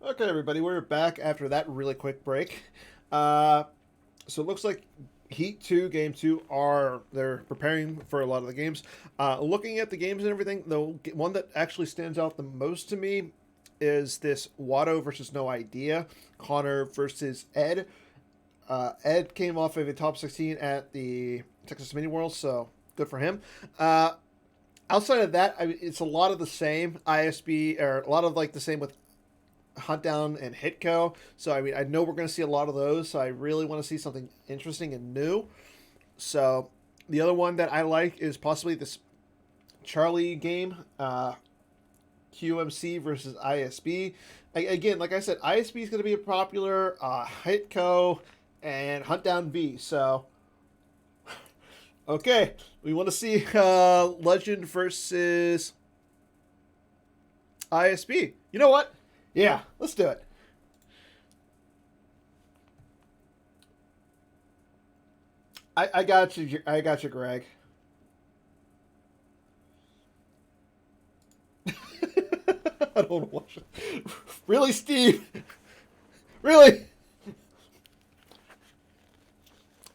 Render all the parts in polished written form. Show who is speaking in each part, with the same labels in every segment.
Speaker 1: Okay, everybody, we're back after that really quick break. So it looks like Heat 2, Game 2 they're preparing for a lot of the games. Looking at the games and everything, the one that actually stands out the most to me is this Watto versus No Idea, Connor versus Ed. Ed came off of a top 16 at the Texas Mini World, so good for him. Outside of that, it's a lot of the same ISB, or a lot of like the same with Hunt Down and Hitco. So I know we're going to see a lot of those. So I really want to see something interesting and new. So the other one that I like is possibly this Charlie game, QMC versus ISB. Again, like I said, ISB is going to be a popular, Hitco and Hunt Down V. So okay, we want to see Legend versus ISB. You know what? Yeah, let's do it. I got you. I got you, Greg. I don't want to watch it. Really, Steve? Really?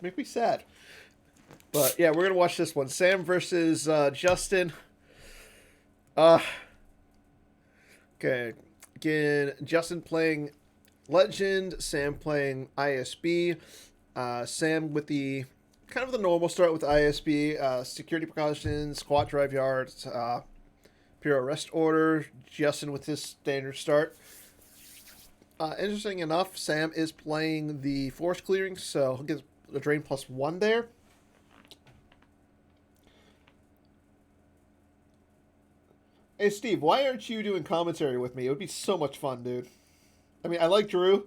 Speaker 1: Make me sad. But yeah, we're gonna watch this one. Sam versus Justin. Uh, okay. Again, Justin playing Legend. Sam playing ISB. Sam with the kind of the normal start with ISB. Security precautions, squat drive yards, pure arrest order. Justin with his standard start. Interesting enough, Sam is playing the force clearing, so he'll get the drain +1 there. Hey Steve, why aren't you doing commentary with me? It would be so much fun, dude. I mean, I like Drew,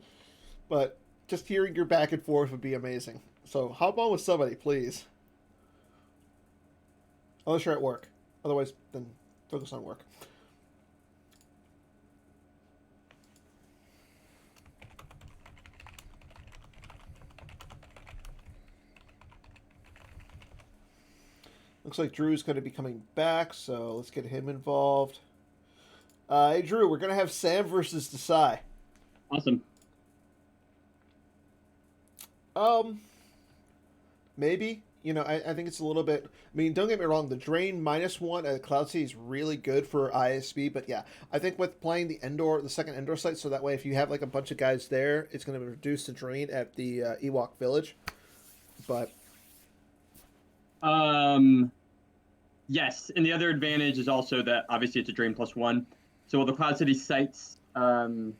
Speaker 1: but just hearing your back and forth would be amazing. So hop on with somebody, please. Unless you're at work. Otherwise, then focus on work. Looks like Drew's going to be coming back, so let's get him involved. Hey, Drew, we're going to have Sam versus Desai.
Speaker 2: Awesome.
Speaker 1: Um, maybe. I think it's a little bit. I mean, don't get me wrong. The drain -1 at Cloud City is really good for ISB, but yeah, I think with playing the second indoor site, so that way if you have like a bunch of guys there, it's going to reduce the drain at the Ewok Village. But
Speaker 2: Um, yes, and the other advantage is also that obviously it's a drain +1. So while the Cloud City sites can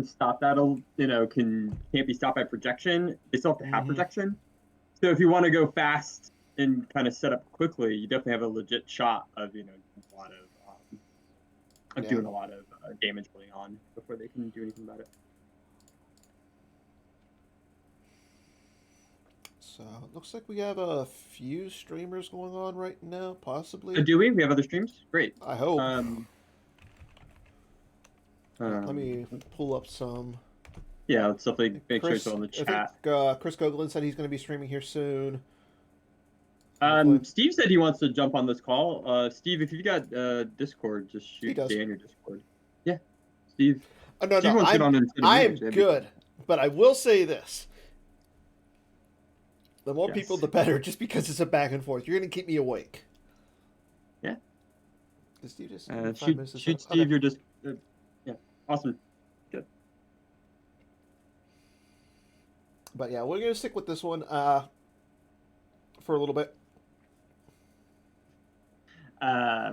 Speaker 2: stop that, can't be stopped by projection, they still have to have projection. So if you want to go fast and kind of set up quickly, you definitely have a legit shot of a lot of doing a lot of damage early on before they can do anything about it.
Speaker 1: So it looks like we have a few streamers going on right now, possibly.
Speaker 2: Do we? We have other streams? Great.
Speaker 1: I hope. Let me pull up some.
Speaker 2: Yeah, let's definitely make sure it's on the chat.
Speaker 1: I think Chris Goglin said he's going to be streaming here soon.
Speaker 2: Steve said he wants to jump on this call. Steve, if you got Discord, just shoot Dan your Discord. Yeah, Steve.
Speaker 1: No, Steve I am good, but I will say this. The more people, the better, just because it's a back and forth. You're going to keep me awake.
Speaker 2: Yeah.
Speaker 1: Does Steve just
Speaker 2: shoot Steve, you're just... yeah, awesome. Good.
Speaker 1: But yeah, we're going to stick with this one for a little bit.
Speaker 2: Yeah.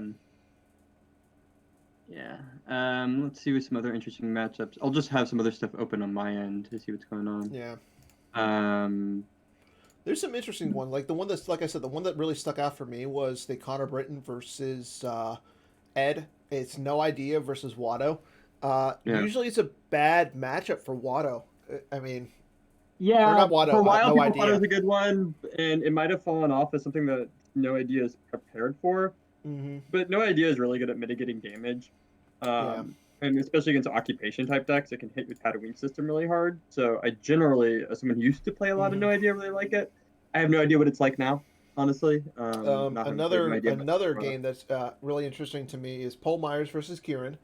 Speaker 2: Let's see with some other interesting matchups. I'll just have some other stuff open on my end to see what's going on.
Speaker 1: Yeah. There's some interesting one. Like the one that's, like I said, the one that really stuck out for me was the Connor Britton versus Ed. It's No Idea versus Watto. Usually it's a bad matchup for Watto. I mean,
Speaker 2: yeah,
Speaker 1: not Watto,
Speaker 2: for a while,
Speaker 1: No Idea.
Speaker 2: Watto's a good one, and it might have fallen off as something that No Idea is prepared for. But No Idea is really good at mitigating damage. And especially against occupation type decks, it can hit your Tatooine system really hard. So I generally, as someone who used to play a lot of No Idea, really like it. I have no idea what it's like now, honestly.
Speaker 1: Another game that's really interesting to me is Paul Myers versus Kieran.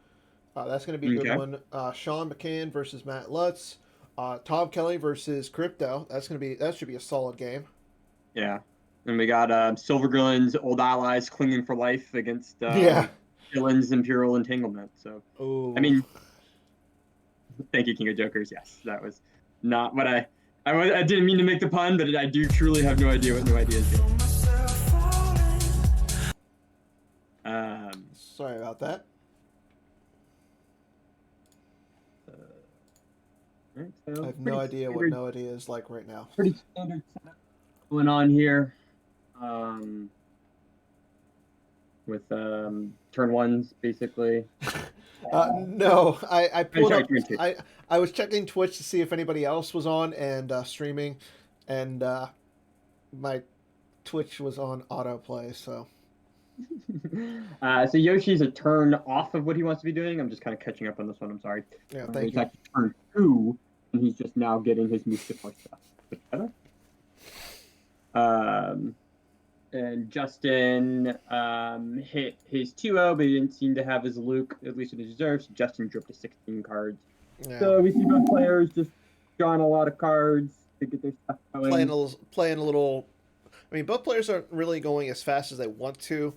Speaker 1: That's going to be a good
Speaker 2: Okay.
Speaker 1: one. Sean McCann versus Matt Lutz. Tom Kelly versus Crypto. That should be a solid game.
Speaker 2: Yeah. And we got Silvergrillen's old allies clinging for life against
Speaker 1: Yeah.
Speaker 2: Dylan's Imperial Entanglement. So, I
Speaker 1: Ooh.
Speaker 2: mean, thank you, King of Jokers. Yes, that was not what I didn't mean to make the pun, but I do truly have no idea what New Ideas do.
Speaker 1: Sorry about that.
Speaker 2: Right, so
Speaker 1: I have no idea what No Idea is like right now.
Speaker 2: pretty standard setup going on here. With turn ones basically.
Speaker 1: No, I pulled
Speaker 2: sorry,
Speaker 1: up.
Speaker 2: turn two.
Speaker 1: I was checking Twitch to see if anybody else was on and streaming, and my Twitch was on autoplay. So
Speaker 2: So Yoshi's a turn off of what he wants to be doing. I'm just kind of catching up on this one. I'm sorry.
Speaker 1: yeah, thank
Speaker 2: It's
Speaker 1: you.
Speaker 2: actually turn 2, and he's just now getting his Mustafar stuff together. And Justin hit his 2-0, but he didn't seem to have his Luke, at least in his reserves. So Justin dropped to 16 cards.
Speaker 1: Yeah.
Speaker 2: So we see both players just drawing a lot of cards to get their stuff going.
Speaker 1: Playing a little. I mean, both players aren't really going as fast as they want to,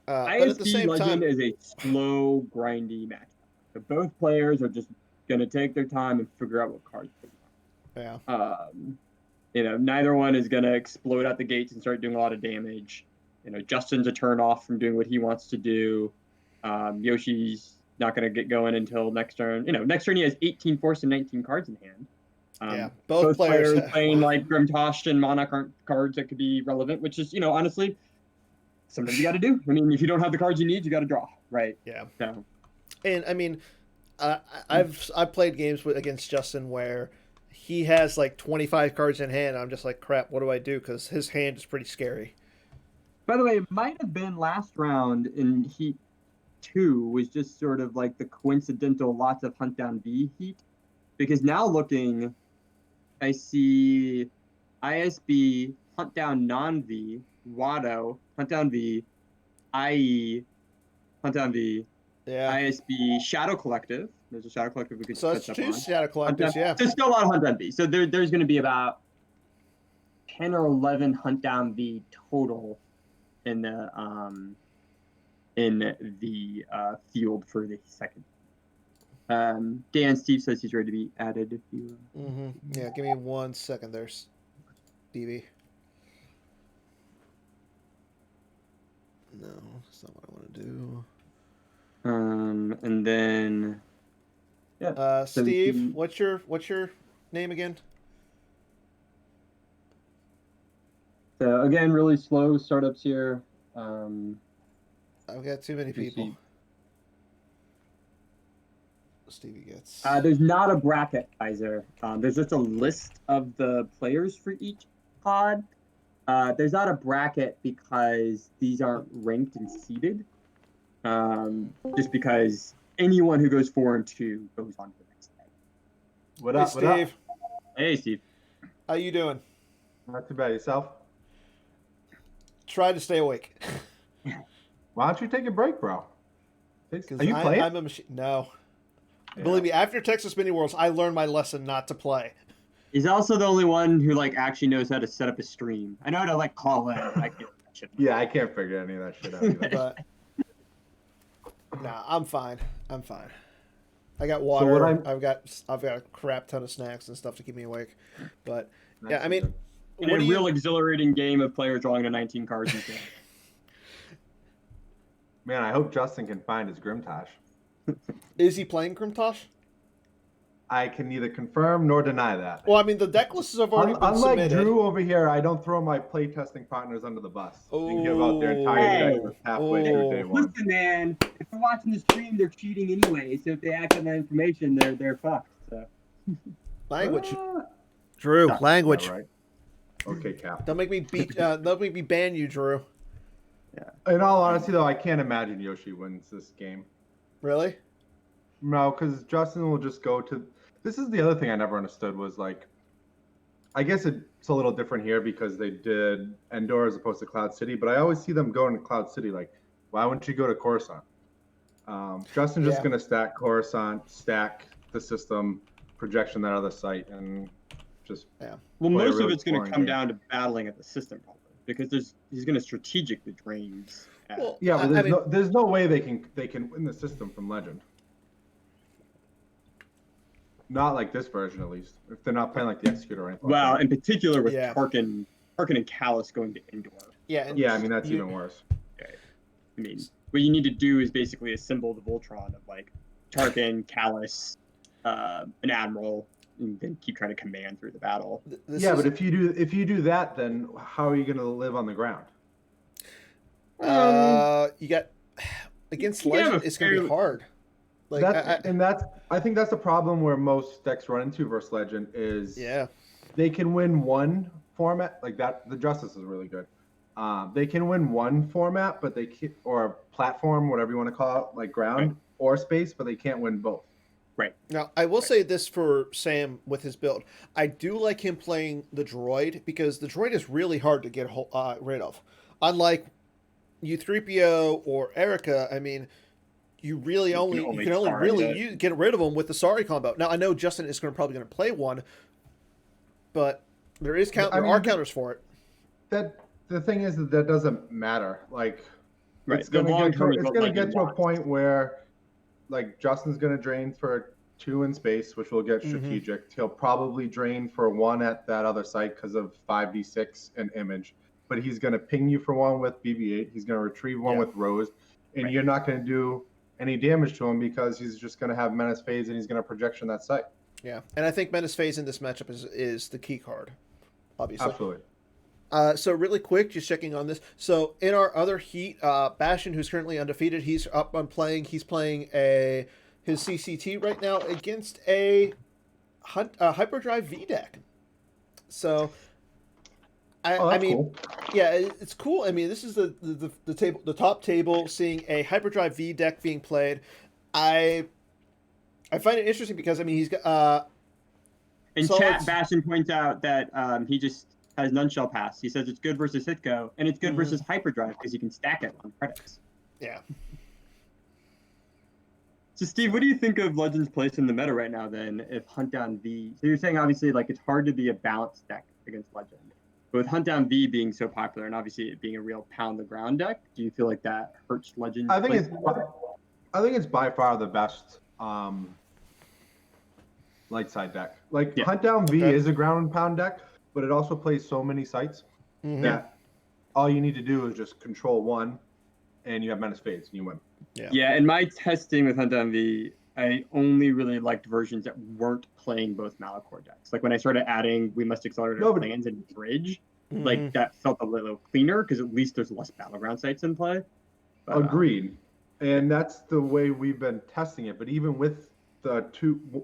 Speaker 1: but at the
Speaker 2: ISB
Speaker 1: same
Speaker 2: Legend
Speaker 1: time,
Speaker 2: is a slow, grindy match. So both players are just going to take their time and figure out what cards they
Speaker 1: yeah.
Speaker 2: want. Neither one is going to explode out the gates and start doing a lot of damage. Justin's a turn off from doing what he wants to do. Yoshi's not going to get going until next turn. Next turn he has 18 force and 19 cards in hand.
Speaker 1: Yeah,
Speaker 2: both players playing like Grimtosh and Monarch aren't cards that could be relevant, which is, honestly, something you got to do. I mean, if you don't have the cards you need, you got to draw, right?
Speaker 1: Yeah.
Speaker 2: So.
Speaker 1: And I mean, I've played games against Justin where he has like 25 cards in hand. I'm just like, crap, what do I do? Because his hand is pretty scary.
Speaker 2: By the way, it might have been last round in Heat 2 was just sort of like the coincidental lots of Hunt Down V Heat. Because now looking, I see ISB, Hunt Down Non-V, Watto, Hunt Down V, IE, Hunt Down V,
Speaker 1: Yeah.
Speaker 2: ISB, Shadow Collective. There's a Shadow Collective we could
Speaker 1: So that's
Speaker 2: touch up
Speaker 1: two
Speaker 2: on.
Speaker 1: Shadow Collectives, yeah.
Speaker 2: There's still a lot of Hunt Down V. So there's going to be about 10 or 11 Hunt Down V total in the field for the second. Dan Steve says he's ready to be added. If you.
Speaker 1: Yeah, give me 1 second there, Stevie. No, that's not what I want to do.
Speaker 2: And then. Yeah.
Speaker 1: Steve, what's your name again?
Speaker 2: So again, really slow startups here.
Speaker 1: I've got too many people. Stevie gets.
Speaker 2: There's not a bracket, Kaiser. There's just a list of the players for each pod. There's not a bracket because these aren't ranked and seeded. Just because anyone who goes 4-2 goes on to the next day.
Speaker 3: What up,
Speaker 1: Steve?
Speaker 3: What up?
Speaker 2: Hey, Steve.
Speaker 1: How you doing?
Speaker 3: Not too bad. Yourself?
Speaker 1: Try to stay awake.
Speaker 3: Why don't you take a break, bro?
Speaker 1: Are you playing? I'm a machine. No. Yeah. Believe me, after Texas Mini Worlds, I learned my lesson not to play.
Speaker 2: He's also the only one who actually knows how to set up a stream. I know how to call in. I
Speaker 3: can't figure any of that shit out either.
Speaker 1: But nah, I'm fine. I got water. So I've got a crap ton of snacks and stuff to keep me awake. But yeah, I mean,
Speaker 2: a real exhilarating game of player drawing to 19 cards.
Speaker 3: Man, I hope Justin can find his Grimtosh.
Speaker 1: Is he playing Grimtosh?
Speaker 3: I can neither confirm nor deny that.
Speaker 1: Well, I mean, the deck lists have already been
Speaker 3: submitted.
Speaker 1: Unlike
Speaker 3: Drew over here, I don't throw my playtesting partners under the bus.
Speaker 1: Oh,
Speaker 3: you can give out their entire deck halfway through day one.
Speaker 2: Listen, man, if they're watching the stream, they're cheating anyway. So if they act on that information, they're fucked. So.
Speaker 1: Language, Drew. Language.
Speaker 3: Right. Okay, Cap.
Speaker 1: Don't make me ban you, Drew.
Speaker 3: Yeah. In all honesty, though, I can't imagine Yoshi wins this game.
Speaker 1: Really?
Speaker 3: No, because Justin will just go to. This is the other thing I never understood was I guess it's a little different here because they did Endor as opposed to Cloud City, but I always see them going to Cloud City. Why wouldn't you go to Coruscant? Justin's just
Speaker 1: Yeah.
Speaker 3: going to stack Coruscant, stack the system, projection that other site, and just
Speaker 1: Yeah.
Speaker 2: Well,
Speaker 3: play a
Speaker 2: most of
Speaker 3: really
Speaker 2: it's going to
Speaker 3: boring
Speaker 2: come
Speaker 3: game.
Speaker 2: down to battling at the system probably, because he's going to strategically drain.
Speaker 1: Well,
Speaker 3: Yeah, but
Speaker 1: I mean,
Speaker 3: there's no way they can win the system from Legend. Not like this version, at least. If they're not playing like the Executor or anything.
Speaker 2: Well,
Speaker 3: like that.
Speaker 2: in particular with
Speaker 1: Yeah.
Speaker 2: Tarkin and Callus going to Indoor.
Speaker 1: yeah, and
Speaker 3: Yeah, I mean that's
Speaker 1: you-
Speaker 3: even worse.
Speaker 2: Okay. I mean, what you need to do is basically assemble the Voltron of like Tarkin, Callus, an Admiral, and then keep trying to command through the battle.
Speaker 3: Yeah, but if you do that, then how are you going to live on the ground?
Speaker 1: you got against
Speaker 2: you have
Speaker 1: Legend,
Speaker 2: a
Speaker 1: it's going to be
Speaker 2: fairly-
Speaker 1: hard. Like,
Speaker 3: I think that's the problem where most decks run into versus Legend is
Speaker 1: yeah,
Speaker 3: they can win one format like that. The Justice is really good. They can win one format, but they can't, or platform, whatever you want to call it, like ground
Speaker 2: Right.
Speaker 3: or space, but they can't win both.
Speaker 2: Right.
Speaker 1: Now, I will say this for Sam with his build. I do like him playing the droid because the droid is really hard to get rid of. Unlike U3PO or Erica, I mean, you can only really get rid of them with the Sorry combo. Now, I know Justin is probably going to play one, but there are counters for it.
Speaker 3: That the thing is that doesn't matter. Like,
Speaker 2: Right.
Speaker 3: it's going to get to a
Speaker 2: wants.
Speaker 3: point where, like, Justin's going to drain for 2 in space, which will get
Speaker 1: Mhm.
Speaker 3: strategic. He'll probably drain for 1 at that other site because of 5d6 and image. But he's going to ping you for 1 with BB-8. He's going to retrieve 1 with Rose, and
Speaker 2: Right.
Speaker 3: you're not going to do any damage to him because he's just going to have Menace Phase and he's going to projection that site.
Speaker 1: Yeah, and I think Menace Phase in this matchup is the key card, obviously.
Speaker 3: Absolutely.
Speaker 1: So really quick, just checking on this. So in our other heat, Bastion, who's currently undefeated, he's up on playing. He's playing his CCT right now against a Hyperdrive V deck. So I mean,
Speaker 3: cool.
Speaker 1: yeah, it's cool. I mean, this is the table, the top table, seeing a Hyperdrive V deck being played. I find it interesting because I mean he's got.
Speaker 2: In chat, Bastion points out that he just has Nunshell Pass. He says it's good versus Hitco, and it's good versus Hyperdrive because you can stack it on credits.
Speaker 1: Yeah.
Speaker 2: So, Steve, what do you think of Legend's place in the meta right now, then, if Hunt Down V... So you're saying, obviously, like, it's hard to be a balanced deck against Legend. But with Hunt Down V being so popular, and obviously it being a real pound-the-ground deck, do you feel like that hurts Legend's
Speaker 3: I think
Speaker 2: place?
Speaker 3: it's by far the best light side deck. Like,
Speaker 2: Yeah.
Speaker 3: Hunt Down V
Speaker 1: Okay.
Speaker 3: is a ground and pound deck, but it also plays so many sites that all you need to do is just control 1, and you have Menace Phase, and you win.
Speaker 2: Yeah, in my testing with Hunt Down V, I only really liked versions that weren't playing both Malachor decks. Like when I started adding We Must Accelerate Our Plans and Bridge, like that felt a little cleaner because at least there's less battleground sites in play. But,
Speaker 3: Agreed. And that's the way we've been testing it. But even with the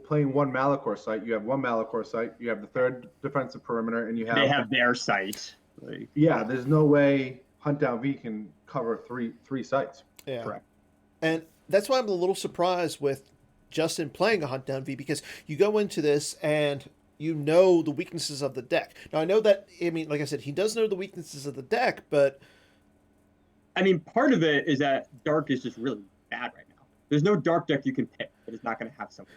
Speaker 3: playing 1 Malachor site, you have 1 Malachor site, you have the 3rd defensive perimeter, and you have...
Speaker 2: They have their site. Like,
Speaker 3: yeah, there's no way Hunt Down V can cover three sites.
Speaker 1: Yeah.
Speaker 2: Correct.
Speaker 1: And that's why I'm a little surprised with Justin playing a Hunt Down V, because you go into this and you know the weaknesses of the deck. Now, I know that, I mean, like I said, he does know the weaknesses of the deck, but...
Speaker 2: I mean, part of it is that Dark is just really bad right now. There's no Dark deck you can pick that is not going to have something.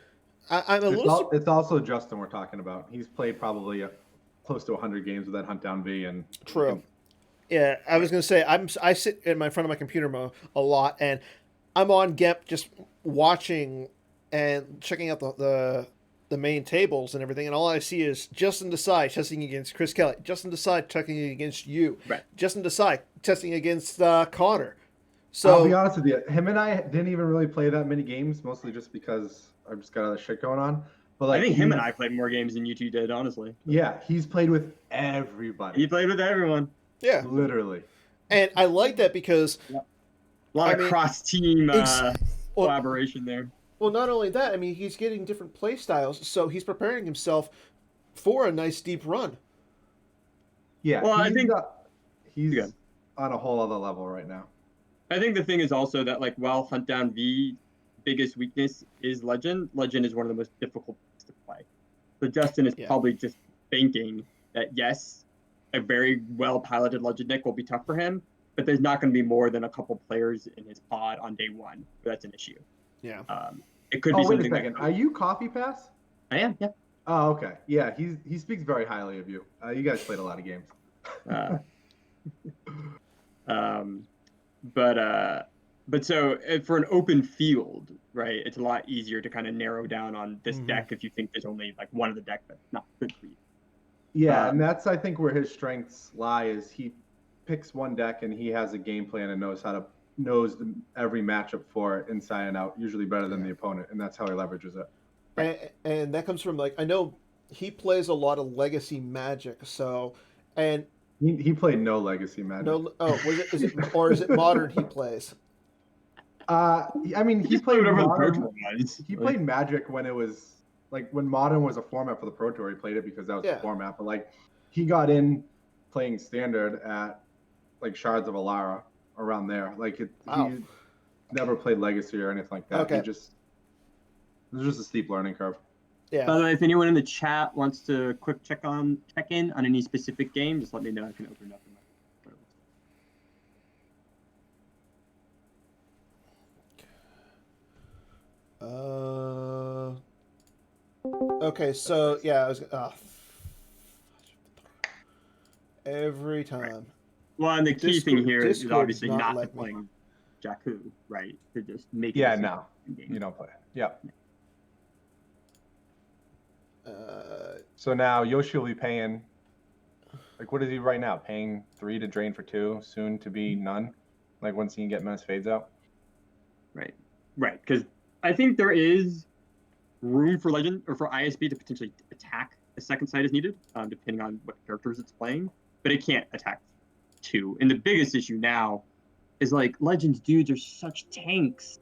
Speaker 1: I'm a little...
Speaker 3: It's also Justin we're talking about. He's played probably close to 100 games with that Hunt Down V. And
Speaker 1: True. Yeah, I was going to say, I sit in front of my computer a lot, and I'm on GEP just watching and checking out the main tables and everything, and all I see is Justin Desai testing against Chris Kelly, Justin Desai testing against you,
Speaker 2: Right.
Speaker 1: Justin Desai testing against Connor. So
Speaker 3: I'll be honest with you, him and I didn't even really play that many games, mostly just because I've just got other shit going on. But like,
Speaker 2: I think him and I played more games than you two did, honestly.
Speaker 3: Yeah, he's played with everybody.
Speaker 2: He played with everyone.
Speaker 1: yeah,
Speaker 3: Literally.
Speaker 1: and I like that because
Speaker 2: A lot of cross-team collaboration there.
Speaker 1: Well, not only that, I mean, he's getting different play styles, so he's preparing himself for a nice deep run.
Speaker 3: Yeah,
Speaker 2: Well, I think
Speaker 3: he's
Speaker 2: good.
Speaker 3: on a whole other level right now.
Speaker 2: I think the thing is also that, like, while Hunt Down V biggest weakness is Legend is one of the most difficult things to play. So Justin is probably just thinking that, yes, a very well-piloted Legend deck will be tough for him, but there's not going to be more than a couple players in his pod on day one. That's an issue.
Speaker 1: Yeah.
Speaker 2: It could be
Speaker 3: wait a
Speaker 2: something.
Speaker 3: second. Are you Coffee Pass?
Speaker 2: I am. Yeah.
Speaker 3: Oh, okay. Yeah, he speaks very highly of you. You guys played a lot of games.
Speaker 2: But so for an open field, right, it's a lot easier to kind of narrow down on this deck if you think there's only like one of the deck that's not good for you.
Speaker 3: Yeah, and that's I think where his strengths lie is he picks one deck and he has a game plan and knows every matchup for it inside and out, usually better than the opponent, and that's how he leverages it.
Speaker 1: And that comes from like I know he plays a lot of Legacy Magic, so and
Speaker 3: he played no Legacy Magic.
Speaker 1: No, is it Modern he plays?
Speaker 3: I mean, he played Modern. He
Speaker 2: like,
Speaker 3: played Magic when it was like when Modern was a format for the Pro Tour. He played it because that was the format. But like, he got in playing Standard at like Shards of Alara around there. Like he never played Legacy or anything like that. It was just a steep learning curve.
Speaker 1: Yeah.
Speaker 2: By the way, if anyone in the chat wants to quick check in on any specific game, just let me know. I can open it up in my.
Speaker 1: Okay, so yeah, I was every time.
Speaker 2: Right. Well, and the key thing here is obviously not playing Jakku, right? To just make
Speaker 3: it. No, you don't play it. Yep. So now Yoshi will be paying. Like, what is he right now? Paying 3 to drain for 2, soon to be none. Like once he can get Menace Fades out.
Speaker 2: Right. Because I think there is room for Legend or for ISB to potentially attack a second site as needed, depending on what characters it's playing. But it can't attack 2. And the biggest issue now is like Legends dudes are such tanks.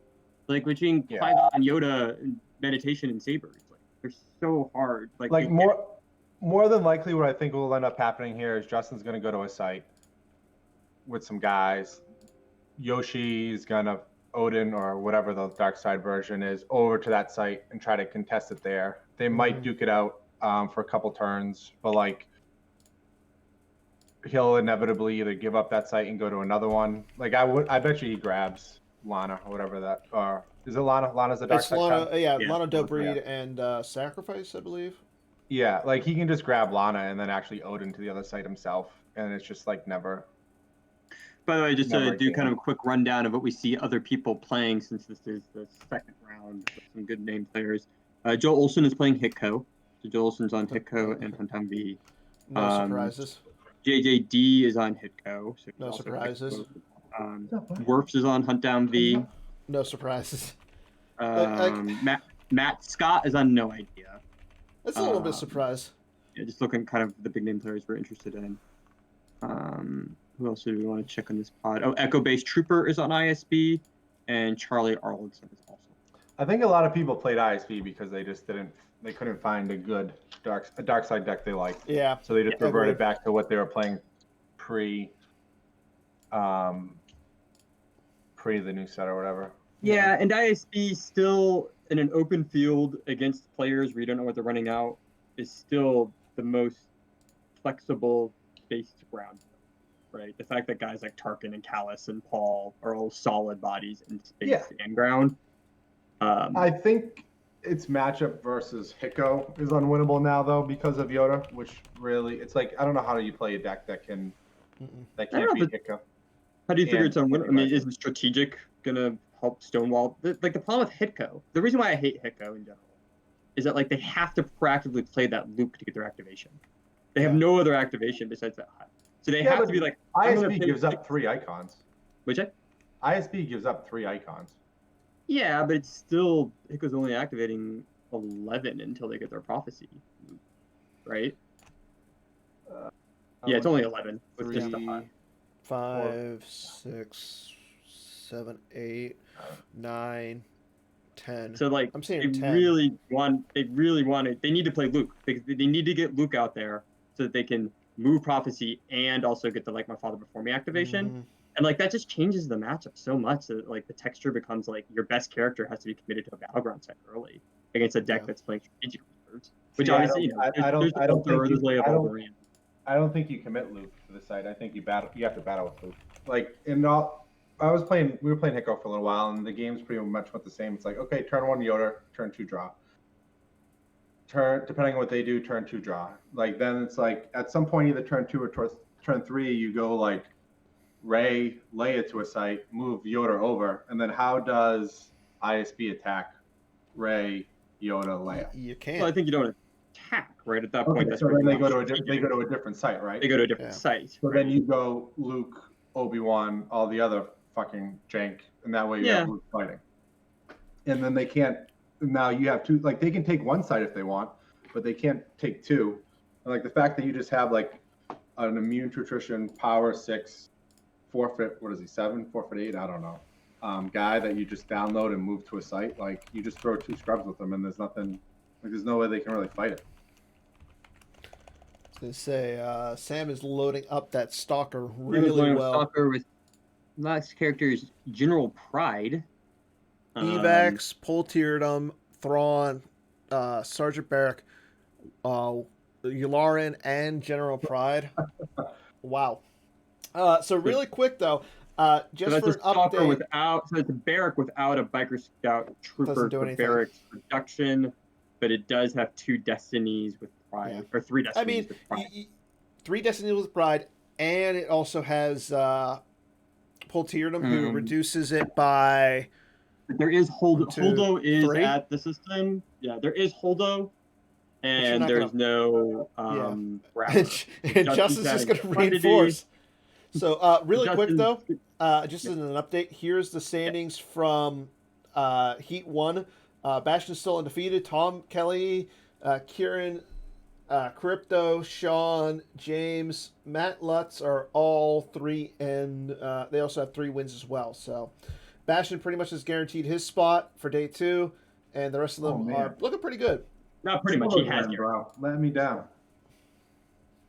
Speaker 2: Like between Qui-Gon, Yoda, and Meditation, and Sabers, like they're so hard. Like
Speaker 3: more than likely, what I think will end up happening here is Justin's going to go to a site with some guys. Yoshi's going to Odin or whatever the dark side version is over to that site and try to contest it there. They might duke it out for a couple turns, but like he'll inevitably either give up that site and go to another one. Like I bet you he grabs Lana or whatever that is it Lana? Lana's the dark side.
Speaker 1: Lana Dobreed and Sacrifice, I believe.
Speaker 3: Yeah, like he can just grab Lana and then actually Odin to the other side himself, and it's just like never.
Speaker 2: By the way, just to do kind of a quick rundown of what we see other people playing, since this is the second round with some good name players. Joel Olsen is playing Hitco. So Joel Olsen's on Hitco and Huntang V.
Speaker 1: No surprises.
Speaker 2: JJD is on Hitco. So
Speaker 1: no surprises.
Speaker 2: Werfs is on Huntdown V.
Speaker 1: No surprises.
Speaker 2: Matt Scott is on No Idea.
Speaker 1: That's a little bit surprise.
Speaker 2: Yeah, just looking kind of the big name players we're interested in. Who else do we want to check on this pod? Oh, Echo Base Trooper is on ISB, and Charlie Arledson is also.
Speaker 3: I think a lot of people played ISB because they just couldn't find a good dark side deck they liked.
Speaker 1: Yeah.
Speaker 3: So they just reverted back to what they were playing pre the new set or whatever.
Speaker 2: Yeah, and ISB still in an open field against players where you don't know what they're running out is still the most flexible based ground. Right, the fact that guys like Tarkin and Callus and Paul are all solid bodies in space and ground.
Speaker 3: I think its matchup versus Hiko is unwinnable now, though, because of Yoda. Which really, it's like I don't know how do you play a deck that can't beat Hiko.
Speaker 2: How do you figure it's unwinnable? I mean, isn't strategic gonna help Stonewall? Like the problem with Hitco, the reason why I hate Hitco in general is that like they have to proactively play that loop to get their activation. They have no other activation besides that hut. So they have to be like
Speaker 3: ISB gives up 3 icons.
Speaker 2: Which
Speaker 3: ISB gives up 3 icons.
Speaker 2: Yeah, but it's still Hiko's only activating 11 until they get their prophecy, right? It's only 11 with just the hut.
Speaker 1: 5, 6, 7, 8, 9, 10.
Speaker 2: So like
Speaker 1: I'm saying
Speaker 2: they
Speaker 1: 10.
Speaker 2: They need to play Luke because they need to get Luke out there so that they can move prophecy and also get the like my father before me activation. And like that just changes the matchup so much that like the texture becomes like your best character has to be committed to a battleground set early against a deck that's playing strategic reserves. Which obviously
Speaker 3: I don't think you commit Luke to the site. I think you have to battle with Luke. Like in all, we were playing Hicko for a little while, and the games pretty much went the same. It's like, okay, turn 1 Yoda, turn 2 draw. Depending on what they do, turn 2 draw. Like then it's like at some point either turn 2 or turn 3, you go like Ray, lay it to a site, move Yoda over, and then how does ISB attack Ray, Yoda, Leia?
Speaker 1: You can't.
Speaker 2: Well, I think you don't attack right at that
Speaker 3: Okay,
Speaker 2: point. That's
Speaker 3: so then
Speaker 2: pretty
Speaker 3: they go
Speaker 2: much
Speaker 3: to a different site, right?
Speaker 2: They go to a different site.
Speaker 3: So
Speaker 2: right?
Speaker 3: then you go Luke, Obi-Wan, all the other fucking jank, and that way you have Luke fighting. And then they can't. Now you have 2. Like they can take 1 site if they want, but they can't take 2. And like the fact that you just have like an immune nutrition power 6 forfeit. What is he 7? Forfeit 8? I don't know. Guy that you just download and move to a site. Like you just throw 2 scrubs with them, and there's nothing. Like there's no way they can really fight it.
Speaker 1: I was gonna say Sam is loading up that stalker really well.
Speaker 2: Stalker with last characters General Pride.
Speaker 1: Evax, Polteerdom, Thrawn, Sergeant Barrack, Yularen, and General Pride. Wow. So really quick though, just
Speaker 2: so that's
Speaker 1: for
Speaker 2: a
Speaker 1: an
Speaker 2: stalker
Speaker 1: update.
Speaker 2: without. So it's a barrack without a biker scout trooper
Speaker 1: Doesn't do
Speaker 2: for
Speaker 1: anything.
Speaker 2: barracks production, but it does have 2 destinies with Pride or 3 destinies with Pride.
Speaker 1: 3 destinies with Pride, and it also has Polteerdom, who reduces it by.
Speaker 2: There is Holdo is
Speaker 1: 3?
Speaker 2: at the system. Yeah, there is Holdo, and there's no
Speaker 1: and
Speaker 2: Justin's
Speaker 1: Justin's just going to reinforce. So really quick though, just as an update, here's the standings from Heat 1. Bastion's still undefeated. Tom, Kelly, Kieran, Crypto, Sean, James, Matt Lutz are all 3 and they also have 3 wins as well. So Bastion pretty much has guaranteed his spot for day 2, and the rest of them are looking pretty good.
Speaker 2: Not pretty much. He has,
Speaker 3: bro. Let me down.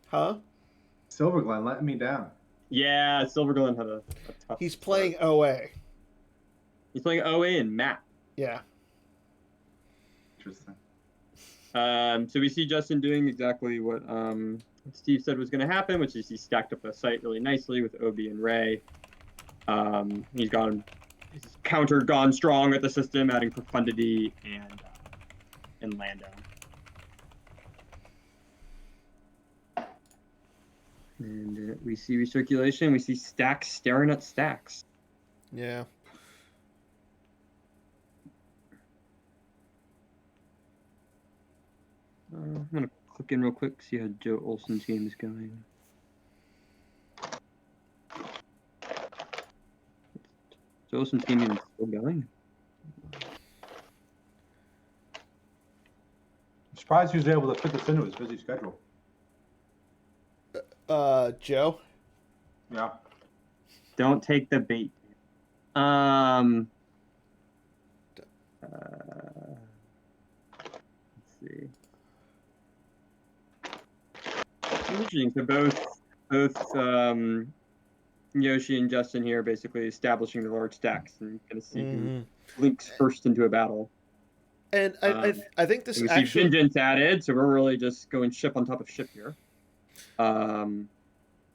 Speaker 1: Huh?
Speaker 3: Silverglen let me down.
Speaker 2: Yeah, Silverglen had a tough.
Speaker 1: He's playing OA.
Speaker 2: He's playing OA and Matt.
Speaker 1: Yeah.
Speaker 3: Interesting.
Speaker 2: So we see Justin doing exactly what Steve said was going to happen, which is he stacked up a site really nicely with Obi and Ray. He's gone strong with the system, adding Profundity and Lando. And we see recirculation. We see stacks staring at stacks.
Speaker 1: Yeah.
Speaker 2: I'm going to click in real quick, see how Joe Olsen's game is going. Joe Olsen's game even still going?
Speaker 3: I'm surprised he was able to fit this into his busy schedule.
Speaker 1: Joe?
Speaker 3: Yeah.
Speaker 2: Don't take the bait. Let's see. Interesting. So both Yoshi and Justin here basically establishing the large stacks and going to see who links first into a battle.
Speaker 1: And I think this
Speaker 2: we
Speaker 1: actually
Speaker 2: see Vengeance added, so we're really just going ship on top of ship here.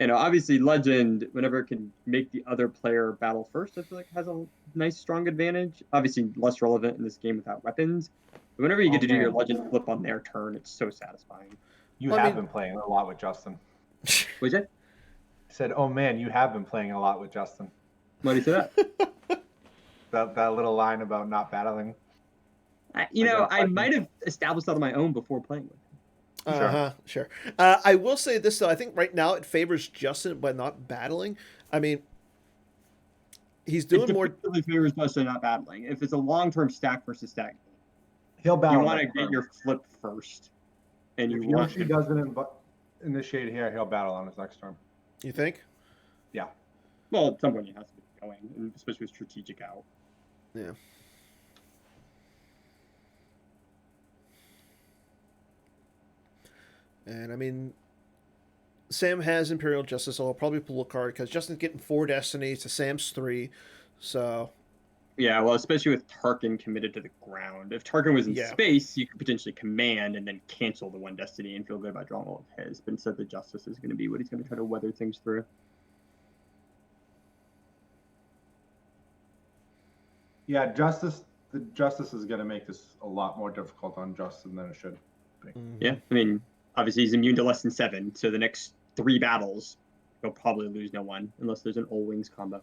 Speaker 2: Obviously Legend, whenever it can make the other player battle first, I feel like has a nice strong advantage. Obviously less relevant in this game without weapons. But whenever you get to do your Legend flip on their turn, it's so satisfying.
Speaker 3: You have been playing a lot with Justin.
Speaker 2: What'd you say?
Speaker 3: I said, oh man, you have been playing a lot with Justin.
Speaker 2: Why do you say that?
Speaker 3: that little line about not battling.
Speaker 2: I might have established that on my own before playing with him.
Speaker 1: Sure. I will say this though. I think right now it favors Justin by not battling. I mean, he's doing more.
Speaker 2: It favors Justin not battling. If it's a long-term stack versus stack,
Speaker 3: he'll battle.
Speaker 2: You want to get your flip first, and
Speaker 3: if Yoshi doesn't initiate here, he'll battle on his next turn.
Speaker 1: You think?
Speaker 3: Yeah.
Speaker 2: Well, at some point he has to be going, especially with strategic out.
Speaker 1: Yeah. And I mean, Sam has Imperial Justice, so I'll probably pull a card because Justin's getting 4 destinies to Sam's 3. So
Speaker 2: Yeah, well, especially with Tarkin committed to the ground. If Tarkin was in
Speaker 1: Yeah.
Speaker 2: space, you could potentially command and then cancel the one destiny and feel good about drawing all of his. But instead, the Justice is going to be what he's going to try to weather things through.
Speaker 3: Yeah, the Justice is going to make this a lot more difficult on Justin than it should be.
Speaker 2: Yeah, I mean, obviously he's immune to less than 7, so the next 3 battles, he'll probably lose no one unless there's an all wings combo.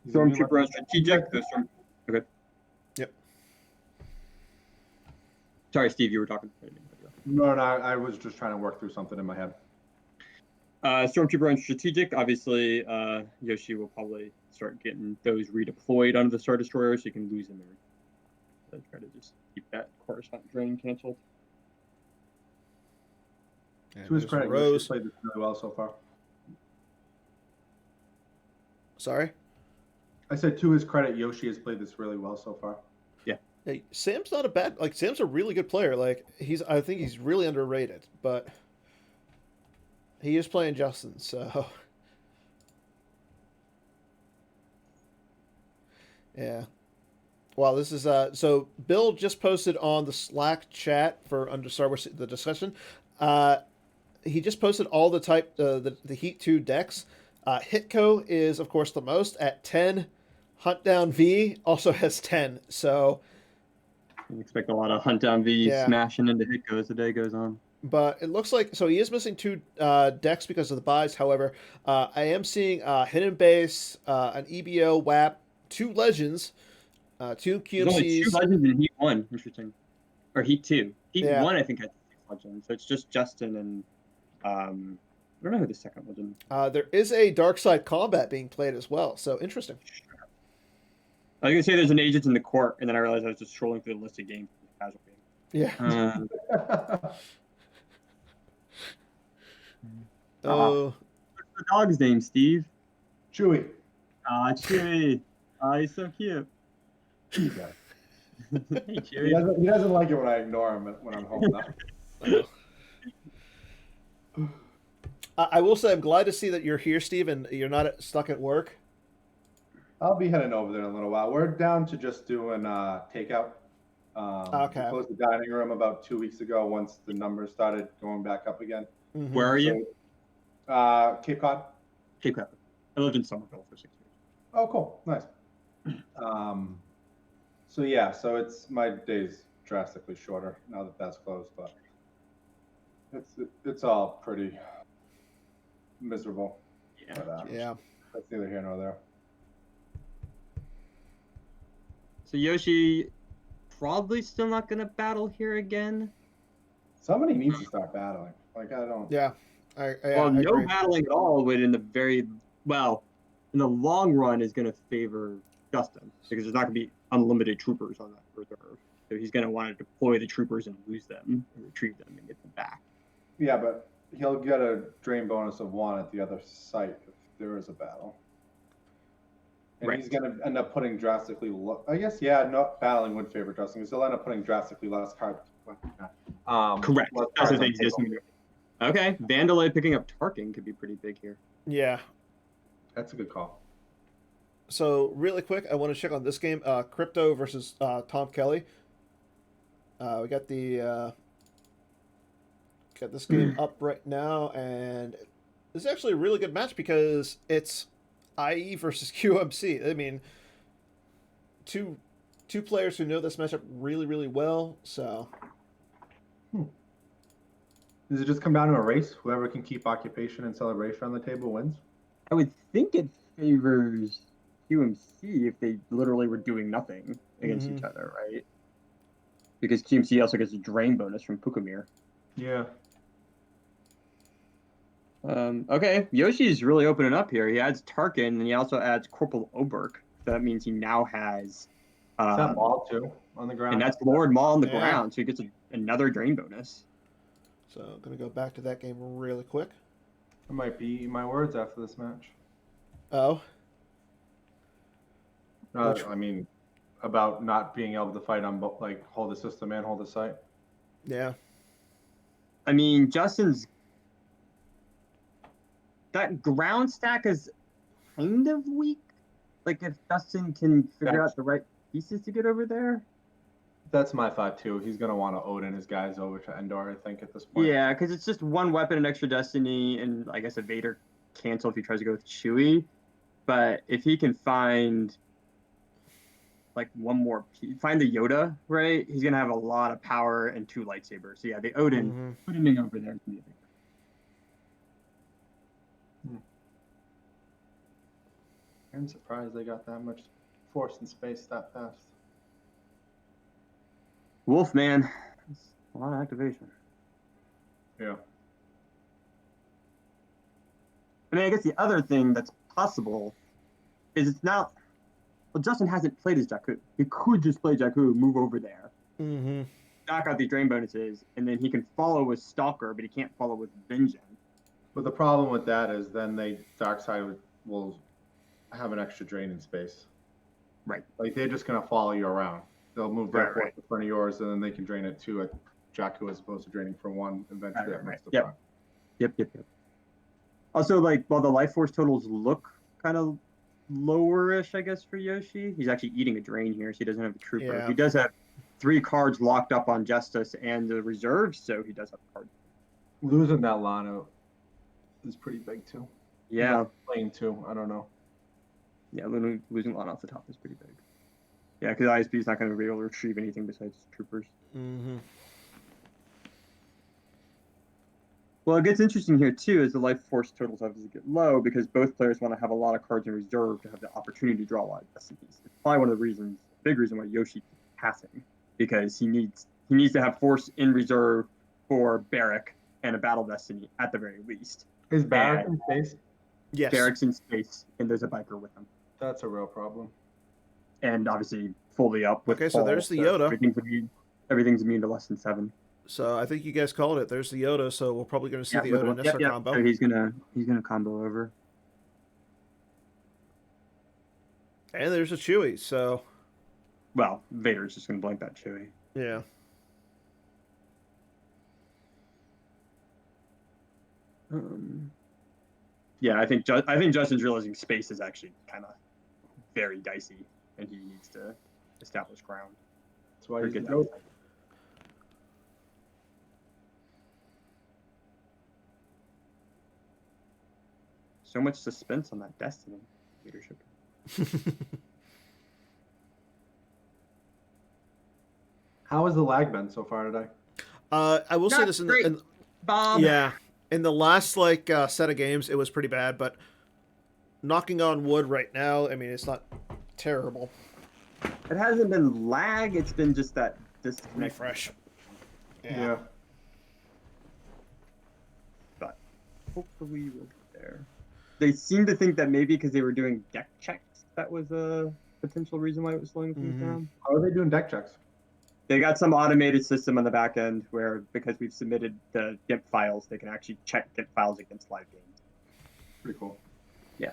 Speaker 2: Stormtrooper on strategic. Okay.
Speaker 1: Yep.
Speaker 2: Sorry, Steve, you were talking.
Speaker 3: No, I was just trying to work through something in my head.
Speaker 2: Stormtrooper on strategic. Obviously, Yoshi will probably start getting those redeployed onto the Star Destroyer, so you can lose them there. So try to just keep that corresponding drain canceled.
Speaker 3: To his credit, Yoshi's played this really well so far.
Speaker 1: Sorry?
Speaker 3: I said to his credit, Yoshi has played this really well so far.
Speaker 2: Yeah.
Speaker 1: Hey, Sam's not a bad Sam's a really good player. I think he's really underrated, but he is playing Justin, so yeah. Wow, this is so Bill just posted on the Slack chat for under Star Wars the discussion. He just posted all the the Heat 2 decks. Hitco is of course the most at 10. Hunt Down V also has 10. So
Speaker 2: you expect a lot of Hunt Down V smashing into Hitco as the day goes on.
Speaker 1: But it looks like he is missing 2 decks because of the buys. However, I am seeing Hidden Base, an EBO WAP, 2 Legends, 2 QMCs.
Speaker 2: There's only 2 Legends in Heat 1. Interesting. Or Heat 2. Heat 1, I think, had 6 Legends. So it's just Justin and I don't know who the second Legend.
Speaker 1: There is a Dark Side Combat being played as well. So interesting.
Speaker 2: I was gonna say there's an Agents in the Court, and then I realized I was just scrolling through the list of games. Casual game.
Speaker 1: Yeah.
Speaker 2: What's the dog's name, Steve?
Speaker 3: Chewy.
Speaker 2: Chewy. He's so cute.
Speaker 3: Hey, Chewy. He doesn't like it when I ignore him when I'm home enough.
Speaker 1: I will say I'm glad to see that you're here, Steve, and you're not stuck at work.
Speaker 3: I'll be heading over there in a little while. We're down to just doing takeout.
Speaker 1: Okay.
Speaker 3: We closed the dining room about 2 weeks ago once the numbers started going back up again.
Speaker 1: Mm-hmm.
Speaker 2: Where are you?
Speaker 3: Cape Cod.
Speaker 2: Cape Cod. I lived in Somerville for 6 years.
Speaker 3: Oh, cool. Nice. So it's my day's drastically shorter now that that's closed, but it's all pretty miserable.
Speaker 2: Yeah.
Speaker 3: But, that's neither here nor there.
Speaker 2: So Yoshi probably still not going to battle here again.
Speaker 3: Somebody needs to start battling. I don't.
Speaker 1: Yeah.
Speaker 2: No
Speaker 1: agree.
Speaker 2: battling at all would in the long run is going to favor Justin because there's not going to be unlimited troopers on that reserve. So he's going to want to deploy the troopers and lose them, and retrieve them, and get them back.
Speaker 3: Yeah, but he'll get a drain bonus of 1 at the other site if there is a battle. And he's going to end up putting drastically not battling would favor Justin because he'll end up putting drastically less cards.
Speaker 2: Correct. That's the thing. Okay, Vandalay picking up Tarkin could be pretty big here.
Speaker 1: Yeah.
Speaker 3: That's a good call.
Speaker 1: So really quick, I want to check on this game. Crypto versus Tom Kelly. We got this game up right now, and this is actually a really good match because it's IE versus QMC. I mean, two players who know this matchup really, really well. So,
Speaker 3: does it just come down to a race? Whoever can keep occupation and celebration on the table wins.
Speaker 2: I would think it favors QMC if they literally were doing nothing against each other, right? Because QMC also gets a drain bonus from Pukamir.
Speaker 3: Yeah.
Speaker 2: Okay, Yoshi's really opening up here. He adds Tarkin, and he also adds Corporal Oberk. So that means he now has...
Speaker 3: Is that Maul, too, on the ground?
Speaker 2: And that's Lord Maul on the ground, so he gets another drain bonus.
Speaker 1: So I'm going to go back to that game really quick.
Speaker 3: I might be eating my words after this match.
Speaker 1: Oh?
Speaker 3: I mean, about not being able to fight on both, hold the system and hold the site.
Speaker 1: Yeah.
Speaker 2: I mean, Justin's... That ground stack is kind of weak like if Dustin can figure
Speaker 3: That's-
Speaker 2: out the right pieces to get over there.
Speaker 3: That's my thought too. He's gonna want to Odin his guys over to Endor, I think, at this point.
Speaker 2: Yeah, because it's just one weapon, an extra Destiny, and I guess a Vader cancel if he tries to go with Chewie. But if he can find like one more, find the Yoda, right? He's gonna have a lot of power and 2 lightsabers. So yeah, the Odin, putting over there.
Speaker 3: I'm surprised they got that much force and space that fast.
Speaker 2: Wolf, man, it's a lot of activation.
Speaker 3: Yeah.
Speaker 2: I mean, I guess the other thing that's possible is it's not. Well, Justin hasn't played as Jakku. He could just play Jakku, move over there, knock out these drain bonuses, and then he can follow with Stalker, but he can't follow with Vengeance.
Speaker 3: But the problem with that is then Darkseid will have an extra drain in space.
Speaker 2: Right.
Speaker 3: Like they're just gonna follow you around. They'll move their
Speaker 2: Right,
Speaker 3: force
Speaker 2: right.
Speaker 3: in front of yours, and then they can drain it to a Jakku as opposed to draining from one eventually.
Speaker 2: Right,
Speaker 3: that makes the
Speaker 2: Yep.
Speaker 3: front.
Speaker 2: Yep. Also, like, while the life force totals look kind of lowerish, I guess, for Yoshi, he's actually eating a drain here, so he doesn't have a trooper.
Speaker 1: Yeah.
Speaker 2: He does have 3 cards locked up on Justice and the reserves, so he does have a card.
Speaker 3: Losing that Lana is pretty big too.
Speaker 2: Yeah.
Speaker 3: Playing too. I don't know.
Speaker 2: Yeah, losing Lana off the top is pretty big. Yeah, because ISB is not going to be able to retrieve anything besides troopers. Well, it gets interesting here, too, as the life force totals obviously get low, because both players want to have a lot of cards in reserve to have the opportunity to draw a lot of destinies. It's probably one of the reasons, big reason why Yoshi keeps passing, because he needs to have force in reserve for Barrack and a battle destiny at the very least.
Speaker 3: Is Barrack in space?
Speaker 1: Yes.
Speaker 2: Barrack's in space, and there's a biker with him.
Speaker 3: That's a real problem.
Speaker 2: And obviously fully up with
Speaker 1: Okay, so
Speaker 2: Paul,
Speaker 1: there's the Yoda.
Speaker 2: Everything's immune to less than 7.
Speaker 1: So I think you guys called it. There's the Yoda, so we're probably going to see the Yoda Nissa combo.
Speaker 2: So he's gonna combo over.
Speaker 1: And there's a Chewie, so
Speaker 2: Well, Vader's just gonna blank that Chewie.
Speaker 1: yeah.
Speaker 2: Yeah, I think Justin's realizing space is actually kind of very dicey, and he needs to establish ground.
Speaker 3: That's why
Speaker 2: Or
Speaker 3: he's the
Speaker 2: get
Speaker 3: goat.
Speaker 2: that. So much suspense on that Destiny leadership.
Speaker 3: How has the lag been so far today?
Speaker 1: I will say
Speaker 2: Not
Speaker 1: this
Speaker 2: great,
Speaker 1: in
Speaker 2: Bob.
Speaker 1: yeah, in the last set of games, it was pretty bad. But knocking on wood right now, I mean, it's not terrible.
Speaker 2: It hasn't been lag. It's been just that disconnect.
Speaker 1: Refresh.
Speaker 3: Yeah.
Speaker 2: But hopefully we'll get there. They seem to think that maybe because they were doing deck checks, that was a potential reason why it was slowing things down.
Speaker 3: How are they doing deck checks?
Speaker 2: They got some automated system on the back end where, because we've submitted the GIMP files, they can actually check GIMP files against live games.
Speaker 3: Pretty cool.
Speaker 2: Yeah.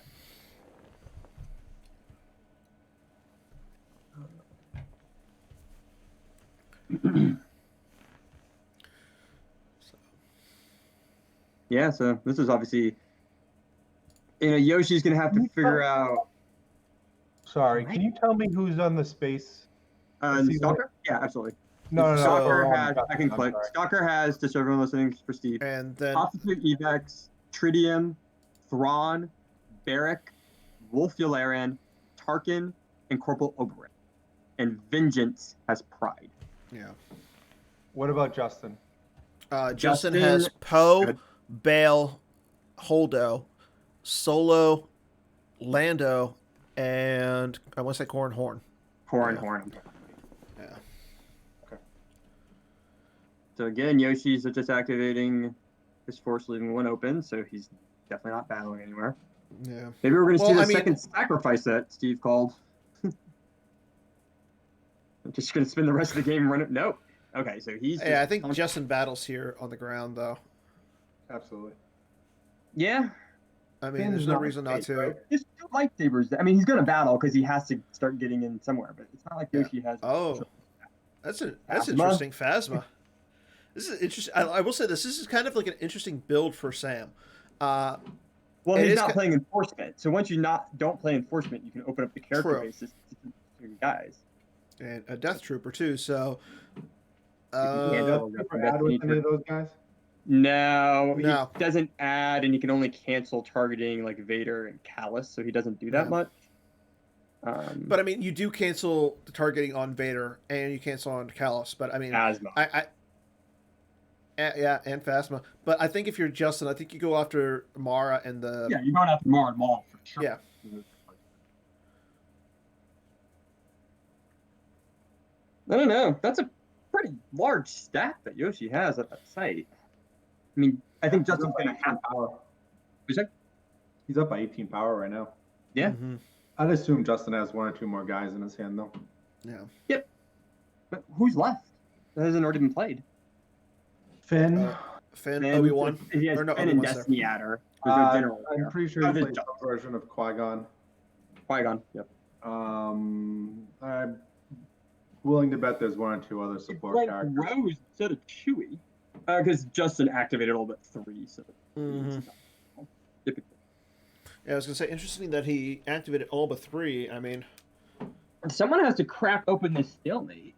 Speaker 2: Yeah, so this is obviously, Yoshi's gonna have to figure out.
Speaker 3: Sorry, can you tell me who's on the space? See
Speaker 2: Stalker? Yeah, absolutely.
Speaker 3: No.
Speaker 2: Stalker
Speaker 3: I'm
Speaker 2: has. I can
Speaker 3: I'm
Speaker 2: click.
Speaker 3: sorry.
Speaker 2: Stalker has, just so everyone listening for Steve.
Speaker 1: And then
Speaker 2: Officer Evex, Tridium, Thrawn, Barrack, Wolf Yularen, Tarkin, and Corporal Oberyn. And Vengeance has Pride.
Speaker 1: yeah,
Speaker 3: What about Justin?
Speaker 1: Justin
Speaker 2: Justin-
Speaker 1: has Poe,
Speaker 2: Good.
Speaker 1: Bale, Holdo, Solo, Lando, and I want to say Corn Horn.
Speaker 2: Horn.
Speaker 1: Yeah.
Speaker 2: So again, Yoshi's just activating his force, leaving one open, so he's definitely not battling anywhere.
Speaker 1: Yeah.
Speaker 2: Maybe we're going to see
Speaker 1: Well,
Speaker 2: the
Speaker 1: I mean-
Speaker 2: second sacrifice that Steve called. I'm just going to spend the rest of the game running. Nope. Okay, so he's.
Speaker 1: Yeah, I think
Speaker 2: just-
Speaker 1: Justin battles here on the ground, though.
Speaker 3: Absolutely.
Speaker 2: Yeah.
Speaker 1: I mean,
Speaker 3: Finn's
Speaker 1: there's no
Speaker 3: not
Speaker 1: reason not
Speaker 3: space,
Speaker 1: to.
Speaker 3: right?
Speaker 2: Just 2 lightsabers. I mean, he's going to battle because he has to start getting in somewhere, but it's not like Yoshi has.
Speaker 1: Oh, that's
Speaker 2: Phasma.
Speaker 1: interesting. Phasma. This is interesting. I will say this. This is kind of like an interesting build for Sam.
Speaker 2: Well,
Speaker 1: It
Speaker 2: he's
Speaker 1: is
Speaker 2: not
Speaker 1: ki-
Speaker 2: playing enforcement. So once you don't play enforcement, you can open up the character
Speaker 1: True.
Speaker 2: basis to guys.
Speaker 1: and a Death Trooper too. So,
Speaker 2: You
Speaker 3: Does
Speaker 2: can't
Speaker 1: uh,
Speaker 2: double
Speaker 3: Super
Speaker 2: Destiny
Speaker 3: add with any of
Speaker 2: Trooper.
Speaker 3: those guys?
Speaker 2: No, he
Speaker 1: No.
Speaker 2: doesn't add, and you can only cancel targeting like Vader and Callus, so he doesn't do that
Speaker 1: Yeah.
Speaker 2: much.
Speaker 1: but I mean, you do cancel the targeting on Vader, and you cancel on Callus. But I mean,
Speaker 2: Asthma.
Speaker 1: yeah, and Phasma. But I think if you're Justin, I think you go after Mara and the
Speaker 2: Yeah, you're going after Mara and Maul for sure.
Speaker 1: yeah.
Speaker 2: I don't know. That's a pretty large stack that Yoshi has at that site. I mean, I think
Speaker 3: He's
Speaker 2: Justin's
Speaker 3: up by
Speaker 2: going to
Speaker 3: 18
Speaker 2: have.
Speaker 3: power.
Speaker 2: Is that?
Speaker 3: He's up by 18 power right now.
Speaker 2: Yeah.
Speaker 1: Mhm.
Speaker 3: I'd assume Justin has 1 or 2 more guys in his hand, though.
Speaker 1: Yeah.
Speaker 2: Yep. But who's left? That hasn't already been played.
Speaker 3: Finn.
Speaker 1: Finn,
Speaker 2: Then
Speaker 1: Obi-Wan.
Speaker 2: He has
Speaker 1: Or no,
Speaker 2: Finn and
Speaker 1: Obi-Wan's there.
Speaker 2: Destiny Adder. There's no general
Speaker 3: I'm
Speaker 2: there.
Speaker 3: pretty sure
Speaker 2: Oh,
Speaker 3: he
Speaker 2: there's
Speaker 3: plays some version of Qui-Gon.
Speaker 2: Qui-Gon. Yep.
Speaker 3: I'm willing to bet there's 1 or 2 other support
Speaker 2: Like
Speaker 3: characters.
Speaker 2: Rose instead of Chewie. Because Justin activated all but 3, so.
Speaker 1: Mhm.
Speaker 2: Typically.
Speaker 1: Yeah, I was gonna say, interesting that he activated all but 3. I mean,
Speaker 2: Someone has to crack open this stalemate.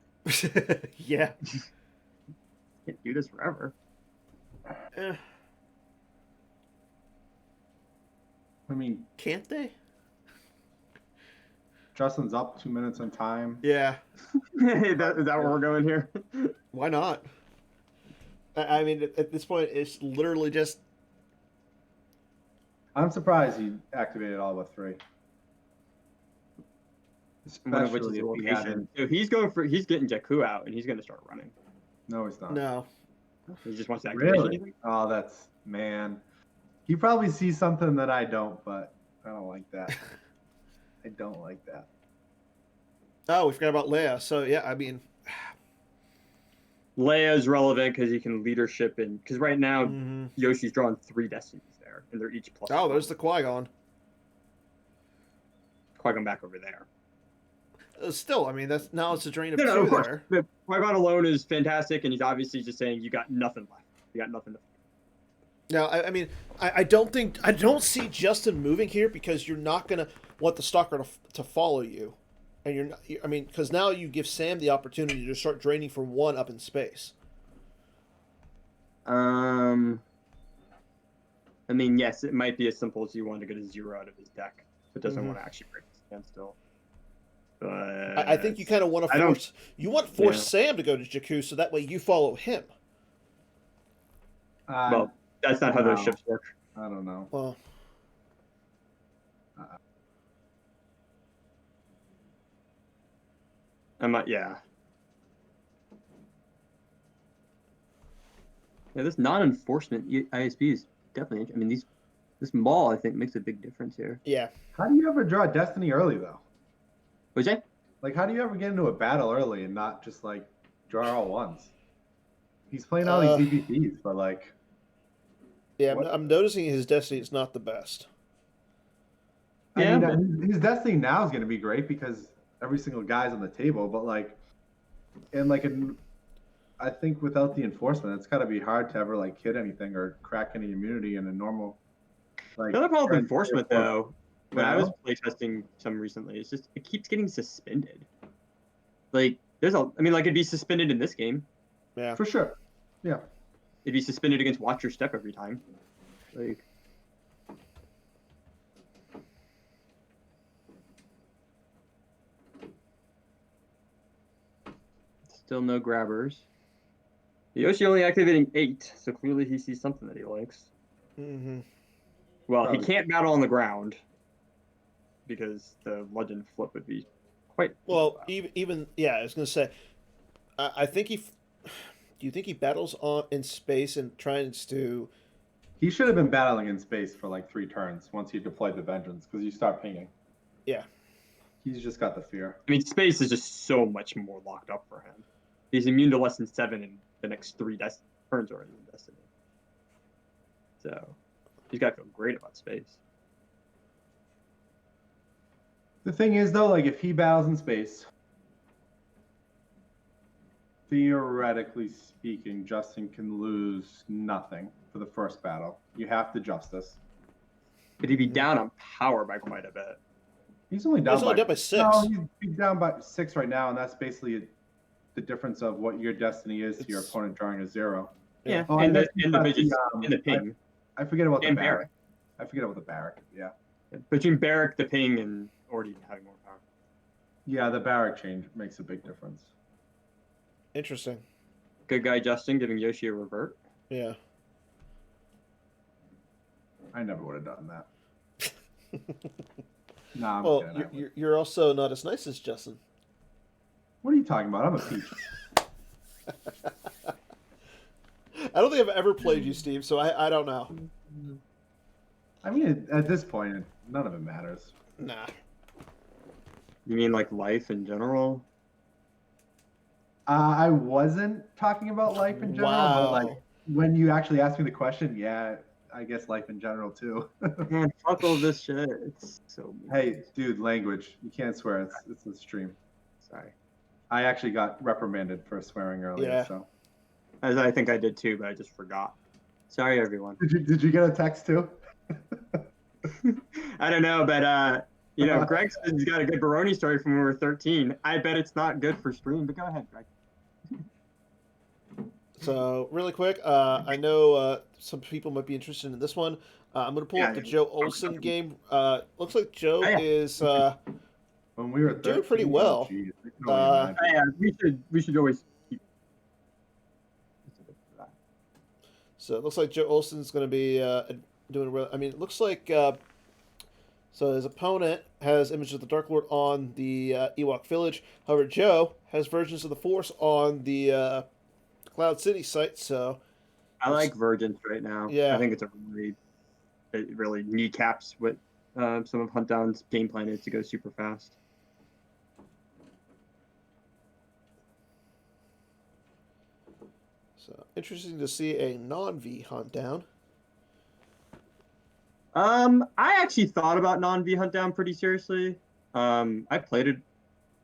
Speaker 1: yeah.
Speaker 2: Can't do this forever.
Speaker 1: Eh,
Speaker 3: I mean,
Speaker 1: can't they?
Speaker 3: Justin's up 2 minutes on time.
Speaker 1: Yeah.
Speaker 2: Is that where we're going here?
Speaker 1: Why not? I mean, at this point, it's literally just
Speaker 3: I'm surprised he activated all but 3.
Speaker 2: One of which is
Speaker 3: Especially
Speaker 2: a
Speaker 3: if he had
Speaker 2: location.
Speaker 3: him.
Speaker 2: So he's getting Jakku out, and he's going to start running.
Speaker 3: No, he's not.
Speaker 1: no.
Speaker 2: He just wants to activate.
Speaker 3: Really? Oh, that's, man. He probably sees something that I don't, but I don't like that. I don't like that.
Speaker 1: Oh, we forgot about Leia. So yeah, I mean,
Speaker 2: Leia's relevant because he can leadership in. Because right now,
Speaker 1: mhm.
Speaker 2: Yoshi's drawing 3 destinies there, and they're each plus.
Speaker 1: Oh, there's the Qui-Gon.
Speaker 2: Qui-Gon back over there.
Speaker 1: Still, I mean, that's now it's a drain of
Speaker 2: No,
Speaker 1: 2
Speaker 2: of course.
Speaker 1: there.
Speaker 2: But Qui-Gon alone is fantastic, and he's obviously just saying you got nothing left. You got nothing to.
Speaker 1: Now, I mean, I don't see Justin moving here because you're not gonna want the stalker to follow you, and you're not. I mean, because now you give Sam the opportunity to start draining for 1 up in space.
Speaker 2: I mean, yes, it might be as simple as you want to get a 0 out of his deck. If it doesn't want to actually break the standstill. But
Speaker 1: I think you kind of want to force. You want to force Sam to go to Jakku so that way you follow him.
Speaker 2: Well, that's not how those ships work.
Speaker 3: I don't know.
Speaker 1: Well,
Speaker 2: Yeah. Yeah, this non-enforcement ISB is definitely. I mean, this Maul I think makes a big difference here.
Speaker 1: yeah.
Speaker 3: How do you ever draw Destiny early, though?
Speaker 2: What'd you say?
Speaker 3: Like, how do you ever get into a battle early and not just, like, draw all ones? He's playing all these EBPs, but, like...
Speaker 1: Yeah,
Speaker 3: what?
Speaker 1: I'm noticing his destiny is not the best.
Speaker 3: I mean, his Destiny now is going to be great because every single guy's on the table, but, like... And, like, I think without the enforcement, it's got to be hard to ever, like, hit anything or crack any immunity in a normal... Like,
Speaker 2: The other problem with enforcement, though, when I was
Speaker 3: No?
Speaker 2: playtesting some recently, it's just it keeps getting suspended. Like, it'd be suspended in this game.
Speaker 1: Yeah.
Speaker 3: For sure. Yeah.
Speaker 2: It'd be suspended against Watch Your Step every time. Like, still no grabbers. Yoshi only activating 8, so clearly he sees something that he likes.
Speaker 1: Mm-hmm.
Speaker 2: Well,
Speaker 3: Probably.
Speaker 2: he can't battle on the ground because the legend flip would be quite.
Speaker 1: Well, even yeah, I was gonna say, I think he. Do you think he battles in space and tries to?
Speaker 3: He should have been battling in space for like 3 turns once he deployed the vengeance because you start pinging.
Speaker 1: Yeah.
Speaker 3: He's just got the fear.
Speaker 2: I mean, space is just so much more locked up for him. He's immune to less than 7 in the next 3 turns already in Destiny. So he's got to feel great about space.
Speaker 3: The thing is, though, like if he battles in space, theoretically speaking, Justin can lose nothing for the first battle. You have to justice.
Speaker 2: But he'd be down on power by quite a bit.
Speaker 3: He's only down
Speaker 1: He's only
Speaker 3: by
Speaker 1: down by 6.
Speaker 3: No, he's down by 6 right now, and that's basically the difference of what your destiny is to your
Speaker 1: It's-
Speaker 3: opponent drawing a 0.
Speaker 2: Yeah,
Speaker 3: Oh,
Speaker 2: in
Speaker 3: I
Speaker 2: the
Speaker 3: guess
Speaker 2: in the
Speaker 3: that's
Speaker 2: Vigis,
Speaker 3: the,
Speaker 2: in the ping.
Speaker 3: I forget about the
Speaker 2: And
Speaker 3: barrack. I forget about the barrack. Yeah.
Speaker 2: Between Barrack, the ping, and already having more power.
Speaker 3: Yeah, the barrack change makes a big difference.
Speaker 1: Interesting.
Speaker 2: Good guy Justin giving Yoshi a revert.
Speaker 1: Yeah.
Speaker 3: I never would have done that. Nah, I'm
Speaker 1: Well,
Speaker 3: kidding.
Speaker 1: you're also not as nice as Justin.
Speaker 3: What are you talking about? I'm a peach.
Speaker 1: I don't think I've ever played you, Steve, so I don't know.
Speaker 3: I mean, at this point, none of it matters.
Speaker 1: Nah.
Speaker 2: You mean like life in general?
Speaker 3: I wasn't talking about life in general, but like
Speaker 1: Wow.
Speaker 3: when you actually asked me the question, yeah, I guess life in general too.
Speaker 2: Man, fuck all this shit. It's so mean.
Speaker 3: Hey, dude, language. You can't swear. It's a stream.
Speaker 2: Sorry.
Speaker 3: I actually got reprimanded for swearing earlier.
Speaker 1: Yeah.
Speaker 3: So
Speaker 2: As I think I did too, but I just forgot. Sorry, everyone.
Speaker 3: did you get a text too?
Speaker 2: I don't know, but Greg says he's got a good Baroni story from when we were 13. I bet it's not good for stream, but go ahead, Greg.
Speaker 1: So, really quick, I know some people might be interested in this one. I'm going to pull up the Joe Olsen game. Looks like Joe is
Speaker 3: When we were 13,
Speaker 1: doing pretty well.
Speaker 3: Geez, I can only imagine.
Speaker 2: Yeah, we should always keep.
Speaker 1: So it looks like Joe Olsen's going to be doing well. I mean, it looks like so his opponent has images of the Dark Lord on the Ewok Village. However, Joe has versions of the Force on the Cloud City site. So
Speaker 2: I like Virgins right now.
Speaker 1: Yeah.
Speaker 2: I think it really kneecaps what some of Huntdown's game plan is to go super fast.
Speaker 1: So interesting to see a non-V Hunt down.
Speaker 2: I actually thought about non-V Huntdown pretty seriously. I played it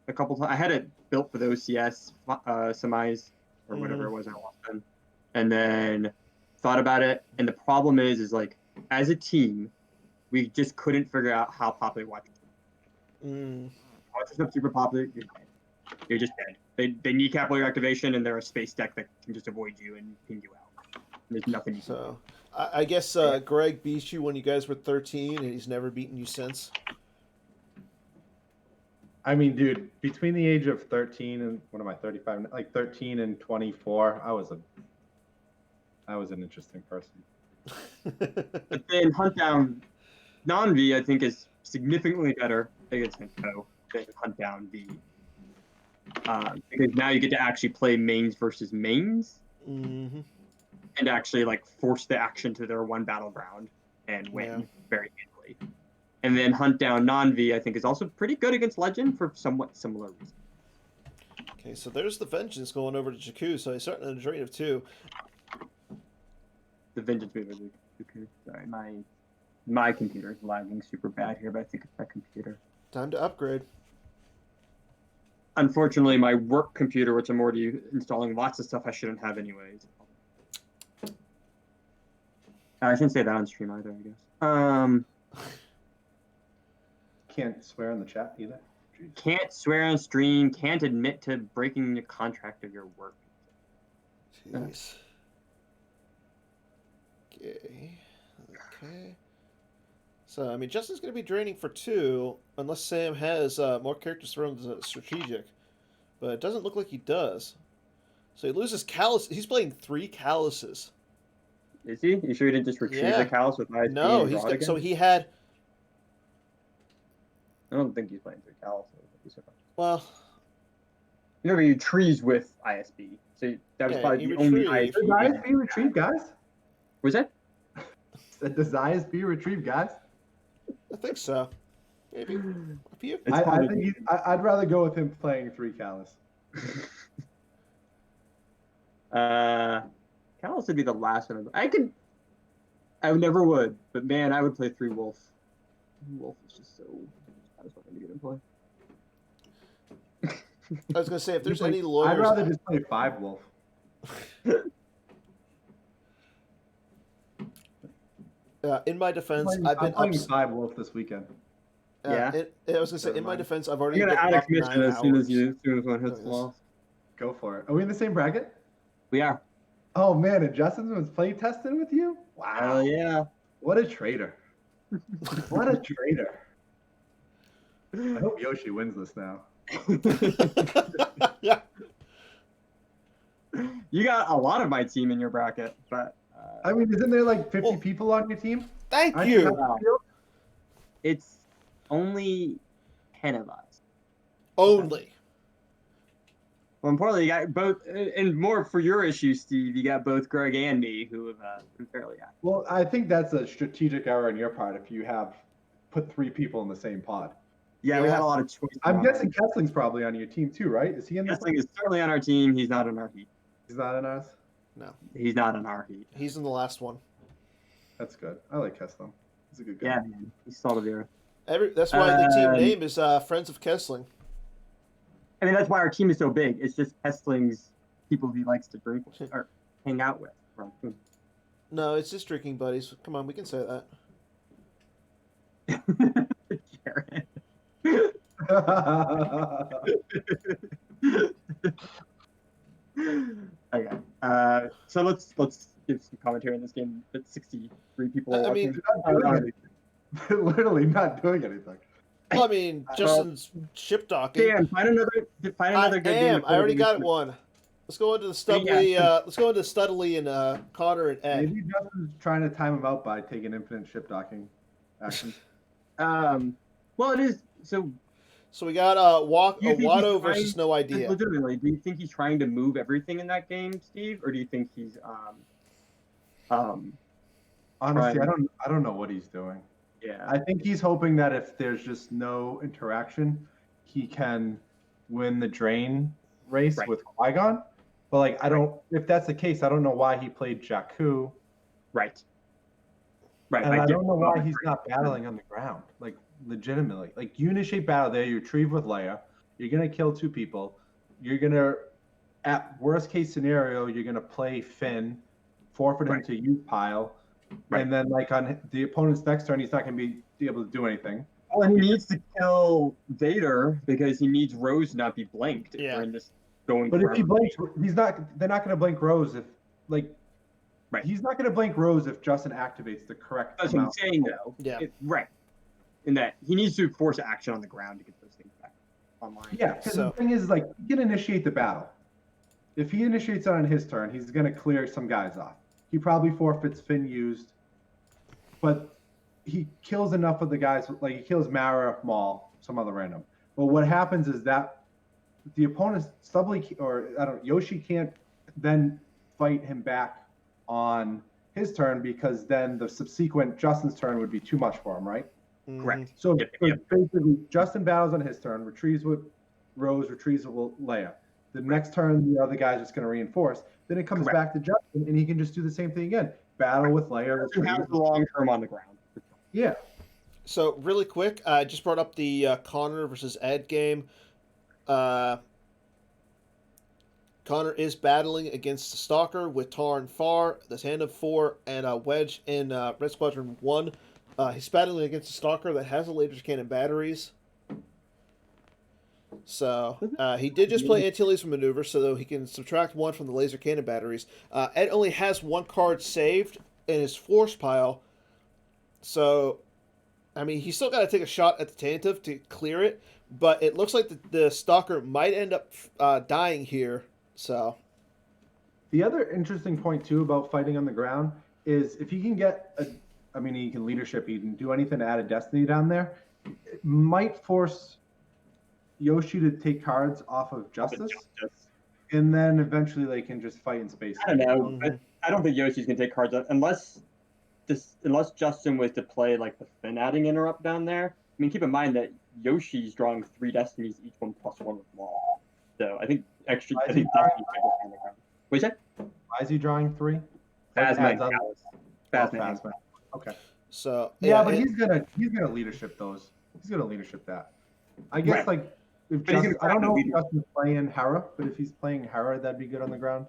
Speaker 2: a couple times. I had it built for the OCS semis or whatever it was I lost them, and then thought about it. And the problem is like as a team, we just couldn't figure out how popular Watchers. Watchers are super popular. You're just dead. They kneecap all your activation, and they're a space deck that can just avoid you and ping you out. There's nothing you can do.
Speaker 1: So I guess Greg beat you when you guys were 13, and he's never beaten you since.
Speaker 3: I mean, dude, between the age of 13 and what am I, 35? Like 13 and 24, I was an interesting person.
Speaker 2: But then Huntdown non-V, I think, is significantly better against Hinto than Huntdown V. Because now you get to actually play mains versus mains
Speaker 1: Mm-hmm.
Speaker 2: and actually like force the action to their one battleground and win very easily. And then Huntdown non-V, I think, is also pretty good against Legend for somewhat similar reasons.
Speaker 1: Okay, so there's the Vengeance going over to Jakku, so he's starting at a drain of 2.
Speaker 2: The Vengeance move is okay. Sorry, my computer is lagging super bad here, but I think it's my computer.
Speaker 1: Time to upgrade.
Speaker 2: Unfortunately, my work computer, which I'm already installing lots of stuff I shouldn't have anyways. I shouldn't say that on stream either, I guess.
Speaker 3: Can't swear in the chat either. Jeez.
Speaker 2: Can't swear on stream, can't admit to breaking the contract of your work.
Speaker 1: Jeez. Okay. So, I mean, Justin's going to be draining for 2, unless Sam has more characters thrown to strategic. But it doesn't look like he does. So he loses Callus. He's playing 3 Calluses.
Speaker 2: Is he? You sure he didn't just retrieve the Callus with ISB?
Speaker 1: No,
Speaker 2: and
Speaker 1: he's
Speaker 2: draw it
Speaker 1: got,
Speaker 2: again?
Speaker 1: so he had.
Speaker 2: I don't think he's playing 3 Callus.
Speaker 1: Well,
Speaker 2: You know, you trees with ISB. So that was
Speaker 1: Yeah,
Speaker 2: probably
Speaker 1: you
Speaker 2: the only
Speaker 1: retrieve.
Speaker 3: Does
Speaker 2: ISB.
Speaker 3: ISB retrieve, guys?
Speaker 2: Was that?
Speaker 3: Does ISB retrieve, guys?
Speaker 1: I think so. Maybe. Up to you.
Speaker 2: It's
Speaker 3: I
Speaker 2: probably-
Speaker 3: think I'd rather go with him playing 3 Callus.
Speaker 2: Callus would be the last one. I never would, but man, I would play 3 Wolf. Wolf is just so satisfying to get him play.
Speaker 1: I was going to say, if there's any lawyers.
Speaker 3: I'd rather just play 5 Wolf.
Speaker 1: In my defense,
Speaker 3: I'm
Speaker 1: I've been
Speaker 3: playing
Speaker 1: up.
Speaker 3: 5 Wolf this weekend.
Speaker 2: Yeah.
Speaker 1: I was gonna say,
Speaker 3: Never
Speaker 1: in my
Speaker 3: mind.
Speaker 1: defense, I've
Speaker 2: I'm
Speaker 1: already
Speaker 2: gonna
Speaker 1: been
Speaker 2: add a
Speaker 1: up 9
Speaker 2: commission as soon as one hits
Speaker 1: doing
Speaker 2: the
Speaker 1: this.
Speaker 2: wall.
Speaker 3: Go for it. Are we in the same bracket?
Speaker 2: We are.
Speaker 3: Oh man, and Justin was play testing with you? Wow.
Speaker 2: Hell yeah.
Speaker 3: What a traitor. What a traitor. I hope Yoshi wins this now.
Speaker 1: Yeah.
Speaker 2: You got a lot of my team in your bracket, but
Speaker 3: I mean, isn't there like 50
Speaker 1: Well,
Speaker 3: people on your team?
Speaker 1: Thank
Speaker 3: Aren't
Speaker 1: you.
Speaker 3: half the field?
Speaker 2: it's only 10 of us.
Speaker 1: Only.
Speaker 2: Well, importantly, you got both, and more for your issue, Steve. You got both Greg and me who have been fairly active.
Speaker 3: Well, I think that's a strategic error on your part if you have put 3 people in the same pod.
Speaker 2: Yeah, we
Speaker 1: Yeah.
Speaker 2: had a lot of choice.
Speaker 3: I'm guessing Kessling's probably on your team too, right? Is he in this?
Speaker 2: Kessling is certainly on our team. He's not in our heat.
Speaker 3: He's not in ours?
Speaker 1: No,
Speaker 2: He's not in our heat.
Speaker 1: he's in the last one.
Speaker 3: That's good. I like Kessling. He's a good guy.
Speaker 2: Yeah, man. He's salt of the earth.
Speaker 1: That's why the team
Speaker 2: Um,
Speaker 1: name is Friends of Kessling.
Speaker 2: I mean, that's why our team is so big. It's just Kessling's people he likes to drink with or hang out with.
Speaker 1: No, it's just drinking buddies. Come on, we can say that.
Speaker 2: Jared. Okay. So let's give some commentary on this game. It's 63 people.
Speaker 1: I mean,
Speaker 3: Literally not doing anything.
Speaker 1: Well, I mean, Justin's ship docking.
Speaker 2: Dan, find another good game.
Speaker 1: I already got one. Let's go into the Studley. Let's go into Studley and Connor and Ed.
Speaker 3: Maybe Justin's trying to time him out by taking infinite ship docking action.
Speaker 2: Well, it is so.
Speaker 1: So we got Watto versus No Idea.
Speaker 2: Legitimately, do you think he's trying to move everything in that game, Steve, or do you think he's
Speaker 3: Honestly, I don't know what he's doing.
Speaker 2: Yeah.
Speaker 3: I think he's hoping that if there's just no interaction, he can win the drain race with Qui-Gon. But like, if that's the case, I don't know why he played Jakku.
Speaker 2: Right.
Speaker 3: And I don't know why he's not battling on the ground. Like, legitimately. Like, you initiate battle there, you retrieve with Leia, you're going to kill 2 people. You're going to, at worst case scenario, you're going to play Finn, forfeit him to youth pile. Right. And then, like, on the opponent's next turn, he's not going to be able to do anything.
Speaker 2: Well, and he needs to kill Vader because he needs Rose to not be blanked.
Speaker 1: Yeah.
Speaker 2: During this going.
Speaker 3: But if he blinks, they're not going to blink Rose if, like, he's not going to blink Rose if Justin activates the correct
Speaker 2: That's
Speaker 3: amount.
Speaker 2: what I'm saying, though.
Speaker 1: Yeah.
Speaker 2: Right. In that he needs to force action on the ground to get those things back online.
Speaker 3: Yeah, because the thing is, like, he can initiate the battle. If he initiates it on his turn, he's going to clear some guys off. He probably forfeits Finn used, but he kills enough of the guys. Like, he kills Mara, Maul, some other random. But what happens is that the opponent's Yoshi can't then fight him back on his turn because then the subsequent Justin's turn would be too much for him, right?
Speaker 2: Correct.
Speaker 3: So basically, Justin battles on his turn, retrieves with Rose, retrieves with Leia. The next turn, the other guy's just going to reinforce. Then it comes back to Justin, and he can just do the same thing again. Battle with Leia.
Speaker 2: He has the long term on the ground.
Speaker 3: Yeah.
Speaker 1: So really quick, I just brought up the Connor versus Ed game. Connor is battling against the Stalker with Tarn Far, the Hand of 4, and a Wedge in Red Squadron 1. He's battling against a Stalker that has a laser cannon batteries. So he did just play anti-laser maneuver, so he can subtract 1 from the laser cannon batteries. Ed only has 1 card saved in his force pile, so I mean he's still got to take a shot at the Tantive to clear it. But it looks like the Stalker might end up dying here. So
Speaker 3: the other interesting point too about fighting on the ground is if he can get he can leadership, he can do anything to add a destiny down there. It might force Yoshi to take cards off of Justice, and then eventually they can just fight in space.
Speaker 2: I don't know, but I don't think Yoshi's gonna take cards unless Justin was to play like the Finn adding interrupt down there. I mean, keep in mind that Yoshi's drawing 3 destinies, each one +1 with Maul. So I think Destiny on the ground. What you say?
Speaker 3: Why is he drawing 3?
Speaker 2: Phasma.
Speaker 3: Okay.
Speaker 1: So
Speaker 3: but he's gonna leadership those. He's gonna leadership that. I guess if Justin, I don't know if Justin's playing Hera, but if he's playing Hera, that'd be good on the ground.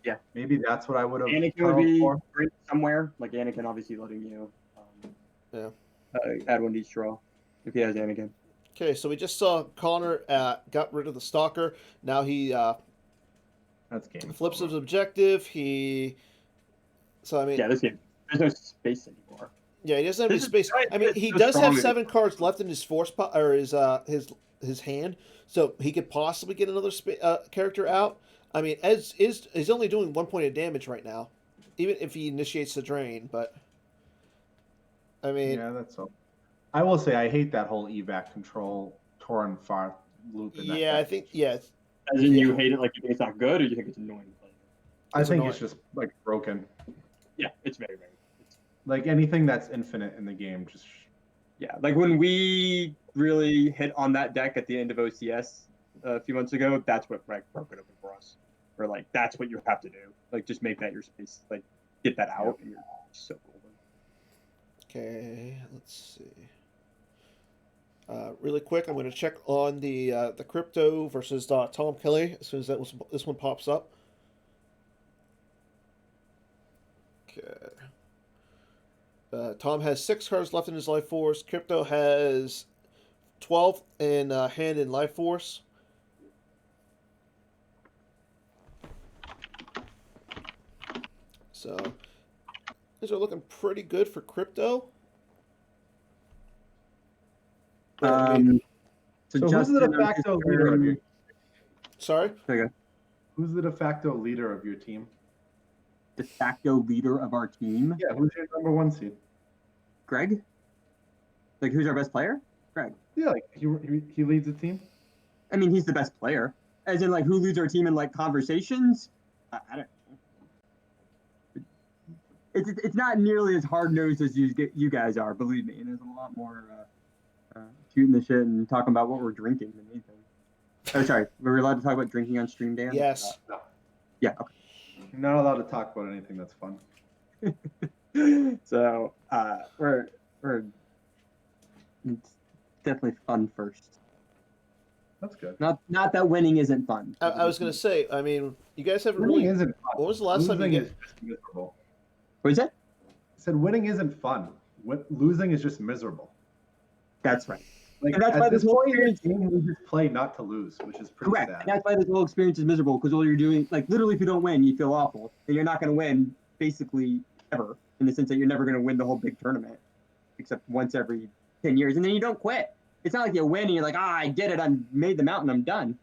Speaker 2: Yeah.
Speaker 3: Maybe that's what I would have.
Speaker 2: Anakin would be great somewhere. Like Anakin, obviously letting you
Speaker 1: Yeah.
Speaker 2: Add one to each draw if he has Anakin.
Speaker 1: Okay, so we just saw Connor got rid of the stalker. Now he
Speaker 3: That's game.
Speaker 1: flips his
Speaker 3: over.
Speaker 1: objective. So I mean,
Speaker 2: Yeah, this game. There's no space anymore.
Speaker 1: yeah, he doesn't have any
Speaker 2: This is-
Speaker 1: space. I mean,
Speaker 2: it's
Speaker 1: he
Speaker 2: so
Speaker 1: does have
Speaker 2: strong.
Speaker 1: 7 cards left in his force or his hand, so he could possibly get another character out. I mean, Ez is only doing 1 point of damage right now, even if he initiates the drain. But I mean,
Speaker 3: Yeah, that's all. I will say I hate that whole evac control Torn far loop in that
Speaker 1: yeah, I
Speaker 3: deck.
Speaker 1: think yeah,
Speaker 2: As in, you
Speaker 1: Yeah.
Speaker 2: hate it like you think it's not good, or you think it's annoying?
Speaker 3: I
Speaker 1: It's
Speaker 3: think
Speaker 1: annoying.
Speaker 3: it's just like broken.
Speaker 2: Yeah, it's very, very.
Speaker 3: Like anything that's infinite in the game, just
Speaker 2: Yeah, like when we really hit on that deck at the end of OCS a few months ago, that's what like broke it open for us. Or like that's what you have to do. Like just make that your space. Like get that out, and you're so golden.
Speaker 1: okay. Let's see. Really quick, I'm going to check on the crypto versus Tom Kelly as soon as this one pops up. Okay. Tom has 6 cards left in his life force. Crypto has 12 in hand in life force. So these are looking pretty good for crypto.
Speaker 3: So who's the
Speaker 2: Justin,
Speaker 3: de facto leader of your?
Speaker 1: Sorry.
Speaker 2: Okay.
Speaker 3: Who's the de facto leader of your team?
Speaker 2: De facto leader of our team,
Speaker 3: Yeah, who's your number 1 seed?
Speaker 2: Greg. Like who's our best player? Greg.
Speaker 3: Yeah, like he leads the team.
Speaker 2: I mean, he's the best player. As in, like, who leads our team in like conversations? I don't know. It's not nearly as hard nosed as you guys are. Believe me, and there's a lot more shooting the shit and talking about what we're drinking than anything. Oh, sorry. Were we allowed to talk about drinking on stream, Dan?
Speaker 1: Yes.
Speaker 3: No,
Speaker 2: Yeah. Okay.
Speaker 3: you're not allowed to talk about anything that's fun.
Speaker 2: So we're it's definitely fun first.
Speaker 3: That's good.
Speaker 2: Not that winning isn't fun.
Speaker 1: I was going to say, I mean, you guys haven't
Speaker 3: Winning
Speaker 1: really.
Speaker 3: isn't fun.
Speaker 1: When was the last time you
Speaker 3: Losing
Speaker 1: get?
Speaker 3: is just miserable.
Speaker 2: What is that?
Speaker 3: I said winning isn't fun. Losing is just miserable.
Speaker 2: That's right.
Speaker 3: Like
Speaker 2: And that's
Speaker 3: at
Speaker 2: why
Speaker 3: this
Speaker 2: this whole
Speaker 3: point in your
Speaker 2: experience-
Speaker 3: game, you just play not to lose, which is pretty
Speaker 2: Correct.
Speaker 3: sad.
Speaker 2: And that's why this whole experience is miserable, because all you're doing, like, literally, if you don't win, you feel awful, and you're not going to win basically ever, in the sense that you're never going to win the whole big tournament, except once every 10 years, and then you don't quit. It's not like you win and you're like, I did it, I made the mountain, I'm done.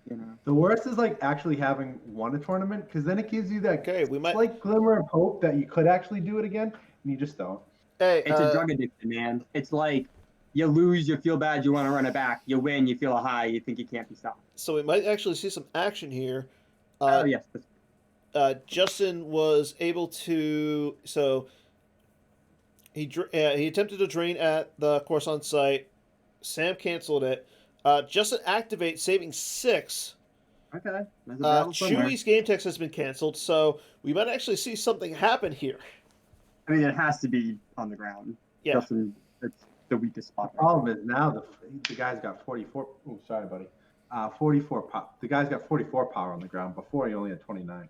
Speaker 2: You know.
Speaker 3: The worst is like actually having won a tournament, because then it gives you that
Speaker 1: Okay, we might.
Speaker 3: slight glimmer of hope that you could actually do it again, and you just don't.
Speaker 1: Hey,
Speaker 2: It's a drug addiction, man. It's like you lose, you feel bad, you want to run it back. You win, you feel a high, you think you can't be stopped.
Speaker 1: so we might actually see some action here.
Speaker 2: Oh yes.
Speaker 1: Justin was able to. So he attempted to drain at the Coruscant site. Sam canceled it. Justin activate, saving 6.
Speaker 2: Okay. There's a battle somewhere.
Speaker 1: Chewie's game text has been canceled, so we might actually see something happen here.
Speaker 2: I mean, it has to be on the ground.
Speaker 1: Yeah.
Speaker 2: Justin, it's the weakest spot.
Speaker 3: The problem is now the guy's got 44. Oh, sorry, buddy. 44 power. The guy's got 44 power on the ground. Before he only had 29.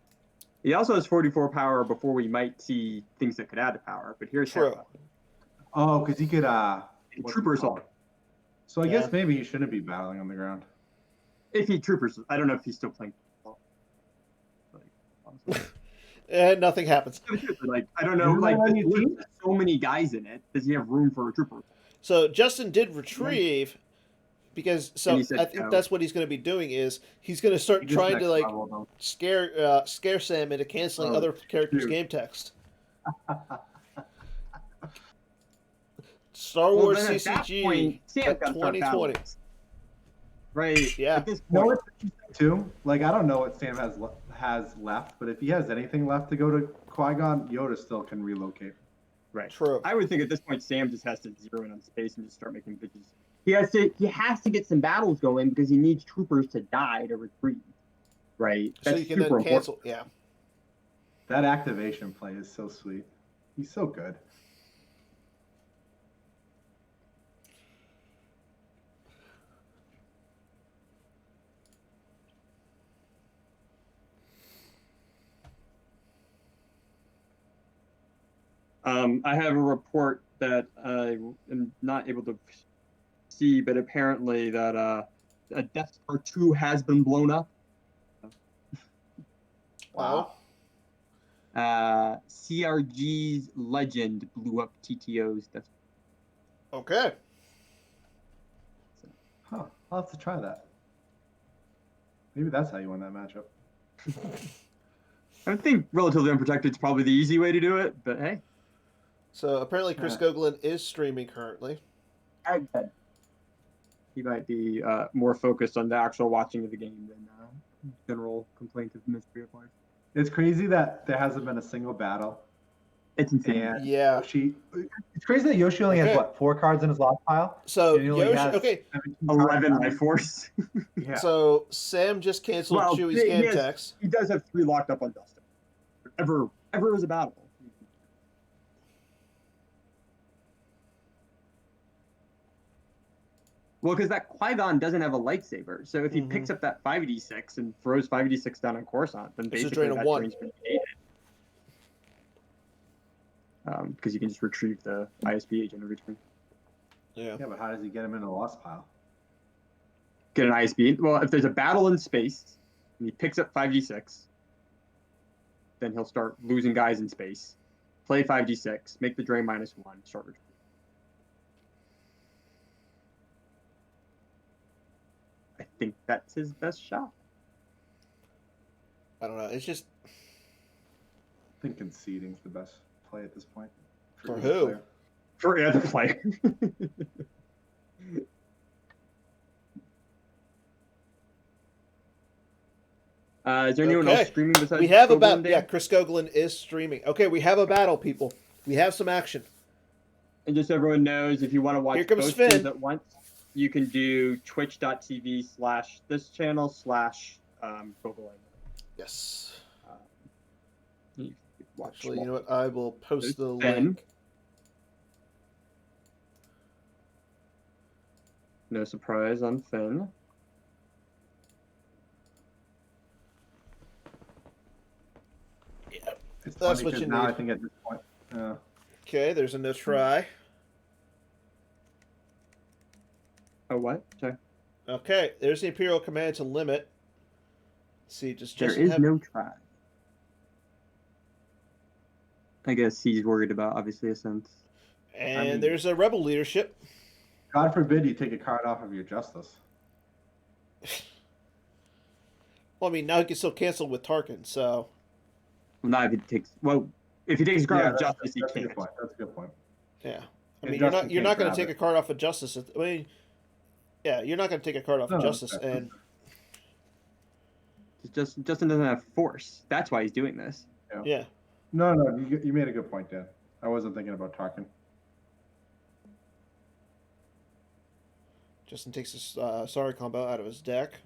Speaker 2: He also has 44 power before we might see things that could add to power. But here's
Speaker 1: True.
Speaker 3: Oh, because he could what's
Speaker 2: Trooper
Speaker 3: it called?
Speaker 2: assault.
Speaker 3: So I
Speaker 1: Yeah.
Speaker 3: guess maybe he shouldn't be battling on the ground.
Speaker 2: If he troopers, I don't know if he's still playing. Like, honestly.
Speaker 1: And nothing happens.
Speaker 2: Like I don't know.
Speaker 3: Isn't
Speaker 2: Like
Speaker 3: that on
Speaker 2: this
Speaker 3: your
Speaker 2: list
Speaker 3: team?
Speaker 2: has so many guys in it. Does he have room for a trooper?
Speaker 1: So Justin did retrieve because
Speaker 2: And he said
Speaker 1: I think
Speaker 2: no.
Speaker 1: that's what he's going to be doing is he's going to start
Speaker 3: He just
Speaker 1: trying to
Speaker 3: next
Speaker 1: like
Speaker 3: level, though.
Speaker 1: scare Sam into canceling
Speaker 2: Oh,
Speaker 1: other characters'
Speaker 2: shoot.
Speaker 1: game text. Star Wars
Speaker 2: then at that
Speaker 1: CCG
Speaker 2: point, Sam
Speaker 1: at
Speaker 2: gotta start
Speaker 1: 2020.
Speaker 2: battling. Right.
Speaker 1: Yeah.
Speaker 2: At this
Speaker 3: You know
Speaker 2: point,
Speaker 3: what's interesting too? Like I don't know what Sam has left, but if he has anything left to go to Qui-Gon, Yoda still can relocate.
Speaker 2: right.
Speaker 1: True.
Speaker 2: I would think at this point Sam just has to zero in on space and just start making bitches. He has to get some battles going because he needs troopers to die to retrieve. Right.
Speaker 1: So
Speaker 2: That's
Speaker 1: you can then
Speaker 2: super important.
Speaker 1: cancel. Yeah.
Speaker 3: That activation play is so sweet. He's so good.
Speaker 2: I have a report that I am not able to see, but apparently that a Death Star 2 has been blown up.
Speaker 3: Wow.
Speaker 2: CRG's Legend blew up TTO's Death Star.
Speaker 1: Okay.
Speaker 3: Huh. I'll have to try that. Maybe that's how you win that matchup.
Speaker 2: I think relatively unprotected is probably the easy way to do it, but hey.
Speaker 1: So apparently Chris Goglin is streaming currently.
Speaker 2: He might be more focused on the actual watching of the game than general complaint of Mystery of Life.
Speaker 3: It's crazy that there hasn't been a single battle.
Speaker 2: It's insane.
Speaker 3: And
Speaker 1: Yeah.
Speaker 3: It's crazy that Yoshi only has, what, 4 cards in his lost pile?
Speaker 1: So,
Speaker 3: And he only
Speaker 1: Yoshi,
Speaker 3: has
Speaker 1: okay.
Speaker 2: 11 Life Force.
Speaker 3: Yeah.
Speaker 1: So, Sam just canceled Chewie's Gamtex.
Speaker 2: He does have 3 locked up on Dustin. Ever was a battle. Well, because that Qui-Gon doesn't have a lightsaber, so if he picks up that 5d6 and throws 5d6 down on Coruscant, then basically that drain's been negated. Because you can just retrieve the ISB agent every turn.
Speaker 1: Yeah.
Speaker 3: Yeah, but how does he get him in the lost pile?
Speaker 2: Get an ISB. Well, if there's a battle in space, and he picks up 5d6, then he'll start losing guys in space. Play 5d6, make the drain -1, start retrieving. I think that's his best shot.
Speaker 1: I don't know. It's just.
Speaker 3: I think conceding's the best play at this point.
Speaker 1: For who?
Speaker 3: Player.
Speaker 2: For either player. Is there anyone else streaming besides?
Speaker 1: We have a battle. Yeah, Chris Goglin is streaming. Okay, we have a battle, people. We have some action.
Speaker 2: And just so everyone knows, if you want to watch both streams at once, you can do twitch.tv/this channel /Goglin.
Speaker 1: Yes.
Speaker 2: Actually,
Speaker 1: you know what? I will post the link.
Speaker 2: No surprise on Finn.
Speaker 1: Yeah.
Speaker 3: That's what you now need. I think at this point.
Speaker 1: Okay, there's a no try.
Speaker 2: Oh, what? Sorry.
Speaker 1: Okay, there's the Imperial command to limit. Let's see,
Speaker 2: there is no try. I guess he's worried about, obviously, a sense.
Speaker 1: And there's a rebel leadership.
Speaker 3: God forbid you take a card off of your Justice.
Speaker 1: Well, I mean, now he can still cancel with Tarkin, so.
Speaker 2: Well, not if he takes. Well, if he takes a card off Justice, he can't.
Speaker 3: That's a good point.
Speaker 1: Yeah, I mean, you're not going to take a card off of Justice. I mean, yeah, you're not going to take a card off of Justice, and.
Speaker 2: Justin doesn't have force. That's why he's doing this.
Speaker 1: Yeah.
Speaker 3: No, you made a good point, Dan. I wasn't thinking about Tarkin.
Speaker 1: Justin takes his Sorry combo out of his deck.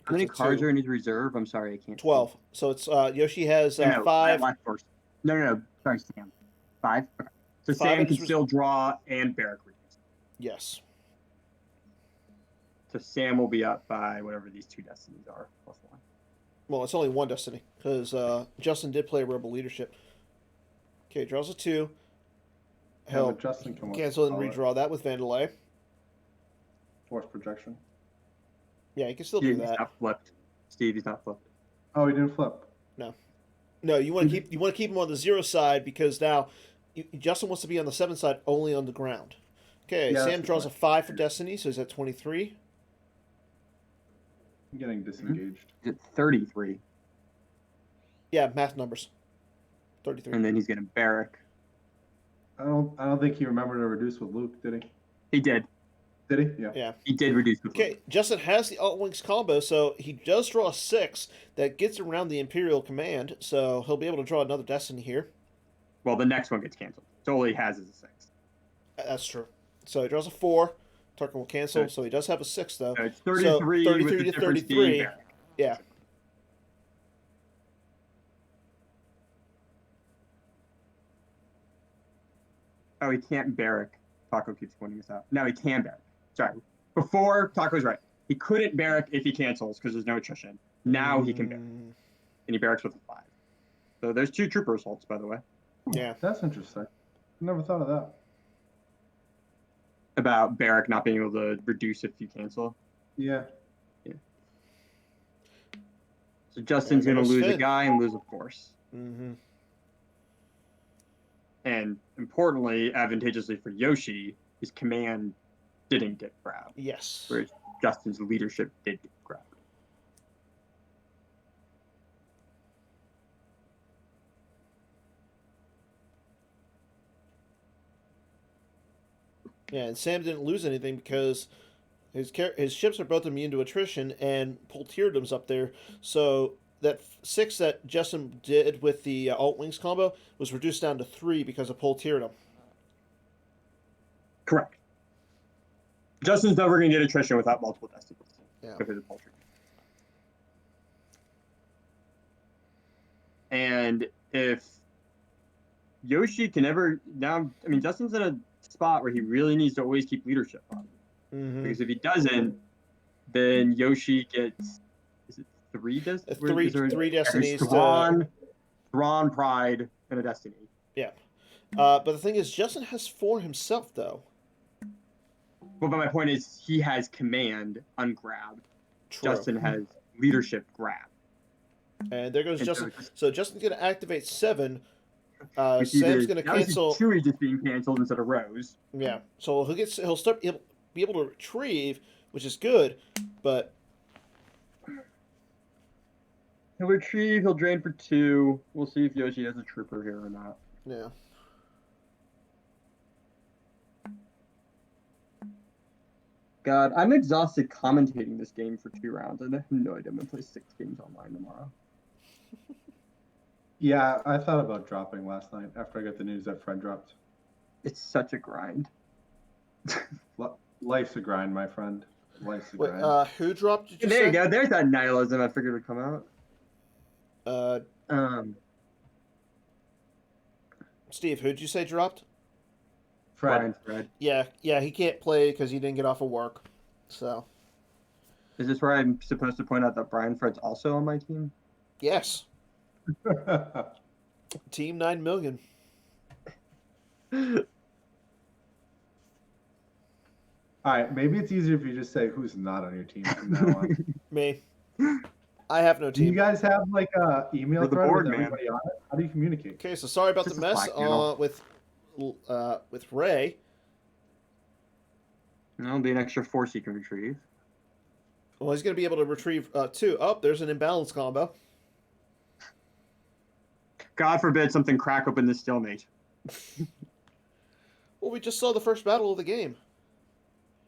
Speaker 2: How many cards are in his reserve? I'm sorry, I can't.
Speaker 1: 12. See. So it's Yoshi has 5.
Speaker 2: No. Sorry, Sam. 5. Okay. So Sam can still draw and Barrack reduce.
Speaker 1: Yes.
Speaker 2: So Sam will be up by whatever these 2 destinies are, +1.
Speaker 1: Well, it's only 1 destiny, because Justin did play Rebel Leadership. Okay, draws a 2. Hell,
Speaker 3: Justin can
Speaker 1: cancel and redraw that with Vandalay.
Speaker 3: Force projection.
Speaker 1: Yeah, you can still do that.
Speaker 2: He's not flipped. Steve, he's not flipped.
Speaker 3: Oh, he didn't flip.
Speaker 1: No, you want to keep him on the 0 side, because now Justin wants to be on the 7 side, only on the ground. Okay, Sam draws a 5 for Destiny, so he's at 23.
Speaker 3: I'm getting disengaged.
Speaker 2: He's at 33.
Speaker 1: Yeah, math numbers. 33.
Speaker 2: And then he's getting Barrack.
Speaker 3: I don't think he remembered to reduce with Luke, did he?
Speaker 2: He did.
Speaker 3: Did he? Yeah.
Speaker 1: Yeah.
Speaker 2: He did reduce with Luke.
Speaker 1: Okay, Justin has the Alt Wings combo, so he does draw a 6 that gets around the Imperial command, so he'll be able to draw another Destiny here.
Speaker 2: Well, the next one gets canceled. So all he has is a 6.
Speaker 1: That's true. So he draws a 4. Tarkin will cancel, so he does have a 6, though.
Speaker 2: So it's 33,
Speaker 1: so 33 to 33. Yeah.
Speaker 2: Oh, he can't Barrack. Taco keeps pointing this out. No, he can Barrack. Sorry. Before, Taco's right. He couldn't Barrack if he cancels because there's no attrition. Now he can Barrack. And he Barracks with a 5. So there's 2 trooper assaults, by the way.
Speaker 1: Yeah.
Speaker 3: That's interesting. I never thought of that.
Speaker 2: about Barrack not being able to reduce if you cancel.
Speaker 3: Yeah.
Speaker 2: So Justin's
Speaker 1: There
Speaker 2: going to
Speaker 1: goes
Speaker 2: lose a
Speaker 1: Finn.
Speaker 2: guy and lose a force.
Speaker 1: Mm-hmm.
Speaker 2: And importantly, advantageously for Yoshi, his command didn't get grabbed,
Speaker 1: Yes.
Speaker 2: whereas Justin's leadership did get grabbed.
Speaker 1: Yeah, and Sam didn't lose anything because his ships are both immune to attrition, and Polteerdum's up there. So that 6 that Justin did with the alt wings combo was reduced down to 3 because of Polteerdum.
Speaker 2: Correct. Justin's never going to get attrition without multiple destinies.
Speaker 1: Yeah.
Speaker 2: Because of poultry. And if Yoshi can ever now, I mean, Justin's in a spot where he really needs to always keep leadership on.
Speaker 1: Mm-hmm.
Speaker 2: Because if he doesn't, then Yoshi gets, is it 3 destinies?
Speaker 1: Three destinies.
Speaker 2: Thrawn, Pride, and a destiny.
Speaker 1: Yeah. But the thing is, Justin has 4 himself, though.
Speaker 2: Well, but my point is, he has command ungrabbed.
Speaker 1: True.
Speaker 2: Justin has leadership grabbed.
Speaker 1: And there goes
Speaker 2: And
Speaker 1: Justin.
Speaker 2: so
Speaker 1: So Justin's going to activate 7.
Speaker 2: we see
Speaker 1: Sam's
Speaker 2: the-
Speaker 1: going to
Speaker 2: now we see
Speaker 1: cancel.
Speaker 2: Chewie just being canceled instead of Rose.
Speaker 1: Yeah. So he'll be able to retrieve, which is good, but
Speaker 2: He'll retrieve, he'll drain for 2. We'll see if Yoshi has a trooper here or not.
Speaker 1: yeah.
Speaker 2: God, I'm exhausted commentating this game for 2 rounds. I have no idea I'm going to play 6 games online tomorrow.
Speaker 3: Yeah, I thought about dropping last night after I got the news that Fred dropped.
Speaker 2: It's such a grind.
Speaker 3: Life's a grind, my friend. Life's a
Speaker 1: Wait,
Speaker 3: grind.
Speaker 1: who dropped? Did you
Speaker 2: There
Speaker 1: say?
Speaker 2: you go. There's that nihilism I figured would come out.
Speaker 1: Uh, Steve, who'd you say dropped?
Speaker 3: Fred.
Speaker 2: Fred.
Speaker 1: Yeah, he can't play because he didn't get off of work. So
Speaker 2: Is this where I'm supposed to point out that Brian Fred's also on my team?
Speaker 1: yes, Team 9 million.
Speaker 3: All right, maybe it's easier if you just say who's not on your team from now on.
Speaker 1: Me. I have no
Speaker 3: Do you
Speaker 1: team.
Speaker 3: guys have like a email
Speaker 2: We're the
Speaker 3: thread
Speaker 2: board,
Speaker 3: with
Speaker 2: man.
Speaker 3: everybody on it? How do you communicate?
Speaker 1: Okay, so sorry about
Speaker 2: Just
Speaker 1: the
Speaker 2: a
Speaker 1: mess
Speaker 2: Slack channel.
Speaker 1: with Ray.
Speaker 2: That'll be an extra force you can retrieve.
Speaker 1: Well, he's going to be able to retrieve 2. Oh, there's an imbalance combo.
Speaker 2: God forbid something crack open this stalemate.
Speaker 1: Well, we just saw the first battle of the game.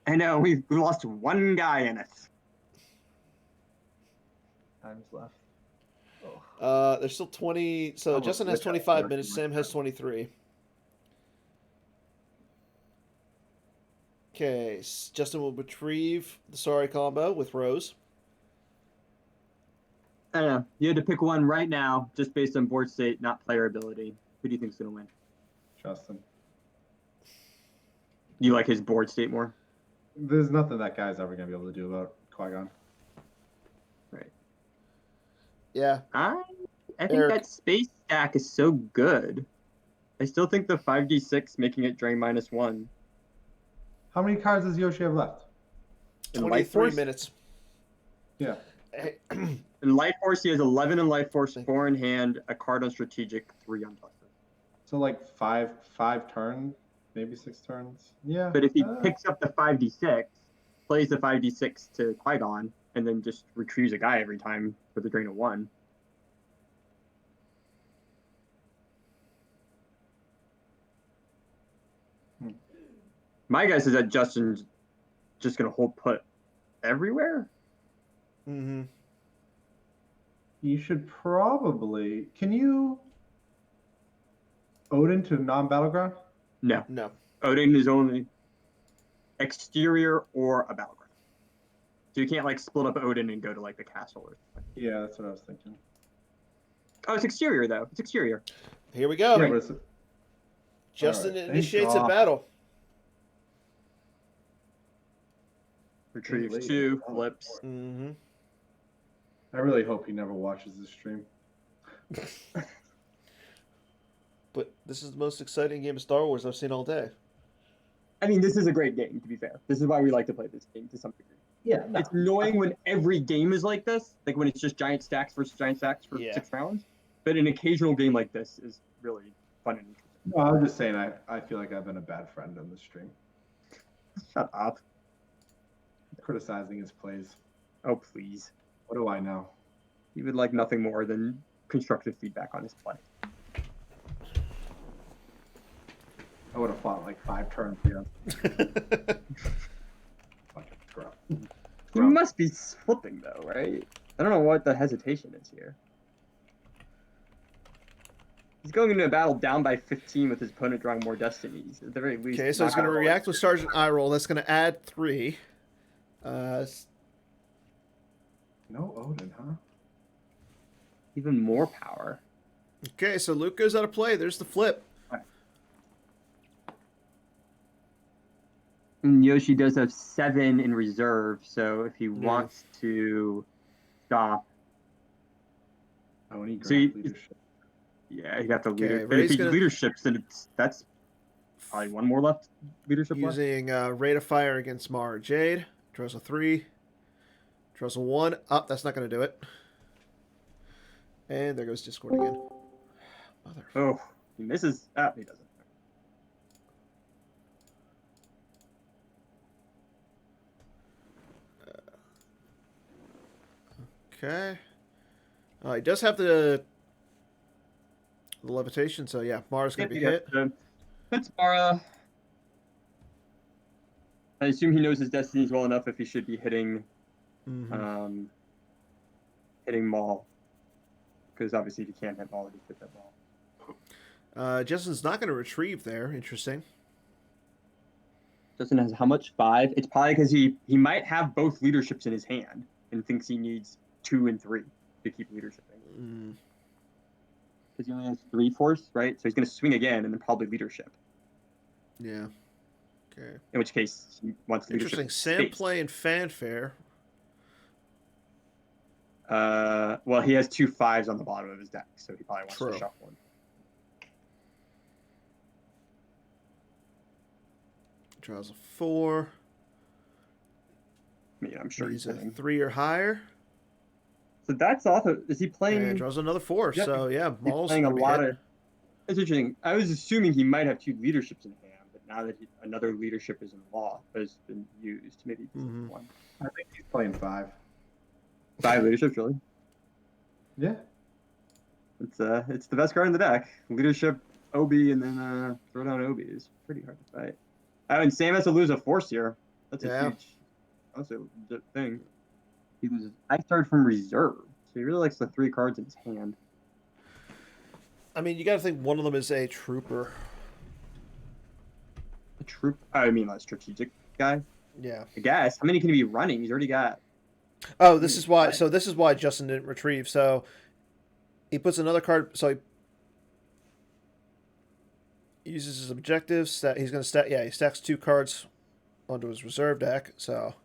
Speaker 2: I know, we lost 1 guy in it.
Speaker 3: Time's left.
Speaker 1: There's still 20. So
Speaker 3: Oh,
Speaker 1: Justin has
Speaker 3: which
Speaker 1: 25
Speaker 3: one?
Speaker 1: minutes. Sam has 23. Okay, Justin will retrieve the sorry combo with Rose.
Speaker 2: I don't know. You had to pick one right now, just based on board state, not player ability. Who do you think's going to win?
Speaker 3: Justin.
Speaker 2: You like his board state more?
Speaker 3: There's nothing that guy's ever going to be able to do about Qui-Gon.
Speaker 2: Right.
Speaker 1: Yeah.
Speaker 2: I think
Speaker 1: Eric.
Speaker 2: that space stack is so good. I still think the 5d6 making it drain -1.
Speaker 3: How many cards does Yoshi have left?
Speaker 2: In
Speaker 1: 23
Speaker 2: Life Force?
Speaker 1: minutes.
Speaker 3: Yeah.
Speaker 1: Hey,
Speaker 2: In Life Force, he has 11 in Life Force, 4 in hand, a card on Strategic, 3 on Justice.
Speaker 3: So like five turns, maybe 6 turns. Yeah.
Speaker 2: But if he picks up the 5d6, plays the 5d6 to Qui-Gon, and then just retrieves a guy every time for the drain of 1. My guess is that Justin's just going to hold put everywhere.
Speaker 1: mm-hmm.
Speaker 3: You should probably. Can you Odin to non-battleground?
Speaker 2: No.
Speaker 1: No.
Speaker 2: Odin is only exterior or a battleground. So you can't like split up Odin and go to like the castle or something.
Speaker 3: Yeah, that's what I was thinking.
Speaker 2: Oh, it's exterior though. It's exterior.
Speaker 1: Here we go.
Speaker 3: Yeah, but it's,
Speaker 1: Justin
Speaker 3: Alright, thank
Speaker 1: initiates a
Speaker 3: God.
Speaker 1: battle.
Speaker 2: Retrieves
Speaker 3: Late.
Speaker 2: 2, flips.
Speaker 1: Mm-hmm.
Speaker 3: I really hope he never watches this stream.
Speaker 1: But this is the most exciting game of Star Wars I've seen all day.
Speaker 2: I mean, this is a great game, to be fair. This is why we like to play this game to some degree.
Speaker 3: Yeah, no.
Speaker 2: It's annoying when every game is like this, like when it's just giant stacks versus giant stacks for
Speaker 1: Yeah.
Speaker 2: 6 rounds. But an occasional game like this is really fun and interesting.
Speaker 3: No, I was just saying I feel like I've been a bad friend on this stream.
Speaker 2: Shut up.
Speaker 3: Criticizing his plays.
Speaker 2: Oh, please.
Speaker 3: What do I know?
Speaker 2: He would like nothing more than constructive feedback on his play.
Speaker 3: I would have fought like 5 turns here. Fucking scrub.
Speaker 2: He must be flipping, though, right? I don't know what the hesitation is here. He's going into a battle down by 15 with his opponent drawing more destinies. At the very least.
Speaker 1: Okay, so he's going to react with Sergeant Eye Roll. That's going to add 3.
Speaker 3: No Odin, huh?
Speaker 2: Even more power.
Speaker 1: Okay, so Luke goes out of play. There's the flip.
Speaker 2: And Yoshi does have 7 in reserve, so if he wants to stop.
Speaker 3: Oh, and he
Speaker 2: So he-
Speaker 3: grabbed leadership.
Speaker 2: Yeah, he'd have to leader.
Speaker 1: Okay,
Speaker 2: But if
Speaker 1: Ray's
Speaker 2: he
Speaker 1: gonna-
Speaker 2: leaderships, then that's probably 1 more left leadership left.
Speaker 1: Using Rate of Fire against Mara Jade. Draws a 3. Draws a 1. Up, that's not going to do it. And there goes Discord again. Mother.
Speaker 2: Oh, he misses. Ah, he doesn't.
Speaker 1: Okay. He does have the levitation, so yeah, Mara's going to be hit.
Speaker 2: That's Mara. I assume he knows his destinies well enough if he should be hitting
Speaker 1: Mhm.
Speaker 2: hitting Maul. Because obviously if you can't hit Maul, you hit that Maul.
Speaker 1: Justin's not going to retrieve there. Interesting.
Speaker 2: Justin has how much? 5? It's probably because he might have both leaderships in his hand and thinks he needs 2 and 3 to keep leadershiping.
Speaker 1: Mm.
Speaker 2: Because he only has 3 force, right? So he's going to swing again and then probably leadership.
Speaker 1: Yeah. Okay.
Speaker 2: In which case he wants leadership.
Speaker 1: Interesting. Sam
Speaker 2: space.
Speaker 1: playing fanfare.
Speaker 2: Well, he has 2 5s on the bottom of his deck, so he probably wants
Speaker 1: True.
Speaker 2: to shuffle one.
Speaker 1: Draws a 4.
Speaker 2: I mean, I'm sure
Speaker 1: He's
Speaker 2: he's
Speaker 1: a
Speaker 2: hitting.
Speaker 1: 3 or higher.
Speaker 2: So that's also. Is he playing?
Speaker 1: And draws another 4.
Speaker 2: Yep.
Speaker 1: So yeah,
Speaker 2: He's
Speaker 1: Maul's
Speaker 2: playing a
Speaker 1: gonna be
Speaker 2: lot
Speaker 1: hit.
Speaker 2: of. It's interesting. I was assuming he might have 2 leaderships in hand, but now that another leadership is in law has been used, maybe he just
Speaker 1: Mhm.
Speaker 2: 1.
Speaker 3: I think he's playing 5.
Speaker 2: 5 leaderships, really?
Speaker 3: Yeah.
Speaker 2: It's the best card in the deck. Leadership, OB, and then throw down OB is pretty hard to fight. Oh, and Sam has to lose a force here. That's a
Speaker 1: Yeah.
Speaker 2: huge, honestly, legit thing. He loses Ice Guard from reserve, so he really likes the 3 cards in his hand.
Speaker 1: I mean, you got to think one of them is a trooper.
Speaker 2: A troop. I mean, a strategic guy.
Speaker 1: Yeah.
Speaker 2: I guess. How many can he be running? He's already got.
Speaker 1: Oh, this is why. So this is why Justin didn't retrieve. So he puts another card. So he uses his objectives. That he's going to stack. Yeah, he stacks 2 cards onto his reserve deck. So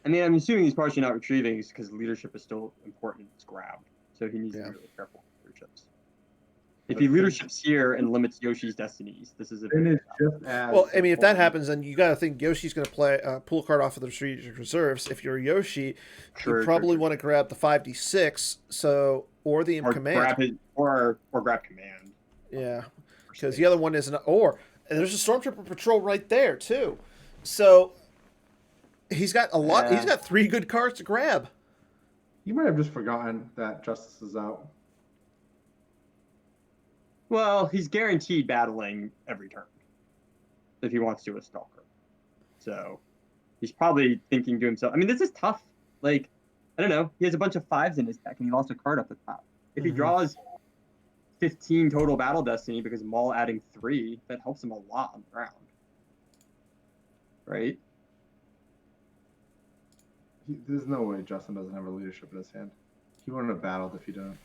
Speaker 2: I mean, I'm assuming he's partially not retrieving because leadership is still important. It's grabbed, so he needs to be really careful with leaderships. If he leaderships here and limits Yoshi's destinies, this is a
Speaker 3: And
Speaker 2: big
Speaker 3: it's just as
Speaker 1: well, I mean, if that
Speaker 3: important.
Speaker 1: happens, then you got to think Yoshi's going to play pull a card off of the strategic reserves. If you're Yoshi, you probably want to grab the 5d6. So or the command.
Speaker 2: Grab his, or grab command.
Speaker 1: Yeah, because the other one isn't. Or and there's a stormtrooper patrol right there too. So he's got a lot. He's got 3 good cards to grab.
Speaker 3: You might have just forgotten that Justice is out.
Speaker 2: Well, he's guaranteed battling every turn if he wants to do a stalker. So he's probably thinking to himself. I mean, this is tough. Like, I don't know. He has a bunch of 5s in his deck, and he lost a card up the top. If he draws 15 total battle destiny because Maul adding 3, that helps him a lot on the round. Right?
Speaker 3: There's no way Justin doesn't have a leadership in his hand. He wouldn't have battled if he didn't.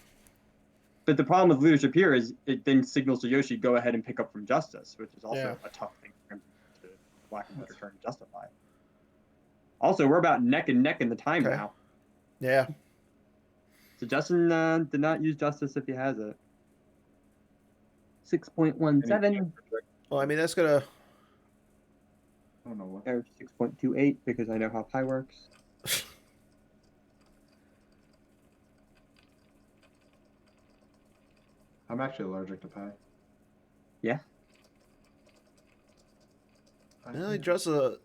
Speaker 2: But the problem with leadership here is it then signals to Yoshi, go ahead and pick up from Justice, which is also a tough thing for him to black and white return to justify. Also, we're about neck and neck in the time now.
Speaker 1: Yeah.
Speaker 2: So Justin did not use Justice if he has it. 6.17.
Speaker 1: Well, I mean, that's gonna.
Speaker 3: I don't know what.
Speaker 2: Or 6.28 because I know how pi works.
Speaker 3: I'm actually allergic to pi.
Speaker 2: Yeah.
Speaker 1: Well, he draws what,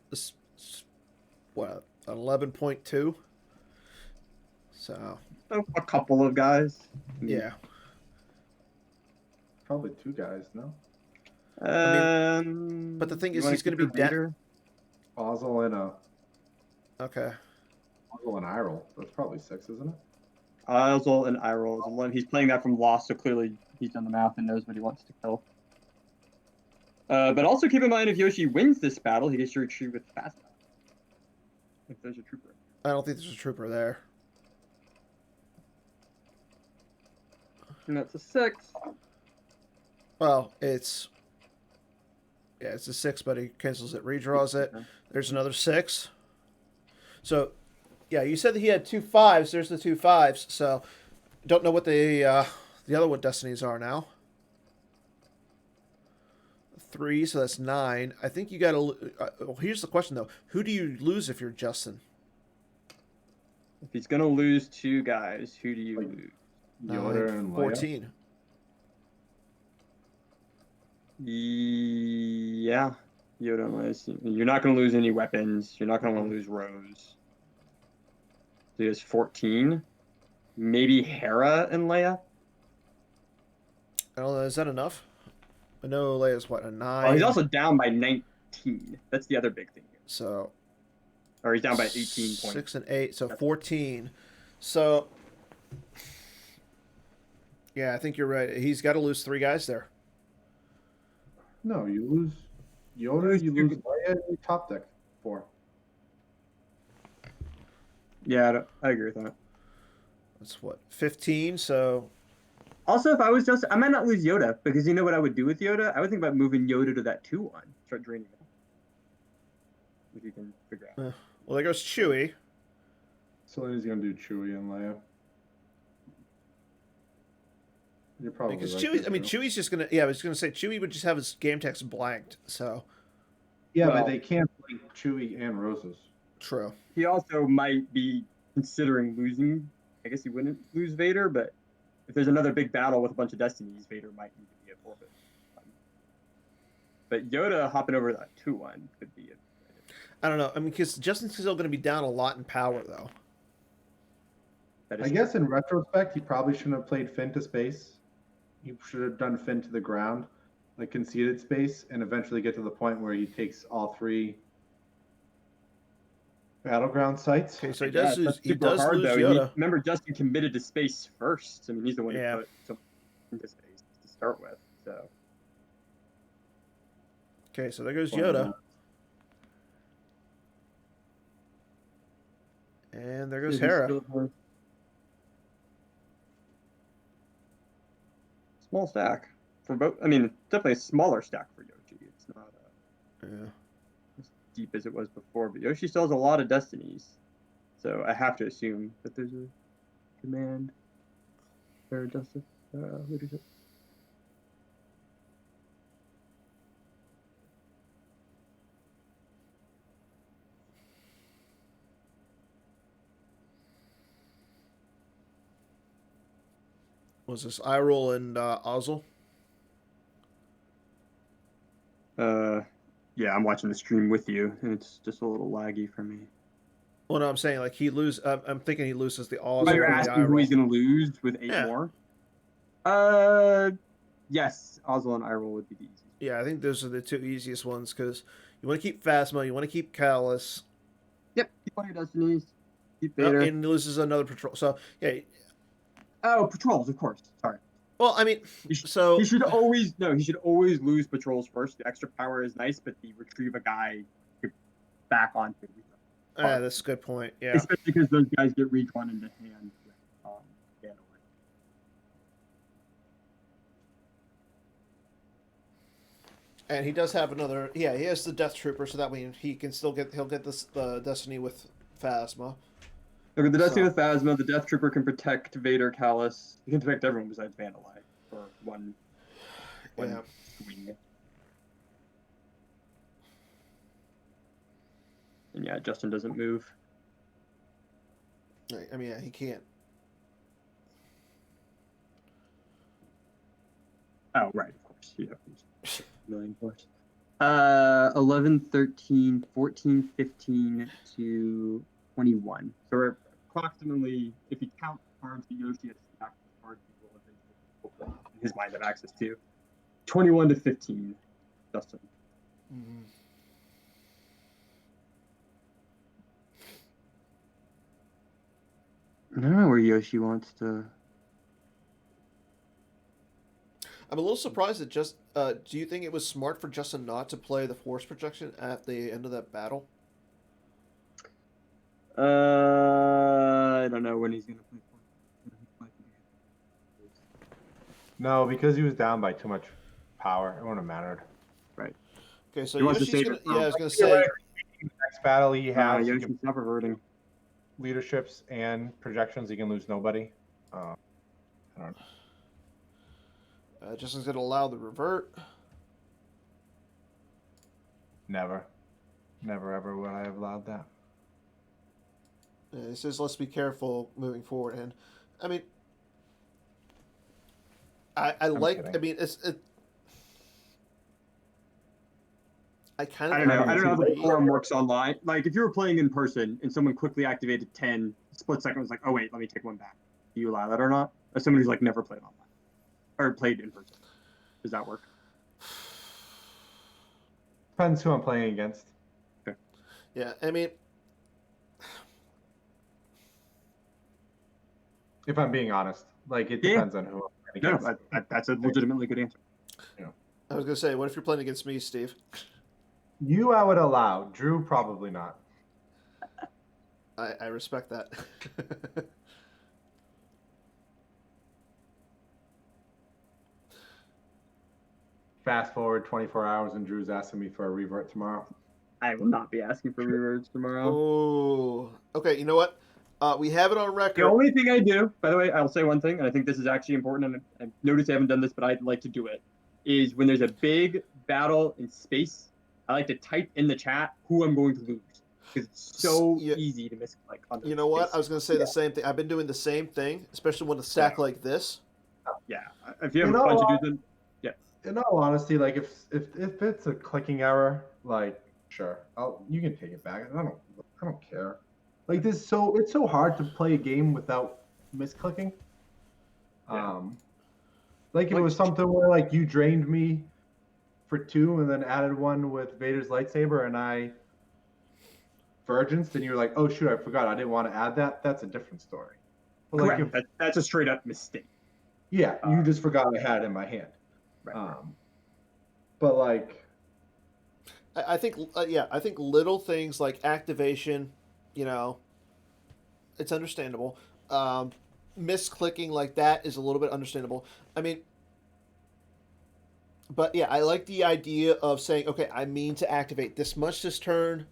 Speaker 1: an 11.2. So
Speaker 2: A couple of guys.
Speaker 1: yeah,
Speaker 3: Probably two guys, no?
Speaker 1: but the thing is, he's going to be dead.
Speaker 3: Ozil and
Speaker 1: Okay.
Speaker 3: Ozil and Iroll. That's probably 6, isn't it?
Speaker 2: Ozil and Iroll is 11. He's playing that from Lost, so clearly he's done the math and knows what he wants to kill. But also keep in mind, if Yoshi wins this battle, he gets to retreat with Phasma. If there's a trooper.
Speaker 1: I don't think there's a trooper there.
Speaker 2: And that's a 6.
Speaker 1: Well, it's a 6, but he cancels it, redraws it. There's another 6. So, yeah, you said that he had 2 5s. There's the 2 5s. So, don't know what the other one destinies are now. 3, so that's 9. I think you got to. Well, here's the question though: who do you lose if you're Justin?
Speaker 2: If he's gonna lose 2 guys, who do you lose?
Speaker 3: Yoda and Leia.
Speaker 1: 14.
Speaker 2: Yeah, Yoda and Leia. You're not gonna lose any weapons. You're not gonna want to lose Rose. So he has 14. Maybe Hera and Leia.
Speaker 1: I don't know. Is that enough? I know Leia's what, a 9.
Speaker 2: Oh, he's also down by 19. That's the other big thing here.
Speaker 1: So.
Speaker 2: Or he's down by 18 points.
Speaker 1: 6 and 8, so 14. So. Yeah, I think you're right. He's got to lose 3 guys there.
Speaker 3: No, you lose Yoda, you lose Leia, and you top deck 4.
Speaker 2: Yeah, I agree with that.
Speaker 1: That's what, 15, so.
Speaker 2: Also, if I was just, I might not lose Yoda, because you know what I would do with Yoda? I would think about moving Yoda to that 2-1. Start draining it. If you can figure out.
Speaker 1: Well, there goes Chewie.
Speaker 3: So he's going to do Chewie and Leia. You're probably
Speaker 1: Because
Speaker 3: right
Speaker 1: Chewie,
Speaker 3: there,
Speaker 1: I mean,
Speaker 3: Joe.
Speaker 1: Chewie's just going to, yeah, I was going to say, Chewie would just have his game text blanked, so.
Speaker 3: Yeah,
Speaker 2: Well-
Speaker 3: but they can't play Chewie and Rose's.
Speaker 1: True.
Speaker 2: He also might be considering losing. I guess he wouldn't lose Vader, but if there's another big battle with a bunch of Destinies, Vader might need to be at forfeit. But Yoda hopping over that 2-1 could be
Speaker 1: I don't know. I mean, because Justin's still going to be down a lot in power, though.
Speaker 3: I guess in retrospect, he probably shouldn't have played Finn to space. He should have done Finn to the ground, like conceded space, and eventually get to the point where he takes all 3 battleground sites.
Speaker 1: Okay, so he does lose, he does
Speaker 2: hard,
Speaker 1: lose
Speaker 2: though.
Speaker 1: Yoda.
Speaker 2: Remember, Justin committed to space first. I mean, he's the one
Speaker 1: Yeah.
Speaker 2: who put something into space to start with. So
Speaker 1: Okay, so there goes Yoda. And there goes Hera.
Speaker 2: Small stack for both. I mean, definitely a smaller stack for Yoshi. It's not
Speaker 1: Yeah.
Speaker 2: as deep as it was before, but Yoshi still has a lot of destinies. So I have to assume that there's a command for justice leadership.
Speaker 1: Was this Iroll and Ozil?
Speaker 2: Yeah, I'm watching the stream with you, and it's just a little laggy for me.
Speaker 1: Well, no, I'm saying like he lose. I'm thinking he loses the Ozil.
Speaker 2: Oh, you're
Speaker 1: and the
Speaker 2: asking who he's
Speaker 1: Iroll.
Speaker 2: gonna lose with 8
Speaker 1: Yeah.
Speaker 2: more? Yes, Ozil and Iroll would be the easiest.
Speaker 1: Yeah, I think those are the 2 easiest ones because you want to keep Phasma, you want to keep Callus.
Speaker 2: Yep, keep all your destinies. Keep
Speaker 1: Oh,
Speaker 2: Vader.
Speaker 1: and he loses another patrol. So yeah.
Speaker 2: Oh, patrols, of course. Sorry.
Speaker 1: Well, I mean, so
Speaker 2: He should always lose patrols first. The extra power is nice, but the retrieve a guy back onto.
Speaker 1: that's a good point. Yeah.
Speaker 2: Especially because those guys get redrawn into hand with Vandalite.
Speaker 1: And he does have another. Yeah, he has the Death Trooper, so that means he'll get this Destiny with Phasma.
Speaker 2: Look at the Destiny with Phasma. The Death Trooper can protect Vader, Callus. He can protect everyone besides Vandalite for one
Speaker 1: Yeah.
Speaker 2: swing. And yeah, Justin doesn't move.
Speaker 1: I mean, yeah, he can't.
Speaker 2: Oh, right, of course. Yeah. Million course. 11, 13, 14, 15 to 21. So we're approximately, if you count cards that Yoshi has stacked, the cards he will eventually, in his mind, have access to. 21 to 15, Justin.
Speaker 1: Mm-hmm.
Speaker 2: I don't know where Yoshi wants to.
Speaker 1: I'm a little surprised that just. Do you think it was smart for Justin not to play the force projection at the end of that battle?
Speaker 2: I don't know when he's gonna play.
Speaker 3: No, because he was down by too much power. It wouldn't have mattered.
Speaker 2: Right.
Speaker 1: Okay, so
Speaker 2: He wants to
Speaker 1: Yoshi's
Speaker 2: save
Speaker 1: gonna.
Speaker 2: it for-
Speaker 1: Yeah, I was gonna say.
Speaker 3: Next battle he has, he
Speaker 2: Yoshi's
Speaker 3: can
Speaker 2: not reverting.
Speaker 3: leaderships and projections. He can lose nobody. I don't know.
Speaker 1: Justin's gonna allow the revert.
Speaker 3: Never ever would I have allowed that.
Speaker 1: It says let's be careful moving forward, and I mean, I like.
Speaker 3: kidding.
Speaker 1: I mean, I kind of.
Speaker 2: I don't know. I don't know how the
Speaker 1: agree.
Speaker 2: forum works online. Like, if you were playing in person and someone quickly activated 10, split second was like, oh, wait, let me take one back. Do you allow that or not? As someone who's, like, never played online or played in person. Does that work?
Speaker 3: Depends who I'm playing against.
Speaker 1: Yeah, I mean,
Speaker 3: If I'm being honest, like it
Speaker 2: Yeah.
Speaker 3: depends on who I'm playing
Speaker 2: No,
Speaker 3: against.
Speaker 2: that's a legitimately good answer.
Speaker 1: I was gonna say, what if you're playing against me, Steve?
Speaker 3: You, I would allow. Drew, probably not.
Speaker 1: I respect that.
Speaker 3: Fast forward 24 hours, and Drew's asking me for a revert tomorrow.
Speaker 2: I will not be asking for rewards tomorrow.
Speaker 1: Oh, okay. You know what? We have it on record.
Speaker 2: The only thing I do, by the way, I'll say one thing, and I think this is actually important, and I noticed I haven't done this, but I'd like to do it, is when there's a big battle in space, I like to type in the chat who I'm going to lose. Because it's so easy to misclick on those.
Speaker 1: You know what?
Speaker 2: space.
Speaker 1: I was going to say the same thing. I've been doing the same thing, especially when a stack like this.
Speaker 2: Yeah. If you have a bunch of dudes in,
Speaker 3: In all honesty, like if it's a clicking error, like sure, you can take it back. I don't care. Like it's so hard to play a game without misclicking.
Speaker 2: Yeah.
Speaker 3: Like if it was something where like you drained me for 2 and then added 1 with Vader's lightsaber and I virgins, and you were like, oh shoot, I forgot, I didn't want to add that. That's a different story. But like
Speaker 2: correct. That's a straight up mistake.
Speaker 3: Yeah, you just forgot I had it in my hand.
Speaker 2: Right.
Speaker 3: But like,
Speaker 1: I think I think little things like activation, you know, it's understandable. Misclicking like that is a little bit understandable. I mean, but yeah, I like the idea of saying, okay, I mean to activate this much this turn,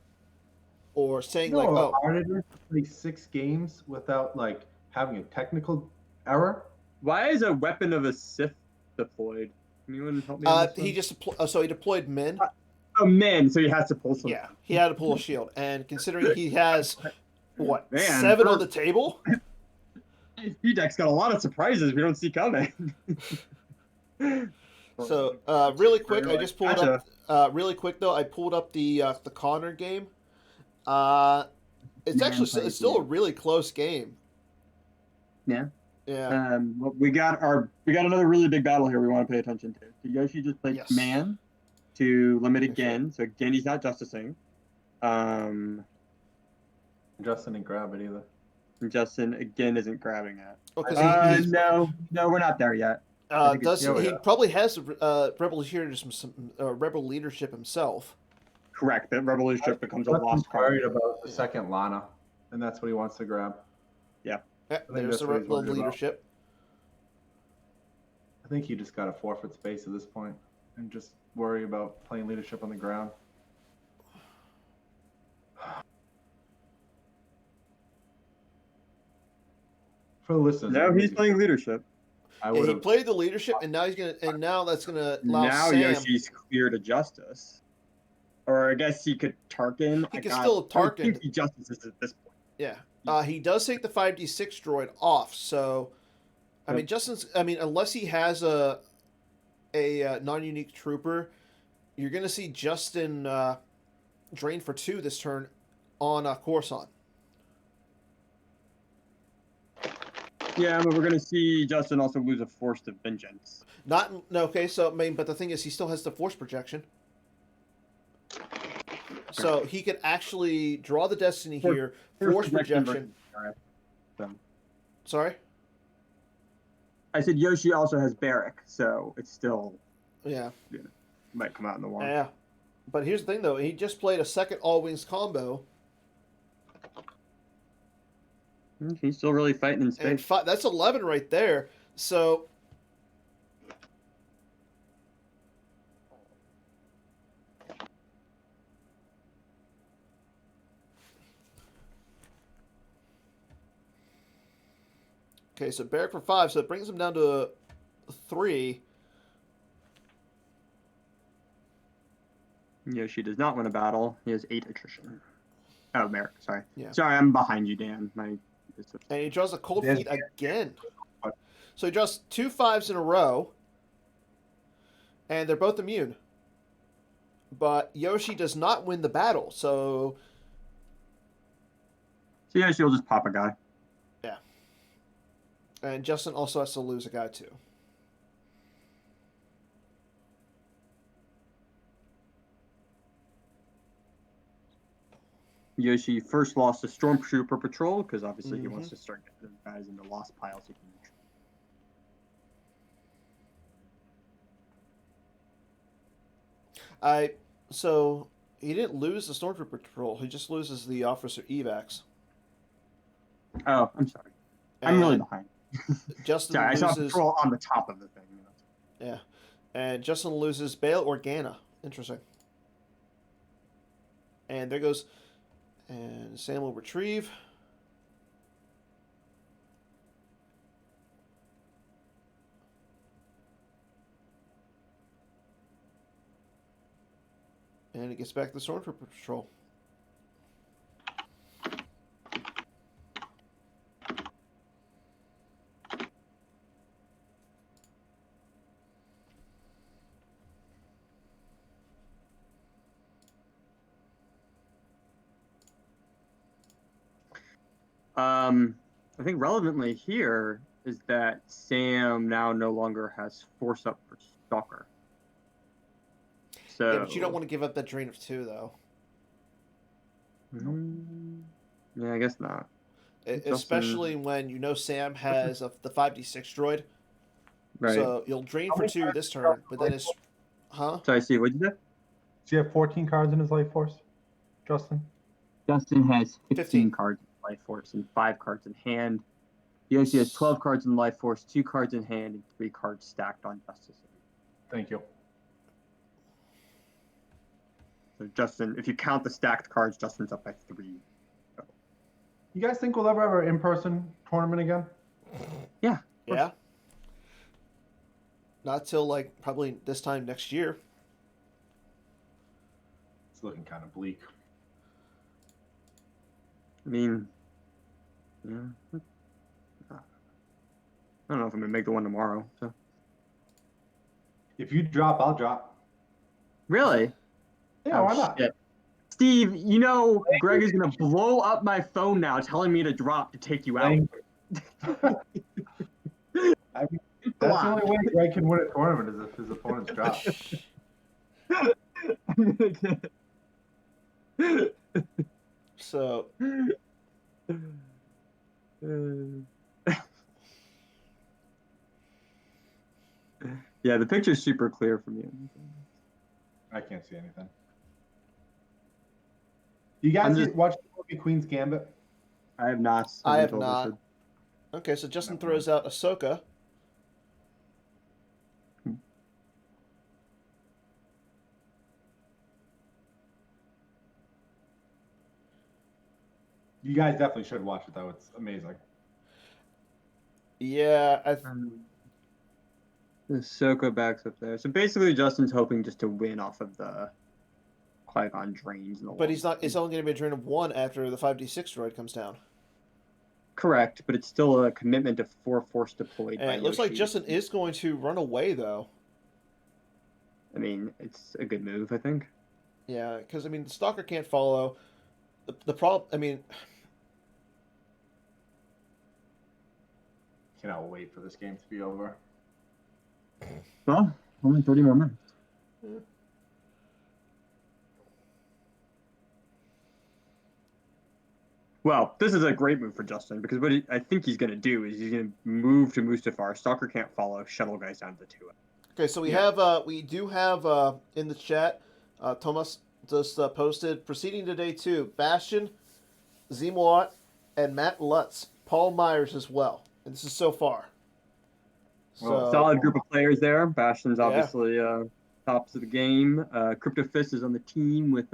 Speaker 1: or saying like, oh,
Speaker 3: hard it is to play 6 games without like having a technical error.
Speaker 2: Why is a weapon of a Sith deployed? Can anyone help me? On this
Speaker 1: he
Speaker 2: one?
Speaker 1: just so he deployed Min.
Speaker 2: Oh, man, so he has to pull something.
Speaker 1: Yeah, he had to pull a shield, and considering he has what
Speaker 2: Man,
Speaker 1: 7 on the table.
Speaker 2: ISB deck's got a lot of surprises we don't see coming.
Speaker 1: So really quick, I just pulled up. Really quick though, I pulled up the Connor game. It's still a really close game.
Speaker 2: Yeah.
Speaker 1: Yeah.
Speaker 2: Well, we got another really big battle here we want to pay attention to. So Yoshi just played
Speaker 1: Yes.
Speaker 2: Command to limit again. So again, he's not justicing.
Speaker 3: Justin didn't grab it either.
Speaker 2: Justin again isn't grabbing it.
Speaker 1: Oh, because
Speaker 2: no, we're not there yet.
Speaker 1: he probably has rebel leadership himself.
Speaker 2: Correct. That rebel leadership becomes a lost card.
Speaker 3: Worried about the second Lana, and that's what he wants to grab.
Speaker 1: Yeah,
Speaker 3: think
Speaker 1: there's
Speaker 3: that's
Speaker 1: the
Speaker 3: what he's
Speaker 1: rebel
Speaker 3: worried about.
Speaker 1: leadership.
Speaker 3: I think he just got to forfeit space at this point and just worry about playing leadership on the ground. For the listeners,
Speaker 2: No, he's playing leadership.
Speaker 1: Yeah, he played the leadership, and now that's gonna allow
Speaker 2: Now
Speaker 1: Sam.
Speaker 2: Yoshi's clear to justice. Or I guess he could Tarkin.
Speaker 1: He could still Tarkin.
Speaker 2: He justices at this point.
Speaker 1: Yeah. He does take the 5d6 droid off, so I mean Justin's. I mean, unless he has a non-unique trooper, you're gonna see Justin drain for 2 this turn on Coruscant.
Speaker 2: Yeah, but we're gonna see Justin also lose a Force of Vengeance.
Speaker 1: Not no. Okay, so I mean, but the thing is, he still has the force projection. So he could actually draw the destiny here. Force projection.
Speaker 2: So.
Speaker 1: Sorry.
Speaker 2: I said Yoshi also has Barrack, so it's still might come out in the war.
Speaker 1: Yeah, but here's the thing though. He just played a second all wings combo.
Speaker 2: He's still really fighting in space.
Speaker 1: And that's 11 right there. So. Okay, so Barrack for 5, so it brings him down to 3.
Speaker 2: Yoshi does not win a battle. He has 8 attrition. Oh, Merrick, sorry.
Speaker 1: Yeah.
Speaker 2: Sorry, I'm behind you, Dan.
Speaker 1: And he draws a cold feet again. So he draws 2 5s in a row. And they're both immune. But Yoshi does not win the battle, so
Speaker 2: Yoshi will just pop a guy.
Speaker 1: Yeah. And Justin also has to lose a guy too.
Speaker 2: Yoshi first lost to Stormtrooper Patrol because obviously he wants to start getting guys into lost piles.
Speaker 1: So he didn't lose the Stormtrooper Patrol. He just loses the Officer Evacs.
Speaker 2: Oh, I'm sorry. I'm really behind.
Speaker 1: Justin
Speaker 2: sorry,
Speaker 1: loses...
Speaker 2: I saw Patrol on the top of the thing.
Speaker 1: Yeah. And Justin loses Bail Organa. Interesting. And there goes... And Sam will retrieve. And it gets back to the Stormtrooper Patrol.
Speaker 2: I think relevantly here is that Sam now no longer has Force Up for Stalker. So
Speaker 1: yeah, but you don't want to give up that drain of 2, though.
Speaker 2: Yeah, I guess not.
Speaker 1: Especially when you know Sam has the 5d6 droid.
Speaker 2: Right.
Speaker 1: So you'll drain for 2 this turn, but then it's... Huh?
Speaker 2: Sorry, Steve, what'd you say?
Speaker 3: Does he have 14 cards in his life force, Justin?
Speaker 2: Justin has 15 cards in life force and 5 cards in hand. Yoshi has 12 cards in life force, 2 cards in hand, and 3 cards stacked on Justice.
Speaker 3: Thank you.
Speaker 2: So Justin, if you count the stacked cards, Justin's up by 3. So.
Speaker 3: You guys think we'll ever have an in-person tournament again?
Speaker 2: Yeah.
Speaker 1: Yeah. Not till like probably this time next year.
Speaker 3: It's looking kind of bleak.
Speaker 2: I mean, yeah. I don't know if I'm gonna make the one tomorrow. So.
Speaker 3: If you drop, I'll drop.
Speaker 2: Really?
Speaker 3: Yeah, why not?
Speaker 2: Shit. Steve, you know Greg is gonna blow up my phone now, telling me to drop to take you out.
Speaker 3: I mean, that's the only way Greg can win a tournament is if his opponents drop.
Speaker 1: So.
Speaker 2: Yeah, the picture's super clear from you.
Speaker 3: I can't see anything. You guys watch the movie Queen's Gambit?
Speaker 2: I have not.
Speaker 1: I have not. Okay, so Justin throws out Ahsoka.
Speaker 3: You guys definitely should watch it, though. It's amazing.
Speaker 1: Yeah,
Speaker 2: Ahsoka backs up there. So basically, Justin's hoping just to win off of the Qui-Gon drains in the
Speaker 1: But
Speaker 2: long
Speaker 1: he's not.
Speaker 2: run.
Speaker 1: It's only going to be a drain of 1 after the 5d6 droid comes down.
Speaker 2: Correct, but it's still a commitment to 4 force deployed
Speaker 1: And
Speaker 2: by
Speaker 1: it looks like
Speaker 2: Yoshi.
Speaker 1: Justin is going to run away, though.
Speaker 2: I mean, it's a good move, I think.
Speaker 1: Yeah, because, I mean, the Stalker can't follow. The problem, I mean,
Speaker 3: Cannot wait for this game to be over.
Speaker 2: Well, only 30 more minutes. Well, this is a great move for Justin because what I think he's going to do is he's going to move to Mustafar. Stalker can't follow. Shuttle guys down to the 2.
Speaker 1: okay, so we do have in the chat, Thomas just posted, proceeding to day 2, Bastion, Zimwat, and Matt Lutz, Paul Myers as well. And this is so far. So,
Speaker 2: Solid group of players there. Bastion's
Speaker 1: Yeah.
Speaker 2: obviously tops of the game. Crypto Fist is on the team with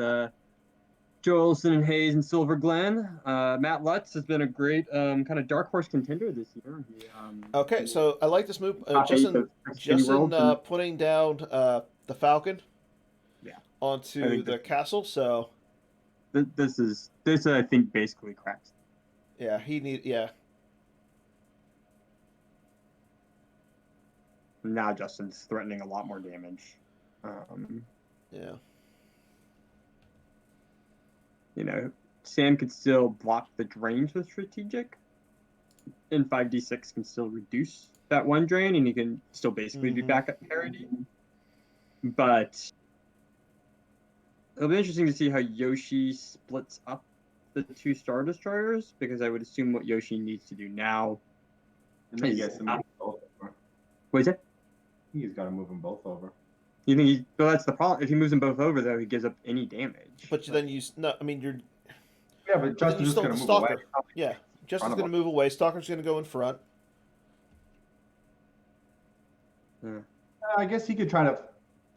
Speaker 2: Joelson and Hayes and Silver Glen. Matt Lutz has been a great kind of dark horse contender this year.
Speaker 1: okay, so I like this move.
Speaker 2: top 8 of
Speaker 1: Justin
Speaker 2: Worlds and-
Speaker 1: putting down the Falcon
Speaker 2: Yeah. I
Speaker 1: onto
Speaker 2: think
Speaker 1: the castle. So,
Speaker 2: this I think basically cracks.
Speaker 1: yeah, yeah.
Speaker 2: Now Justin's threatening a lot more damage.
Speaker 1: Yeah.
Speaker 2: You know, Sam could still block the drains with strategic, and 5d6 can still reduce that 1 drain, and he can still basically be back at parity. But it'll be interesting to see how Yoshi splits up the 2 Star Destroyers, because I would assume what Yoshi needs to do now.
Speaker 3: And then he gets to move them both over.
Speaker 2: What is it?
Speaker 3: I think he's got to move them both over.
Speaker 2: You think well, that's the problem. If he moves them both over, though, he gives up any damage.
Speaker 1: But then I mean, you're.
Speaker 3: Yeah, but Justin's just
Speaker 1: still
Speaker 3: going
Speaker 1: have
Speaker 3: to
Speaker 1: the
Speaker 3: move away.
Speaker 1: Stalker. Yeah, Justin's
Speaker 3: of
Speaker 1: going to move away. Stalker's going to go in front.
Speaker 3: I guess he could try to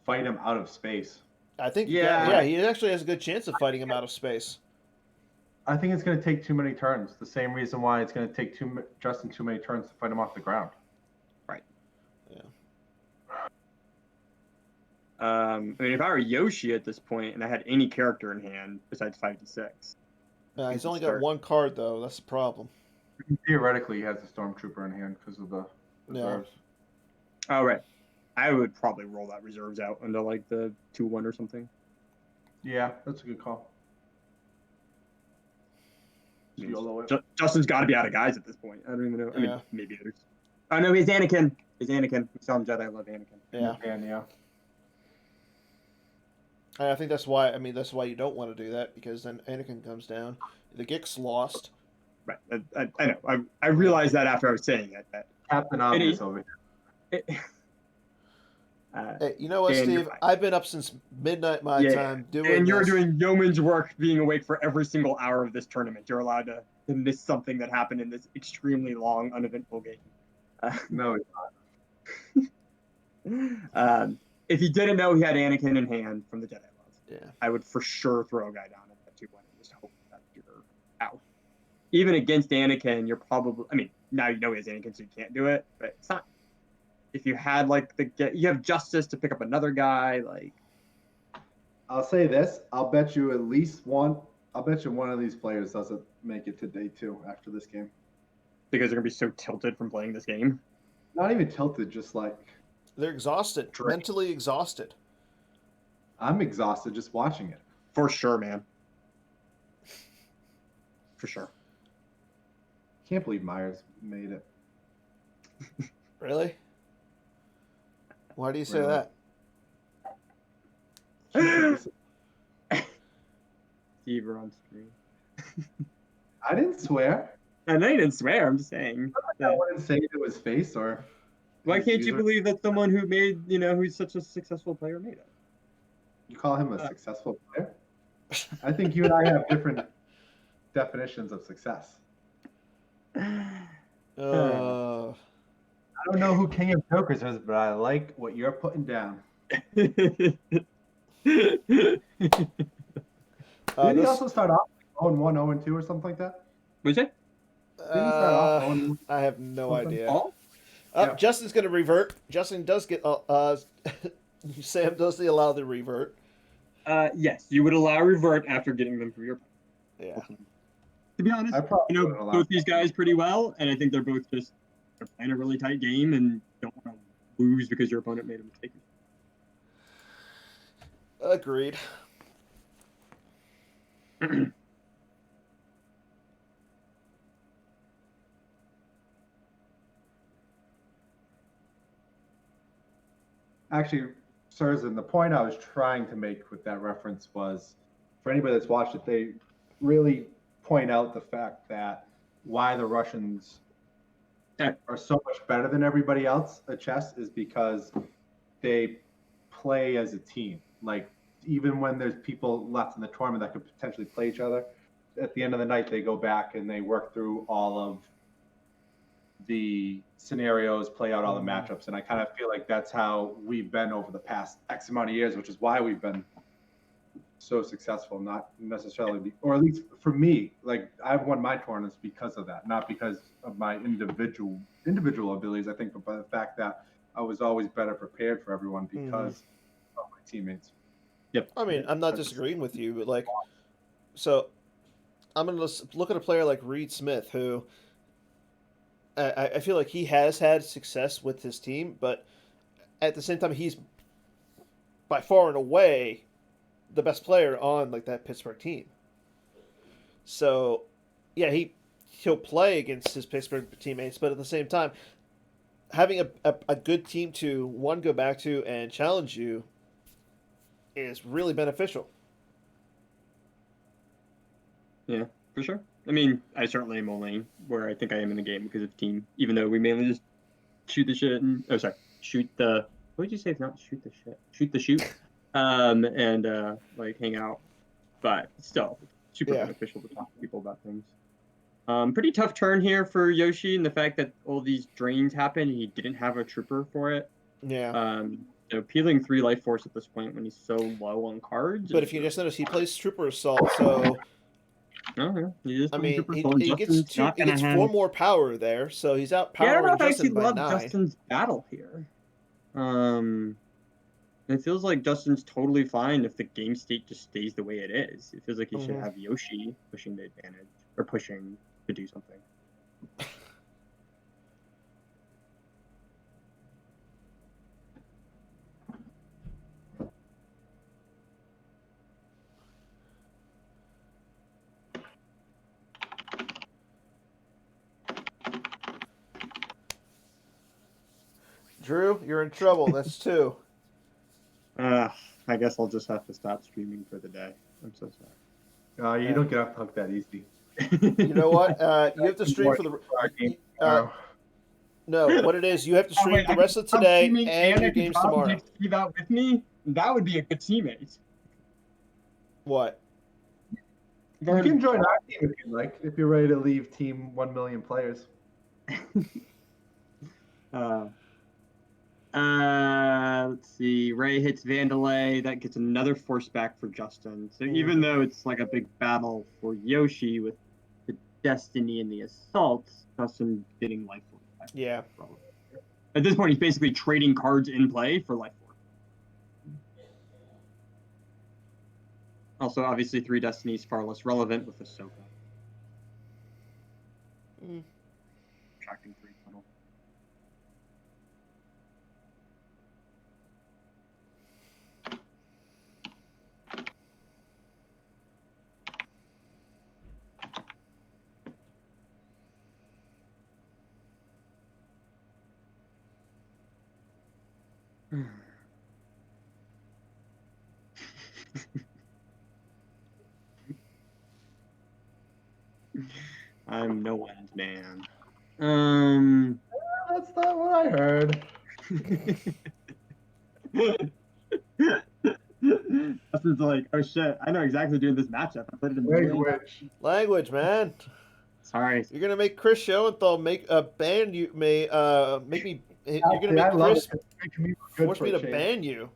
Speaker 3: fight him out of space.
Speaker 1: I think.
Speaker 2: Yeah.
Speaker 1: He actually has a good chance of fighting him out of space.
Speaker 3: I think it's going to take too many turns. The same reason why it's going to take Justin too many turns to fight him off the ground.
Speaker 2: Right.
Speaker 1: Yeah.
Speaker 2: I mean, if I were Yoshi at this point and I had any character in hand besides 5d6,
Speaker 1: He's only got 1 card though. That's the problem.
Speaker 3: Theoretically, he has a Stormtrooper in hand because of the reserves.
Speaker 2: Oh, right. I would probably roll that reserves out into like the 2-1 or something.
Speaker 3: Yeah, that's a good call.
Speaker 2: Justin's got to be out of guys at this point. I don't even know. I mean,
Speaker 1: Yeah.
Speaker 2: maybe others. Oh, no, he's Anakin. We saw him Jedi. I love Anakin.
Speaker 1: Yeah.
Speaker 3: Yeah.
Speaker 1: And I think that's why. I mean, that's why you don't want to do that, because then Anakin comes down. The Gix lost.
Speaker 2: Right. I know. I realized that after I was saying it. That
Speaker 3: Captain Obvious over here.
Speaker 1: Hey, you know what,
Speaker 2: Dan,
Speaker 1: Steve?
Speaker 2: you're right.
Speaker 1: I've been up since midnight my time doing
Speaker 2: And you're
Speaker 1: this.
Speaker 2: doing yeoman's work being awake for every single hour of this tournament. You're allowed to miss something that happened in this extremely long, uneventful game.
Speaker 3: No, it's not.
Speaker 2: If you didn't know he had Anakin in hand from the Jedi Love,
Speaker 1: Yeah.
Speaker 2: I would for sure throw a guy down at that 2-1 and just hope that you're out. Even against Anakin, you're probably, I mean, now you know he has Anakin, so you can't do it, but it's not. If you had like you have Justice to pick up another guy, like.
Speaker 4: I'll say this. I'll bet you one of these players doesn't make it to day 2 after this game.
Speaker 2: Because they're gonna be so tilted from playing this game.
Speaker 4: Not even tilted, just like
Speaker 1: They're exhausted, mentally exhausted.
Speaker 4: I'm exhausted just watching it.
Speaker 2: For sure, man. For sure.
Speaker 4: Can't believe Myers made it.
Speaker 1: Really? Why do you say
Speaker 4: Really?
Speaker 1: that?
Speaker 2: Steve, we're on screen.
Speaker 4: I didn't swear.
Speaker 2: I know you didn't swear. I'm just saying.
Speaker 4: I wouldn't say it to his face or.
Speaker 2: Why
Speaker 4: his
Speaker 2: can't you
Speaker 4: user.
Speaker 2: believe that someone who made, who's such a successful player made it?
Speaker 4: You call him a successful player? I think you and I have different definitions of success. I don't know who King of Jokers is, but I like what you're putting down. Didn't he also start off 0-1, 0-2 or something like that?
Speaker 2: What'd you say?
Speaker 4: Didn't he start off 0-1?
Speaker 1: I have no
Speaker 4: Something.
Speaker 1: idea.
Speaker 2: Paul?
Speaker 4: Yeah.
Speaker 1: Justin's going to revert. Justin does get. Sam does allow the revert.
Speaker 2: Yes, you would allow revert after getting them from your opponent.
Speaker 1: Yeah.
Speaker 2: To be honest,
Speaker 3: I probably
Speaker 2: you know
Speaker 3: wouldn't allow
Speaker 2: both these guys pretty well, and I think they're both just they're playing a really tight game and don't want to lose because your opponent made a mistake.
Speaker 1: Agreed.
Speaker 4: Actually, Surzan, the point I was trying to make with that reference was, for anybody that's watched it, they really point out the fact that why the Russians
Speaker 2: Yeah.
Speaker 4: are so much better than everybody else at chess is because they play as a team. Like, even when there's people left in the tournament that could potentially play each other, at the end of the night, they go back and they work through all of the scenarios, play out all the matchups. And I kind of feel like that's how we've been over the past X amount of years, which is why we've been so successful, not necessarily, or at least for me, like I've won my tournaments because of that, not because of my individual abilities, I think, but by the fact that I was always better prepared for everyone because of my teammates.
Speaker 2: Yep.
Speaker 1: I mean, I'm not disagreeing with you, but like, so I'm gonna look at a player like Reed Smith, who I feel like he has had success with his team, but at the same time, he's by far and away the best player on like that Pittsburgh team. So, yeah, he'll play against his Pittsburgh teammates, but at the same time, having a good team to one go back to and challenge you is really beneficial.
Speaker 2: Yeah, for sure. I mean, I certainly am only where I think I am in the game because of team, even though we mainly just shoot the shit and shoot the what did you say? It's not shoot the shit. Shoot the shoot. And like hang out. But still super beneficial to talk to people about things. Pretty tough turn here for Yoshi and the fact that all these drains happened and he didn't have a trooper for it.
Speaker 1: Yeah.
Speaker 2: You know, peeling 3 life force at this point when he's so low on cards.
Speaker 1: But if you just notice, he plays Trooper Assault, so I mean, he gets 4 more power there, so he's out
Speaker 2: I don't know
Speaker 1: powering
Speaker 2: if I actually
Speaker 1: Justin by
Speaker 2: love
Speaker 1: 9.
Speaker 2: Justin's battle here. It feels like Justin's totally fine if the game state just stays the way it is. It feels like he should have Yoshi pushing the advantage or pushing to do something.
Speaker 1: Drew, you're in trouble. That's 2.
Speaker 2: I guess I'll just have to stop streaming for the day. I'm so sorry.
Speaker 4: You don't get off the hook that easy.
Speaker 1: You know what? You have to stream for the. No, what it is, you have to stream the rest of today and your games tomorrow.
Speaker 2: Steve out with me. That would be a good teammate.
Speaker 1: What?
Speaker 4: You can join our team if you like, if you're ready to leave Team 1 Million Players.
Speaker 2: Let's see. Ray hits Vandalay. That gets another force back for Justin. So even though it's like a big battle for Yoshi with the Destiny and the Assault, Justin getting life force back.
Speaker 1: Yeah.
Speaker 2: At this point, he's basically trading cards in play for life force. Also, obviously, 3 Destinies far less relevant with Ahsoka. Attracting 3 tunnel. I'm no one's man.
Speaker 4: That's not what I heard.
Speaker 2: Justin's like, oh shit, I know exactly doing this matchup. I put it in
Speaker 1: Language, man.
Speaker 2: Sorry.
Speaker 1: You're gonna make Chris Schoenthal ban you. Make me. You're gonna make Chris force me to ban you.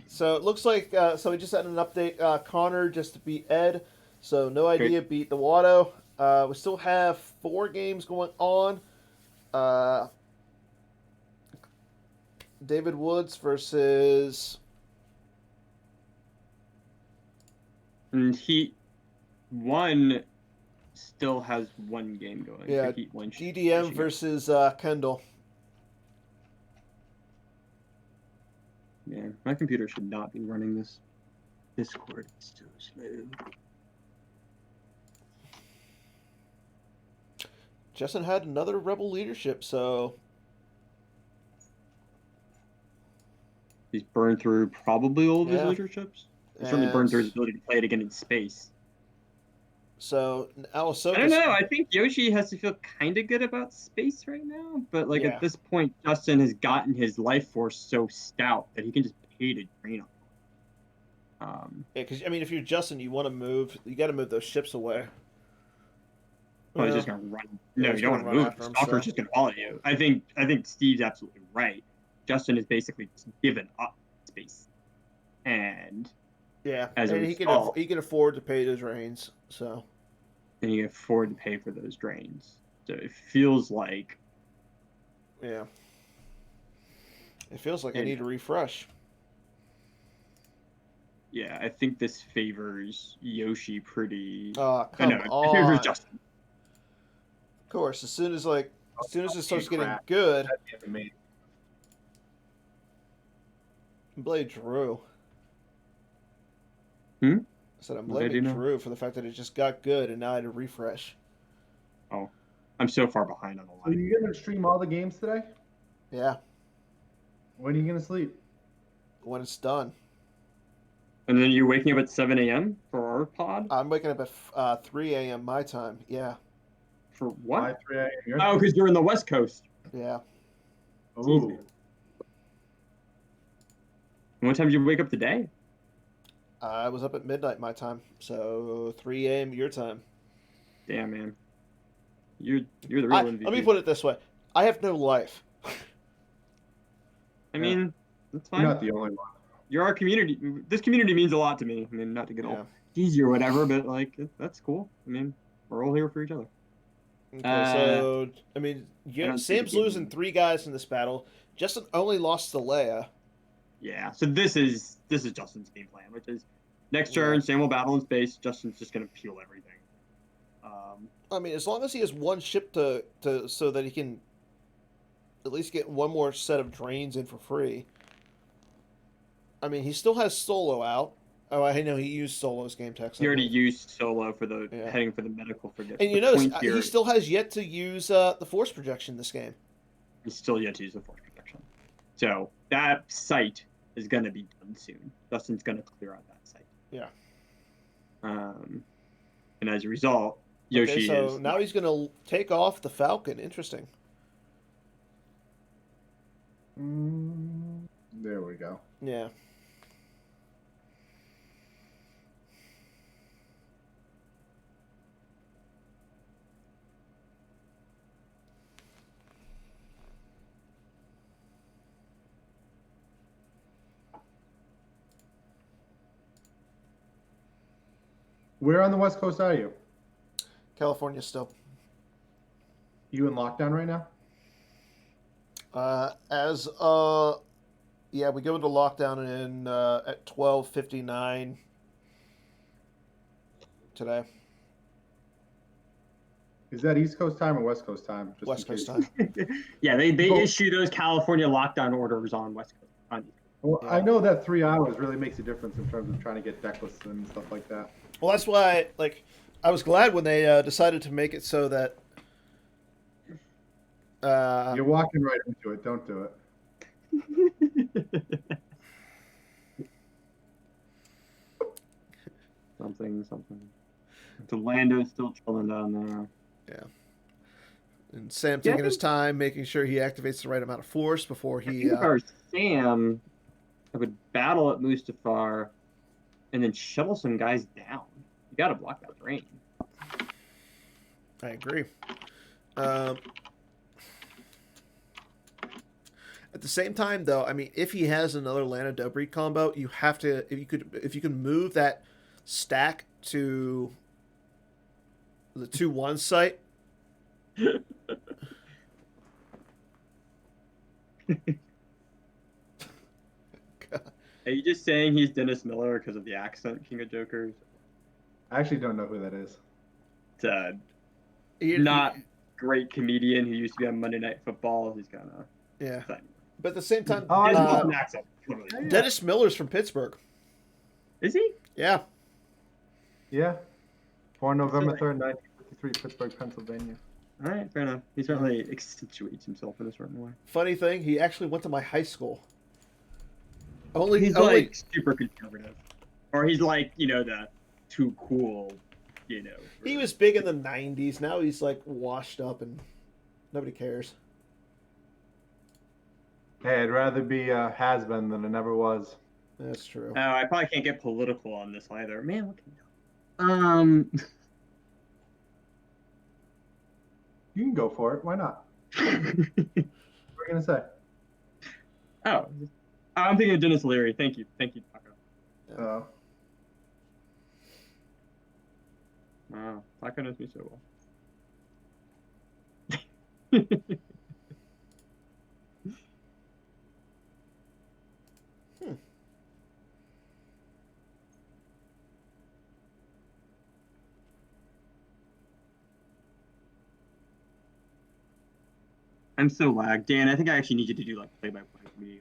Speaker 1: So it looks like so we just had an update. Connor just to beat Ed. So no idea beat the Watto. We still have 4 games going on. David Woods versus
Speaker 2: And Heat 1 still has one game going.
Speaker 1: yeah
Speaker 2: The Heat 1
Speaker 1: DDM
Speaker 2: finishing up.
Speaker 1: versus Kendall.
Speaker 2: Man, my computer should not be running this Discord. It's so smooth.
Speaker 1: Justin had another Rebel leadership, so
Speaker 2: He's burned through probably all of his
Speaker 1: Yeah.
Speaker 2: leaderships. He certainly burned through his
Speaker 1: And-
Speaker 2: ability to play it again in space.
Speaker 1: so now Ahsoka's,
Speaker 2: I don't know. I think Yoshi has to feel kind of good about space right now, but like
Speaker 1: Yeah.
Speaker 2: at this point, Justin has gotten his life force so stout that he can just pay to drain on.
Speaker 1: Yeah, because I mean, if you're Justin, you want to move. You got to move those ships away.
Speaker 2: Well, he's
Speaker 1: Yeah.
Speaker 2: just gonna run.
Speaker 1: Yeah,
Speaker 2: No,
Speaker 1: he's
Speaker 2: you don't
Speaker 1: gonna
Speaker 2: want to
Speaker 1: run
Speaker 2: move.
Speaker 1: after him,
Speaker 2: Stalker's
Speaker 1: so-
Speaker 2: just gonna follow you. I think Steve's absolutely right. Justin is basically just given up space, and
Speaker 1: Yeah,
Speaker 2: As a
Speaker 1: and he
Speaker 2: result-
Speaker 1: can afford to pay those reins. So
Speaker 2: then you can afford to pay for those drains. So it feels like
Speaker 1: yeah, it feels like I
Speaker 2: And-
Speaker 1: need a refresh.
Speaker 2: yeah, I think this favors Yoshi pretty.
Speaker 1: Oh,
Speaker 2: I
Speaker 1: come
Speaker 2: know, it favors
Speaker 1: on!
Speaker 2: Justin.
Speaker 1: Of course, as soon as it starts getting
Speaker 4: crap.
Speaker 1: good,
Speaker 4: That'd be amazing.
Speaker 1: Blade Drew.
Speaker 2: Hmm?
Speaker 1: I said I'm
Speaker 2: What did I
Speaker 1: blaming
Speaker 2: do now?
Speaker 1: Drew for the fact that it just got good and now I had to refresh.
Speaker 2: I'm so far behind on the
Speaker 4: So
Speaker 2: line.
Speaker 4: you're gonna stream all the games today?
Speaker 1: Yeah,
Speaker 4: When are you gonna sleep?
Speaker 1: when it's done.
Speaker 2: And then you're waking up at 7 a.m. for our pod?
Speaker 1: I'm waking up at 3 a.m. my time. Yeah,
Speaker 2: For
Speaker 4: Why
Speaker 2: what?
Speaker 4: 3 a.m. your
Speaker 2: Oh,
Speaker 4: time?
Speaker 2: because you're in the West Coast.
Speaker 1: yeah.
Speaker 4: Ooh.
Speaker 2: And what time did you wake up today?
Speaker 1: I was up at midnight my time, so 3 a.m. your time.
Speaker 2: Damn, man. You're the real MVP.
Speaker 1: Let me put it this way: I have no life.
Speaker 2: I mean, that's
Speaker 4: You're
Speaker 2: fine.
Speaker 4: not the only one.
Speaker 2: You're our community. This community means a lot to me. I mean, not to get
Speaker 1: Yeah.
Speaker 2: all cheesy or whatever, but like that's cool. I mean, we're all here for each other.
Speaker 1: Okay, so I mean,
Speaker 2: I don't see
Speaker 1: Sam's
Speaker 2: the game.
Speaker 1: losing 3 guys in this battle. Justin only lost to Leia.
Speaker 2: Yeah. So this is Justin's game plan, which is next
Speaker 1: Yeah.
Speaker 2: turn, Sam will battle in space. Justin's just gonna peel everything.
Speaker 1: I mean, as long as he has one ship to so that he can at least get one more set of drains in for free. I mean, he still has Solo out. Oh, I know he used Solo's game text.
Speaker 2: He already used Solo for the
Speaker 1: Yeah.
Speaker 2: heading for the medical for
Speaker 1: And you notice he still has yet to use the Force projection this game.
Speaker 2: He's still yet to use the force protection. So that site is going to be done soon. Justin's going to clear out that site.
Speaker 1: Yeah.
Speaker 2: And as a result, Yoshi
Speaker 1: Okay, so
Speaker 2: is
Speaker 1: now he's going to take off the Falcon. Interesting.
Speaker 4: There we go.
Speaker 1: Yeah.
Speaker 4: Where on the West Coast are you?
Speaker 1: California still.
Speaker 4: You in lockdown right now?
Speaker 1: Yeah, we go into lockdown in at 12:59 today.
Speaker 4: Is that East Coast time or West Coast time? Just
Speaker 1: West
Speaker 4: in
Speaker 1: Coast
Speaker 4: case.
Speaker 1: time.
Speaker 2: yeah, they
Speaker 4: Well-
Speaker 2: issue those California lockdown orders on West Coast.
Speaker 4: Well,
Speaker 1: Yeah.
Speaker 4: I know that 3 hours really makes a difference in terms of trying to get deck lists and stuff like that.
Speaker 1: Well, that's why I was glad when they decided to make it so that
Speaker 4: You're walking right into it. Don't do it.
Speaker 2: something. The Lando's still chilling down there.
Speaker 1: and Sam
Speaker 2: Yeah, I
Speaker 1: taking his time, making sure he activates the right amount of force before
Speaker 2: I
Speaker 1: he.
Speaker 2: think if I were Sam, I would battle at Mustafar and then shovel some guys down. You got to block that drain.
Speaker 1: I agree. At the same time, though, I mean, if he has another Lana Dobreed combo, you have to if you can move that stack to the 2-1 site.
Speaker 2: Are you just saying he's Dennis Miller because of the accent, King of Jokers?
Speaker 4: I actually don't know who that is.
Speaker 2: It's a
Speaker 1: He-
Speaker 2: not great comedian who used to be on Monday Night Football. He's kind of
Speaker 1: Yeah. But at the same time,
Speaker 4: Oh, I
Speaker 2: Dennis
Speaker 4: know.
Speaker 2: has an accent. Literally.
Speaker 4: Yeah.
Speaker 1: Dennis Miller's from Pittsburgh.
Speaker 2: Is he?
Speaker 1: Yeah.
Speaker 4: Yeah. Born November
Speaker 2: So-
Speaker 4: 3rd, 1953, Pittsburgh, Pennsylvania.
Speaker 2: All right, fair enough. He certainly accentuates himself in a certain way.
Speaker 1: Funny thing, he actually went to my high school. Only,
Speaker 2: He's
Speaker 1: only
Speaker 2: like super conservative, or he's like the too cool,
Speaker 1: he was big in the '90s. Now he's like washed up and nobody cares.
Speaker 4: Hey, I'd rather be a has-been than I never was.
Speaker 1: That's true.
Speaker 2: Oh, I probably can't get political on this either. Man, what can you do?
Speaker 4: You can go for it. Why not? What are you gonna say?
Speaker 2: Oh, I'm thinking of Dennis Leary. Thank you, Taco. Wow, Taco knows me so well. I'm so lagged, Dan. I think I actually need you to do like play-by-play for me.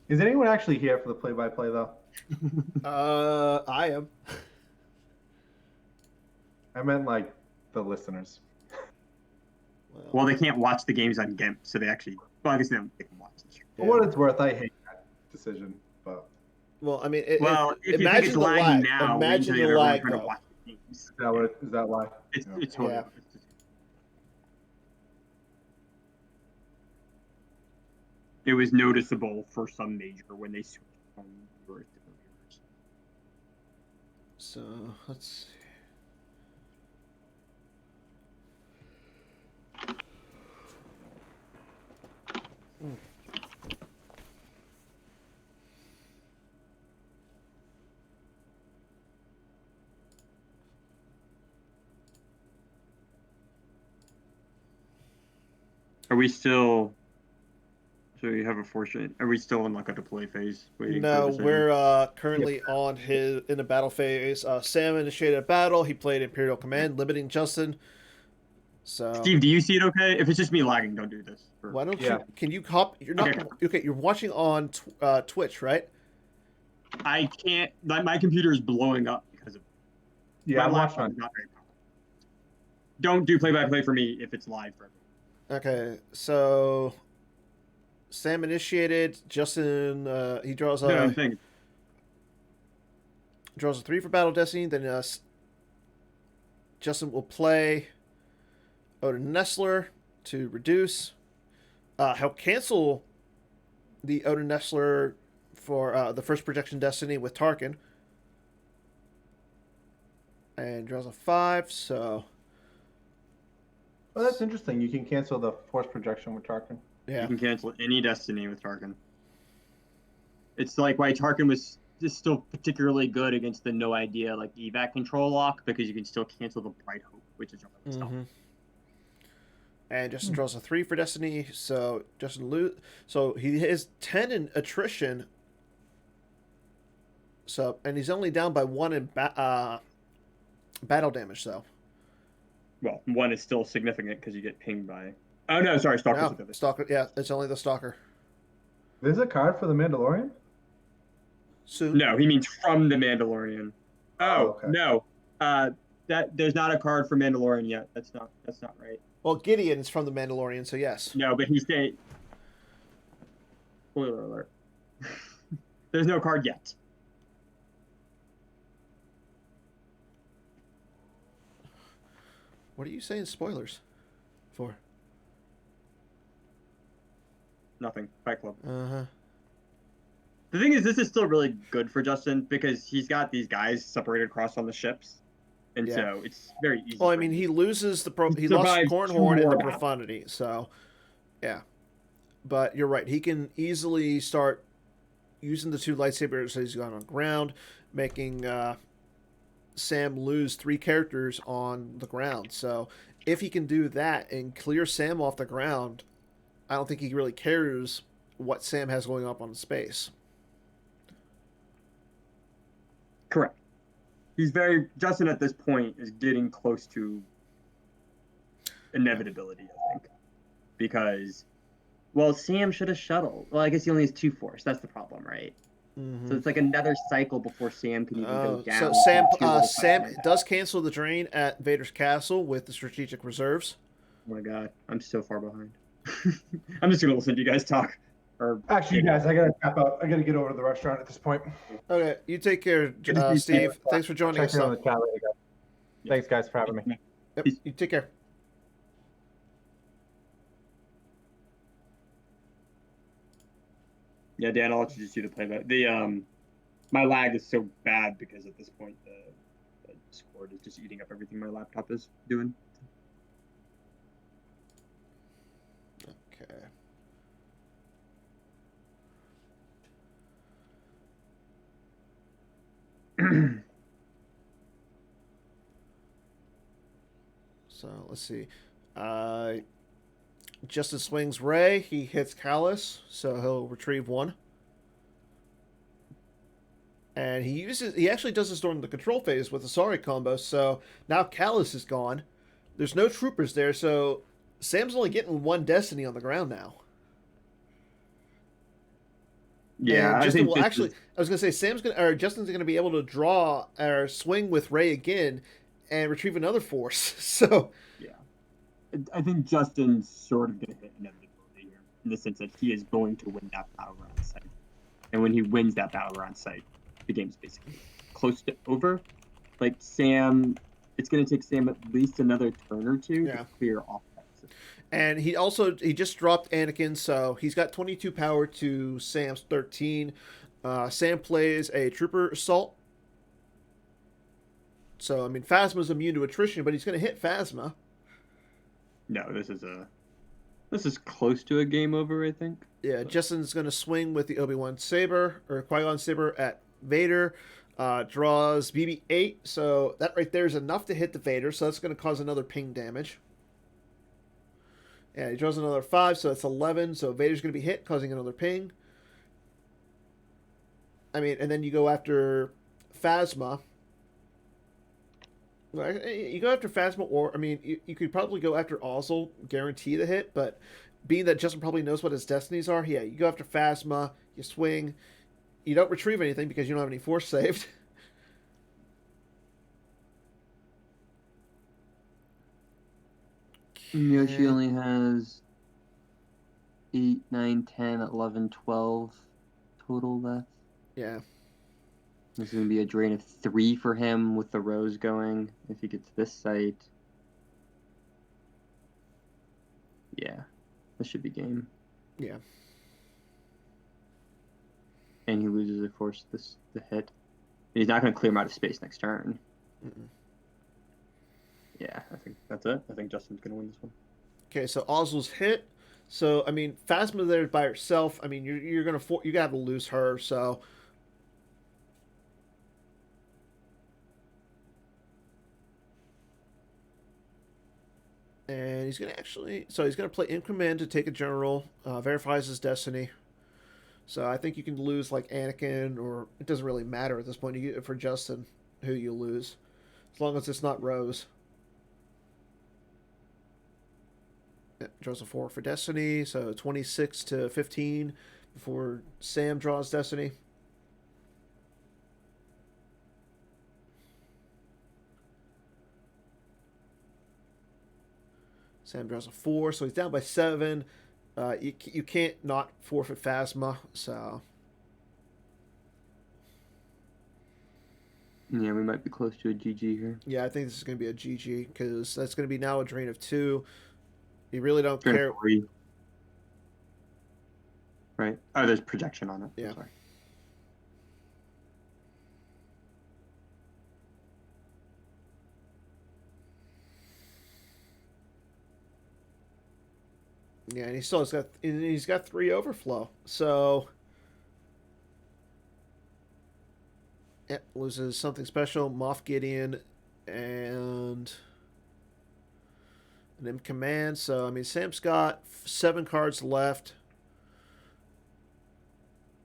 Speaker 4: Is anyone actually here for the play-by-play though?
Speaker 1: I am.
Speaker 4: I meant like the listeners.
Speaker 2: Well, they can't watch the games on GIMP, so they actually. Well, I guess they can watch the stream.
Speaker 4: For what it's worth, I hate that decision. But
Speaker 1: Well, I mean,
Speaker 2: If you think
Speaker 1: imagine
Speaker 2: it's
Speaker 1: the
Speaker 2: lagging
Speaker 1: lag.
Speaker 2: now,
Speaker 1: Imagine
Speaker 2: wait until
Speaker 1: the
Speaker 2: everyone's
Speaker 1: lag,
Speaker 2: trying to
Speaker 1: though.
Speaker 2: watch the games.
Speaker 4: is that why?
Speaker 2: It's
Speaker 4: Yeah.
Speaker 2: totally.
Speaker 1: Yeah.
Speaker 2: It was noticeable for some major when they switched from viewers to viewers.
Speaker 1: So let's see.
Speaker 2: Are we still? So you have a fortune. Are we still in like a deploy phase? Waiting
Speaker 1: No,
Speaker 2: for a decision?
Speaker 1: we're currently on his in the battle phase. Sam initiated a battle. He played Imperial Command, limiting Justin. So
Speaker 2: Steve, do you see it okay? If it's just me lagging, don't do this.
Speaker 1: why don't
Speaker 4: Yeah.
Speaker 1: you? Can you hop? You're not okay. You're watching on Twitch, right?
Speaker 2: I can't. My computer is blowing up because of.
Speaker 4: Yeah,
Speaker 2: my
Speaker 4: I'm
Speaker 2: laptop
Speaker 4: watching
Speaker 2: is not very powerful. Don't do play-by-play for me if it's live for everyone.
Speaker 1: Okay, so Sam initiated. Justin, he draws
Speaker 2: No,
Speaker 1: a
Speaker 2: I'm saying
Speaker 1: draws a 3 for Battle Destiny. Then Justin will play Odin Nestler to reduce. He'll cancel the Odin Nestler for the first projection Destiny with Tarkin. And draws a 5, so
Speaker 4: Well, that's interesting. You can cancel the force projection with Tarkin.
Speaker 1: yeah.
Speaker 2: you can cancel any Destiny with Tarkin. It's like why Tarkin was just still particularly good against the no idea like evac control lock because you can still cancel the Bright Hope, which is your stuff.
Speaker 1: Mhm. And Justin draws a 3 for Destiny, so Justin so he has 10 in attrition. So and he's only down by 1 in battle damage, though.
Speaker 2: Well, one is still significant because you get pinged by. Oh no, sorry, Stalker's
Speaker 1: No,
Speaker 2: with this.
Speaker 1: Stalker. Yeah, it's only the Stalker.
Speaker 4: There's a card for the Mandalorian?
Speaker 1: Soon.
Speaker 2: No, he means from the Mandalorian. Oh,
Speaker 4: okay.
Speaker 2: no, that there's not a card for Mandalorian yet. That's not right.
Speaker 1: Well, Gideon is from the Mandalorian, so yes.
Speaker 2: No, but he's saying. Spoiler alert. There's no card yet.
Speaker 1: What are you saying spoilers for?
Speaker 2: Nothing. Fight Club.
Speaker 1: Uh-huh.
Speaker 2: The thing is, this is still really good for Justin because he's got these guys separated across on the ships, and
Speaker 1: Yeah.
Speaker 2: so it's very easy.
Speaker 1: Well, I
Speaker 2: for
Speaker 1: mean,
Speaker 2: him.
Speaker 1: he loses the he
Speaker 2: He
Speaker 1: lost
Speaker 2: survives
Speaker 1: Cornhorn
Speaker 2: 2
Speaker 1: and the
Speaker 2: more battles.
Speaker 1: Profundity, so yeah. But you're right. He can easily start using the 2 lightsabers that he's got on ground, making Sam lose 3 characters on the ground. So if he can do that and clear Sam off the ground, I don't think he really cares what Sam has going up on space.
Speaker 2: Correct. Justin at this point is getting close to inevitability, I think. Because, well, Sam should have shuttled. Well, I guess he only has 2 force. That's the problem, right?
Speaker 1: Mm-hmm.
Speaker 2: So it's like another cycle before Sam can even go down.
Speaker 1: So Sam,
Speaker 2: to 2 little
Speaker 1: Sam
Speaker 2: fights.
Speaker 1: does cancel the drain at Vader's castle with the strategic reserves.
Speaker 2: Oh my god, I'm so far behind. I'm just gonna listen to you guys talk. Or
Speaker 3: Actually, you guys, I gotta tap out. I gotta get over to the restaurant at this point.
Speaker 1: Okay, you take care, Steve. Thanks for joining
Speaker 3: Check
Speaker 1: us.
Speaker 3: in on the chat later, guys. Thanks, guys, for having me.
Speaker 1: Yep, you take care.
Speaker 2: Yeah, Dan, I'll let you just do the playback. My lag is so bad because at this point the Discord is just eating up everything my laptop is doing.
Speaker 1: Okay. So let's see. Justin swings Ray. He hits Callus, so he'll retrieve 1. And he actually does this during the control phase with the Sorry combo. So now Callus is gone. There's no troopers there, so Sam's only getting 1 Destiny on the ground now.
Speaker 2: Yeah,
Speaker 1: and Justin will
Speaker 2: I
Speaker 1: was gonna say Justin's gonna be able to draw or swing with Ray again and retrieve another force. So
Speaker 2: yeah, I think Justin's sort of gonna hit inevitability here in the sense that he is going to win that battleground site, and when he wins that battleground site, the game's basically close to over. Like Sam, it's gonna take Sam at least another turn or 2 to clear off that system.
Speaker 1: And he just dropped Anakin, so he's got 22 power to Sam's 13. Sam plays a Trooper Assault. So, I mean, Phasma's immune to attrition, but he's going to hit Phasma.
Speaker 2: No, this is close to a game over, I think.
Speaker 1: Yeah, Justin's going to swing with the Obi-Wan Saber, or Qui-Gon Saber at Vader. Draws BB-8, so that right there is enough to hit the Vader, so that's going to cause another ping damage. Yeah, he draws another 5, so that's 11. So Vader's going to be hit, causing another ping. I mean, and then you go after Phasma. You go after Phasma, or, I mean, you could probably go after Ozzel, guarantee the hit, but being that Justin probably knows what his destinies are, yeah, you go after Phasma, you swing. You don't retrieve anything because you don't have any force saved.
Speaker 2: Yoshi only has 8, 9, 10, 11, 12 total left.
Speaker 1: Yeah.
Speaker 2: This is going to be a drain of 3 for him with the Rose going if he gets this site. Yeah, this should be game.
Speaker 1: Yeah.
Speaker 2: And he loses a force the hit. He's not going to clear him out of space next turn.
Speaker 1: Mm-mm.
Speaker 2: Yeah, I think that's it. I think Justin's going to win this one.
Speaker 1: Okay, so Ozzel's hit. So, I mean, Phasma there by herself. I mean, you're going to you got to lose her, so... And he's going to he's going to play in command to take a general, verifies his destiny. So I think you can lose like Anakin, or it doesn't really matter at this point for Justin who you lose, as long as it's not Rose. Yeah, draws a 4 for destiny, so 26 to 15 before Sam draws destiny. Sam draws a 4, so he's down by 7. You can't not forfeit Phasma, so...
Speaker 2: Yeah, we might be close to a GG here.
Speaker 1: Yeah, I think this is going to be a GG, because that's going to be now a drain of 2. You really don't
Speaker 2: Drain
Speaker 1: care...
Speaker 2: of 3. Right? Oh, there's projection on it.
Speaker 1: Yeah.
Speaker 2: Sorry.
Speaker 1: Yeah, and he's got 3 overflow. So yeah, loses something special, Moff Gideon and an M command. So I mean Sam's got 7 cards left.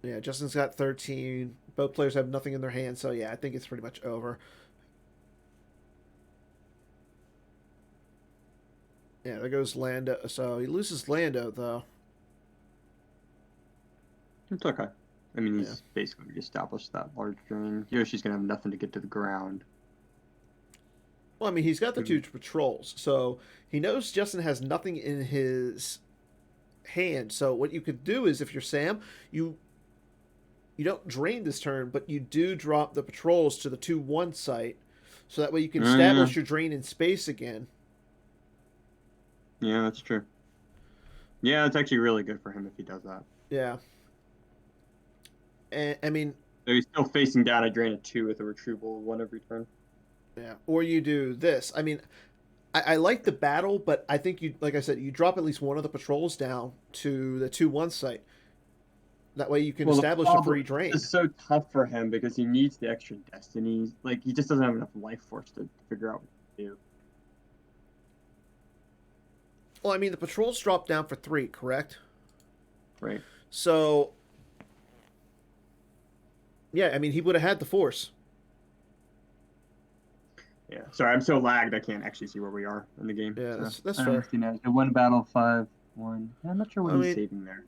Speaker 1: Yeah, Justin's got 13. Both players have nothing in their hands, so yeah, I think it's pretty much over. Yeah, there goes Lando. So he loses Lando, though.
Speaker 2: It's okay. I mean, he's
Speaker 1: Yeah.
Speaker 2: basically established that large drain. Yoshi's going to have nothing to get to the ground.
Speaker 1: Well, I mean, he's got the two patrols, so he knows Justin has nothing in his hand. So what you could do is, if you're Sam, you don't drain this turn, but you do drop the patrols to the 2-1 site, so that way you can establish your drain in space again.
Speaker 2: Yeah, that's true. Yeah, it's actually really good for him if he does that.
Speaker 1: Yeah. And I mean,
Speaker 2: so he's still facing down a drain of 2 with a retrieval 1 every turn.
Speaker 1: Yeah, or you do this. I mean, I like the battle, but I think you, like I said, you drop at least one of the patrols down to the 2-1 site. That way you can establish a free drain.
Speaker 2: It's so tough for him because he needs the extra destiny. Like, he just doesn't have enough life force to figure out what to do.
Speaker 1: Well, I mean, the patrols drop down for 3, correct?
Speaker 2: Right.
Speaker 1: So, yeah, I mean, he would have had the force.
Speaker 2: Yeah. Sorry, I'm so lagged I can't actually see where we are in the game.
Speaker 1: Yeah,
Speaker 2: so.
Speaker 1: that's fair.
Speaker 2: So 1 battle, 5-1. I'm not sure what he's saving there.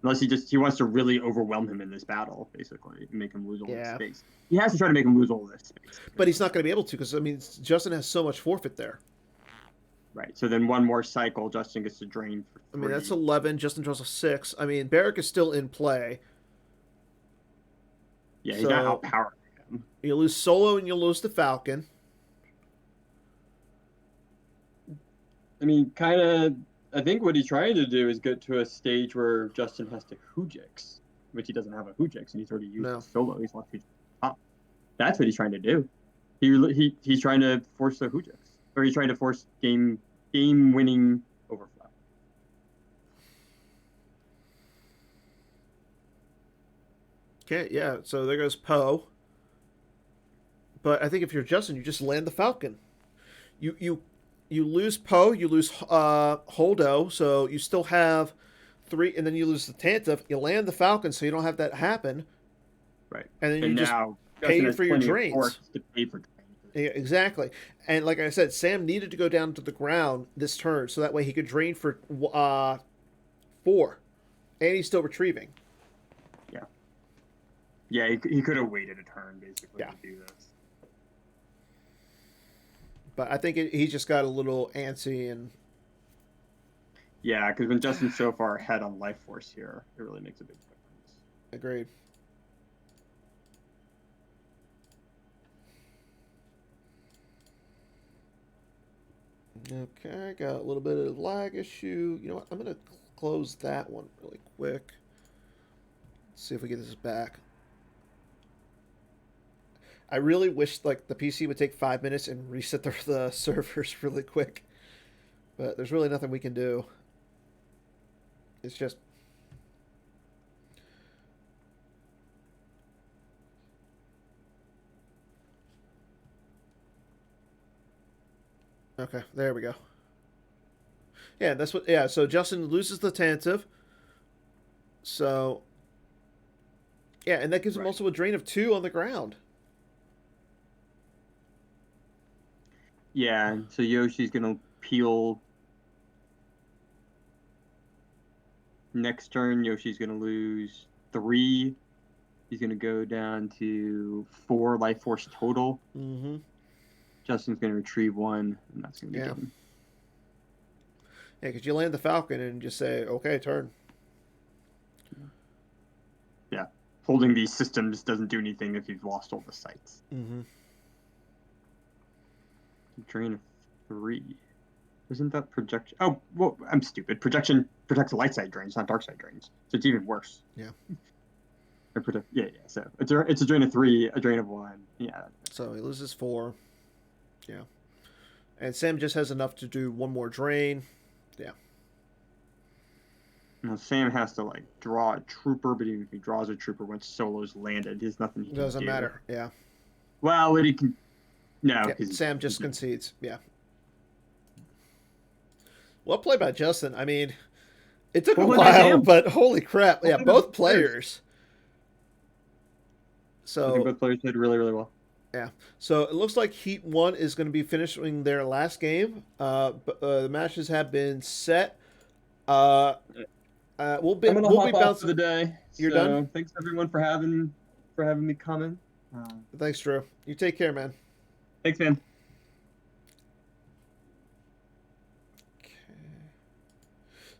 Speaker 2: Unless he wants to really overwhelm him in this battle, basically, and make him lose all this space. He has to try to make him lose all this space.
Speaker 1: But he's not going to be able to because, I mean, Justin has so much forfeit there.
Speaker 2: Right. So then 1 more cycle, Justin gets to drain for 3.
Speaker 1: I mean, that's 11. Justin draws a 6. I mean, Barrick is still in play.
Speaker 2: Yeah, he's not outpowering him.
Speaker 1: You lose Solo and you lose the Falcon.
Speaker 2: I mean, kind of, I think what he's trying to do is get to a stage where Justin has to Hoojix, which he doesn't have a Hoojix, and he's already used the Solo. He's left Hoojix top. That's what he's trying to do. He's trying to force the Hoojix, or he's trying to force game-winning overflow.
Speaker 1: Okay, yeah, so there goes Poe. But I think if you're Justin, you just land the Falcon. You lose Poe, you lose Holdo, so you still have 3, and then you lose the Tantive. You land the Falcon, so you don't have that happen.
Speaker 2: Right.
Speaker 1: And then you just pay for your drains.
Speaker 2: To pay for drains.
Speaker 1: Yeah, exactly. And like I said, Sam needed to go down to the ground this turn, so that way he could drain for 4. And he's still retrieving.
Speaker 2: Yeah. Yeah, he could have waited a turn, basically, to do this.
Speaker 1: But I think he just got a little antsy and.
Speaker 2: Yeah, because when Justin's so far ahead on life force here, it really makes a big difference.
Speaker 1: Agreed. Okay, got a little bit of lag issue. You know what? I'm going to close that one really quick. Let's see if we get this back. I really wish like the PC would take 5 minutes and reset the servers really quick. But there's really nothing we can do. It's just... Okay, there we go. Yeah, that's what... Yeah, so Justin loses the Tantive. So... Yeah, and that gives him also a drain of 2 on the ground.
Speaker 2: Yeah, so Yoshi's going to peel. Next turn, Yoshi's going to lose 3. He's going to go down to 4 life force total.
Speaker 1: Mm-hmm.
Speaker 2: Justin's going to retrieve 1, and that's going to be done.
Speaker 1: Yeah, because you land the Falcon and just say, okay, turn.
Speaker 2: Yeah, holding these systems doesn't do anything if you've lost all the sites.
Speaker 1: Mm-hmm.
Speaker 2: Drain of 3. Isn't that projection? Oh, well, I'm stupid. Projection protects light side drains, not dark side drains. So it's even worse.
Speaker 1: Yeah.
Speaker 2: Yeah. So it's a drain of 3, a drain of 1. Yeah.
Speaker 1: So he loses 4. Yeah. And Sam just has enough to do 1 more drain. Yeah.
Speaker 2: Now Sam has to like draw a trooper, but even if he draws a trooper once Solo's landed, there's nothing he can do.
Speaker 1: Doesn't matter. Yeah.
Speaker 2: Well, he can. No,
Speaker 1: yeah, Sam just concedes. Yeah. Well played by Justin. I mean, it took a while, but holy crap. Yeah, both players.
Speaker 2: I think
Speaker 1: So
Speaker 2: both players played really, really well.
Speaker 1: yeah. So it looks like Heat 1 is going to be finishing their last game. But the matches have been set. Uh, we'll be
Speaker 2: I'm gonna
Speaker 1: we'll
Speaker 2: hop
Speaker 1: be
Speaker 2: off for the
Speaker 1: bouncing.
Speaker 2: day.
Speaker 1: You're
Speaker 2: So
Speaker 1: done?
Speaker 2: thanks everyone for having me come in.
Speaker 1: Thanks, Drew. You take care, man.
Speaker 2: Thanks, man.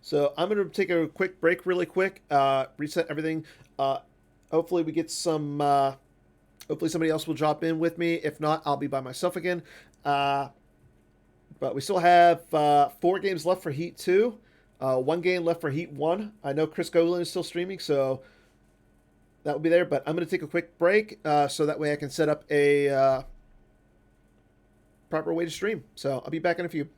Speaker 1: So I'm going to take a quick break really quick, reset everything. Hopefully we get some, hopefully somebody else will drop in with me. If not, I'll be by myself again. But we still have 4 games left for Heat 2, 1 game left for Heat 1. I know Chris Golan is still streaming, so that will be there. But I'm going to take a quick break so that way I can set up a proper way to stream. So I'll be back in a few.